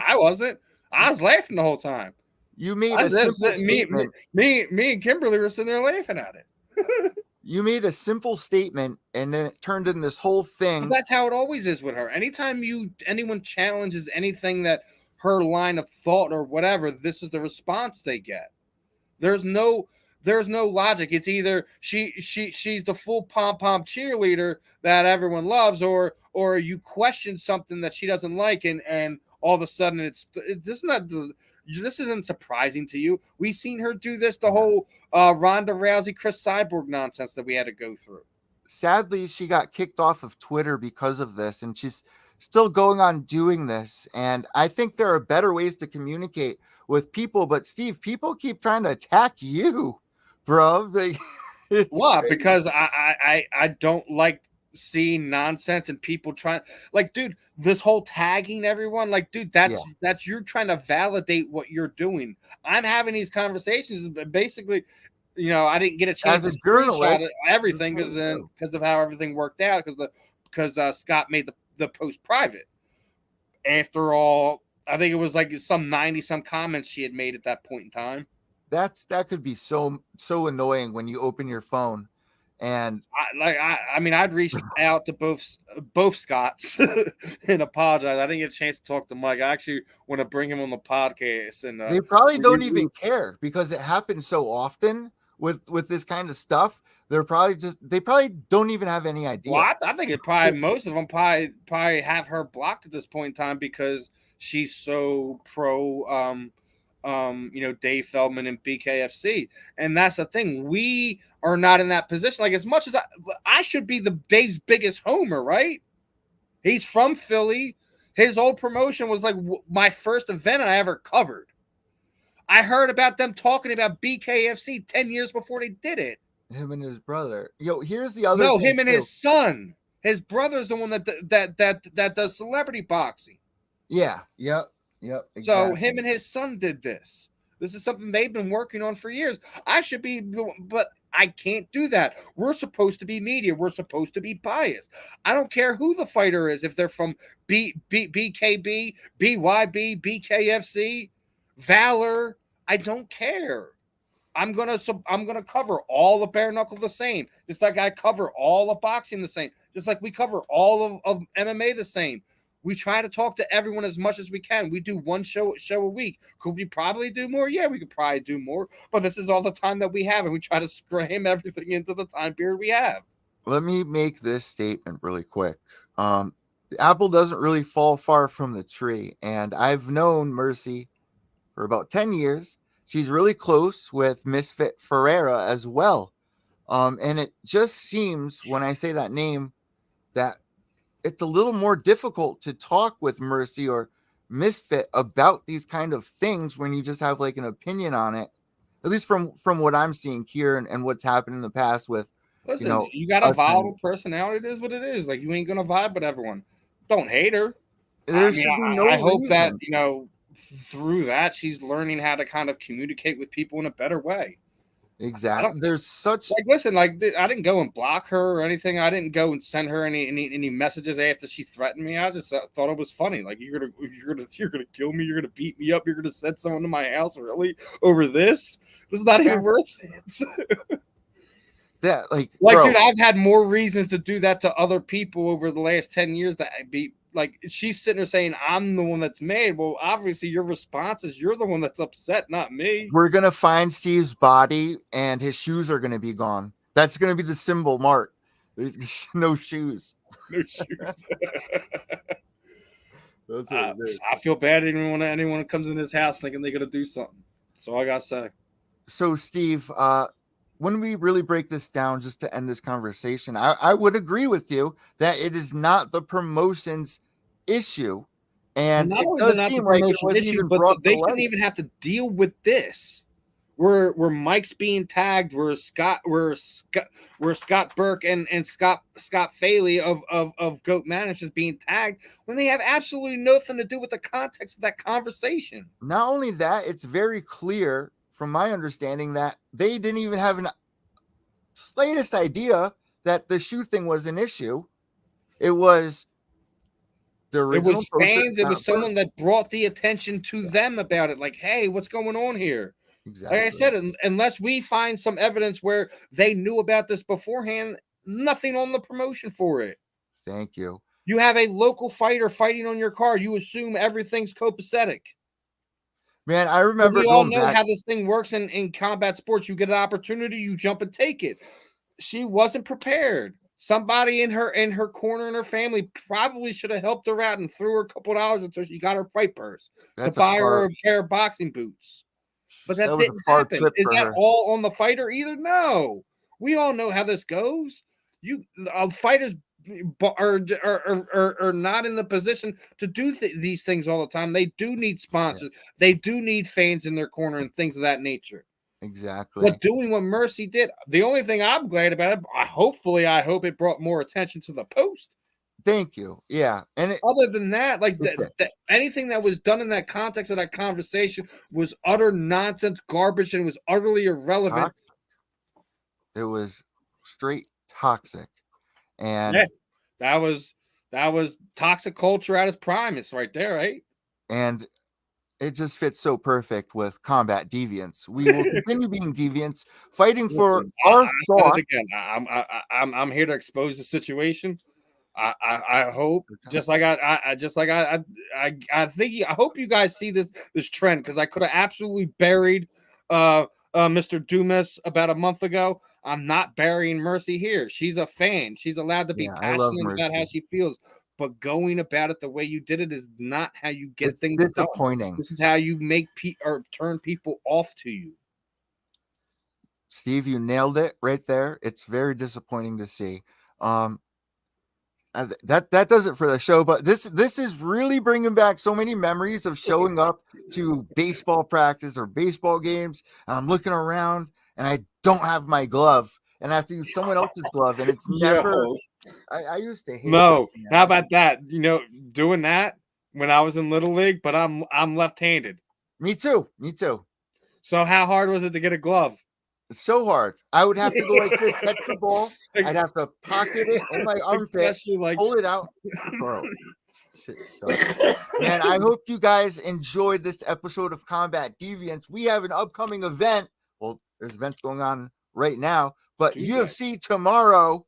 I wasn't. I was laughing the whole time. You made a simple statement. Me and Kimberly were sitting there laughing at it. You made a simple statement and then it turned in this whole thing. But that's how it always is with her. Anytime anyone challenges anything that her line of thought or whatever, this is the response they get. There's no logic. It's either she's the full pom-pom cheerleader that everyone loves, or you question something that she doesn't like, and all of a sudden this isn't surprising to you. We've seen her do this, the whole Ronda Rousey, Chris Cyborg nonsense that we had to go through. Sadly, she got kicked off of Twitter because of this, and she's still going on doing this. And I think there are better ways to communicate with people. But Steve, people keep trying to attack you, bro. What? Because I don't like seeing nonsense and people trying, like, dude, this whole tagging everyone, like, dude, that's you're trying to validate what you're doing. I'm having these conversations, but basically, you know, I didn't get a chance As to a journalist, screenshot everything because of how everything worked out, because Scott made the post private. After all, I think it was like some 90-some comments she had made at that point in time. That could be so annoying when you open your phone. And I'd reached out to both Scotts and apologize. I didn't get a chance to talk to Mike. I actually want to bring him on the podcast, and they probably don't even care because it happens so often with this kind of stuff. They probably don't even have any idea. Well, I think most of them probably have her blocked at this point in time because she's so pro Dave Feldman and BKFC. And that's the thing. We are not in that position. Like, as much as I should be Dave's biggest homer, right? He's from Philly. His old promotion was like my first event I ever covered. I heard about them talking about BKFC 10 years before they did it. Him and his brother. Yo, here's the other thing. Him and his son. His brother's the one that does celebrity boxing. Yeah. Yep. Exactly. So him and his son did this. This is something they've been working on for years. I should be, but I can't do that. We're supposed to be media. We're supposed to be biased. I don't care who the fighter is. If they're from BKB, BYB, BKFC, Valor, I don't care. I'm gonna cover all the bare knuckle the same. Just like I cover all of boxing the same. Just like we cover all of MMA the same. We try to talk to everyone as much as we can. We do one show a week. Could we probably do more? Yeah, we could probably do more. But this is all the time that we have, and we try to cram everything into the time period we have. Let me make this statement really quick. The apple doesn't really fall far from the tree, and I've known Mercy for about 10 years. She's really close with Misfit Ferreira as well. And it just seems when I say that name that it's a little more difficult to talk with Mercy or Misfit about these kind of things when you just have like an opinion on it, at least from what I'm seeing here and what's happened in the past with, listen, you got a volatile personality. It is what it is. Like, you ain't going to vibe with everyone. Don't hate her. I hope that, through that, she's learning how to kind of communicate with people in a better way. Exactly. There's such listen, I didn't go and block her or anything. I didn't go and send her any messages after she threatened me. I just thought it was funny. Like, you're gonna kill me. You're gonna beat me up. You're gonna send someone to my house, really, over this? This is not even worth it. That bro, dude, I've had more reasons to do that to other people over the last 10 years that I beat. Like, she's sitting there saying I'm the one that's mad. Well, obviously your response is you're the one that's upset, not me. We're going to find Steve's body and his shoes are going to be gone. That's going to be the symbol mark. There's no shoes. No shoes. That's what it is. I feel bad anyone that comes in this house thinking they're going to do something. That's all I got to say. So, Steve, when we really break this down, just to end this conversation, I would agree with you that it is not the promotion's issue, and it does seem like it wasn't even brought. They shouldn't even have to deal with this. Where Mike's being tagged, where Scott Burke and Scott Faley of Goat Manage is being tagged when they have absolutely nothing to do with the context of that conversation. Not only that, it's very clear from my understanding that they didn't even have an slightest idea that the shoe thing was an issue. It was the original. It was fans. It was someone that brought the attention to them about it. Like, hey, what's going on here? Exactly. Like I said, unless we find some evidence where they knew about this beforehand, nothing on the promotion for it. Thank you. You have a local fighter fighting on your card. You assume everything's copacetic. Man, I remember we all going know back. how this thing works in combat sports. You get an opportunity, you jump and take it. She wasn't prepared. Somebody in her corner in her family probably should have helped her out and threw her a couple $dollars until she got her fight purse to buy her a pair of boxing boots. But that didn't happen. Is that all on the fighter either? No. We all know how this goes. Fighters are not in the position to do these things all the time. They do need sponsors. Yeah. They do need fans in their corner and things of that nature. Exactly. But doing what Mercy did, the only thing I'm glad about it, I hope it brought more attention to the post. Thank you. Yeah. And other than that, like anything that was done in that context of that conversation was utter nonsense, garbage, and it was utterly irrelevant. It was straight toxic. And yeah, that was toxic culture at its prime. It's right there, right? And it just fits so perfect with Combat Deviants. We will continue being deviants, fighting for our thought. Again, I'm here to expose the situation. I hope I hope you guys see this trend, because I could have absolutely buried Mr. Dumas about a month ago. I'm not burying Mercy here. She's a fan. She's allowed to be passionate about how she feels. But going about it the way you did it is not how you get things disappointing. Done. This is how you make or turn people off to you. Steve, you nailed it right there. It's very disappointing to see. That does it for the show. But this is really bringing back so many memories of showing up to baseball practice or baseball games. I'm looking around and I don't have my glove, and I have to use someone else's glove, and it's never. I used to hate it. How about that? Doing that when I was in Little League, but I'm left-handed. Me too. So how hard was it to get a glove? It's so hard. I would have to go like this, catch the ball. I'd have to pocket it in my armpit, pull it out. Bro, shit sucks. Man, I hope you guys enjoyed this episode of Combat Deviants. We have an upcoming event. Well, there's events going on right now, but UFC tomorrow.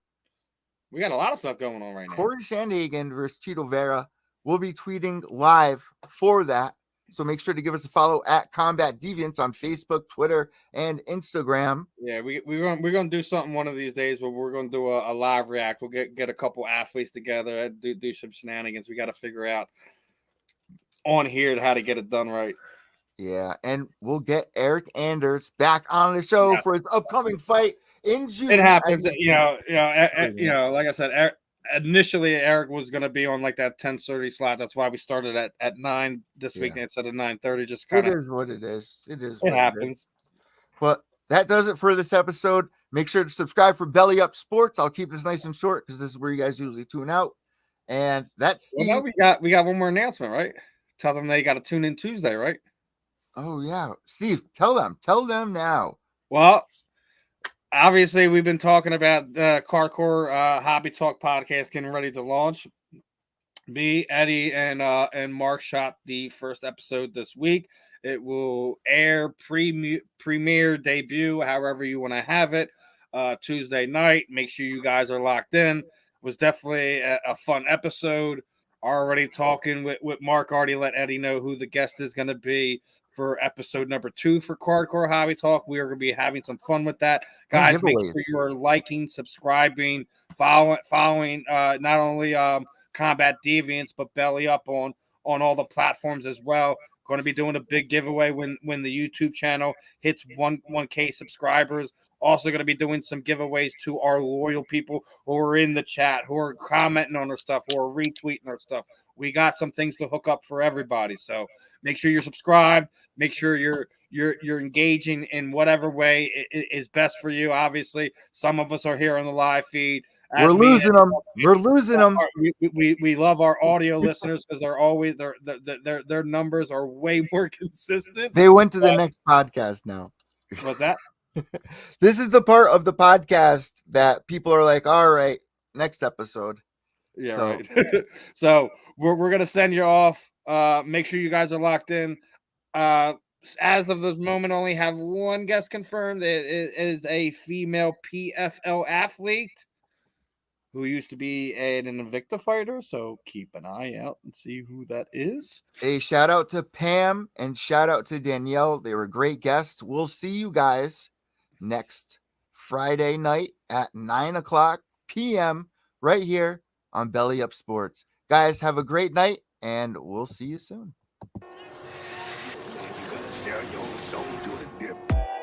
We got a lot of stuff going on right now. Corey Sandhagen versus Chito Vera. We'll be tweeting live for that. So make sure to give us a follow at Combat Deviants on Facebook, Twitter, and Instagram. Yeah, we're gonna do something one of these days where we're gonna do a live react. We'll get a couple athletes together, do some shenanigans. We got to figure out on here how to get it done right. Yeah, and we'll get Eryk Anders back on the show for his upcoming fight in June. It happens, like I said, initially Eryk was going to be on like that 10:30 slot. That's why we started at 9 this week instead of 9:30. Just kind of, it is what it is. It happens. But that does it for this episode. Make sure to subscribe for Belly Up Sports. I'll keep this nice and short because this is where you guys usually tune out. And that's we got one more announcement, right? Tell them they got to tune in Tuesday, right? Oh yeah, Steve, tell them now. Well, obviously we've been talking about the Hardcore Hobby Talk podcast getting ready to launch. Me, Eddie, and Mark shot the first episode this week. It will air premiere debut, however you want to have it, Tuesday night. Make sure you guys are locked in. It was definitely a fun episode. Already talking with Mark. Already let Eddie know who the guest is going to be for episode number 2 for Hardcore Hobby Talk. We are going to be having some fun with that. Guys, make sure you are liking, subscribing, following not only Combat Deviants, but Belly Up on all the platforms as well. Going to be doing a big giveaway when the YouTube channel hits 1K subscribers. Also going to be doing some giveaways to our loyal people who are in the chat, who are commenting on our stuff, who are retweeting our stuff. We got some things to hook up for everybody. So make sure you're subscribed. Make sure you're engaging in whatever way is best for you. Obviously, some of us are here on the live feed. We're losing them. We love our audio listeners because they're always their numbers are way more consistent. They went to the next podcast now. What's that? This is the part of the podcast that people are like, all right, next episode. Yeah, right. So we're gonna send you off. Make sure you guys are locked in. as of this moment, only have one guest confirmed. It is a female PFL athlete who used to be an Invicta fighter. So keep an eye out and see who that is. A shout out to Pam and shout out to Danielle. They were great guests. We'll see you guys next Friday night at 9:00 p.m. right here on Belly Up Sports. Guys, have a great night and we'll see you soon. You're gonna sell your soul to the devil.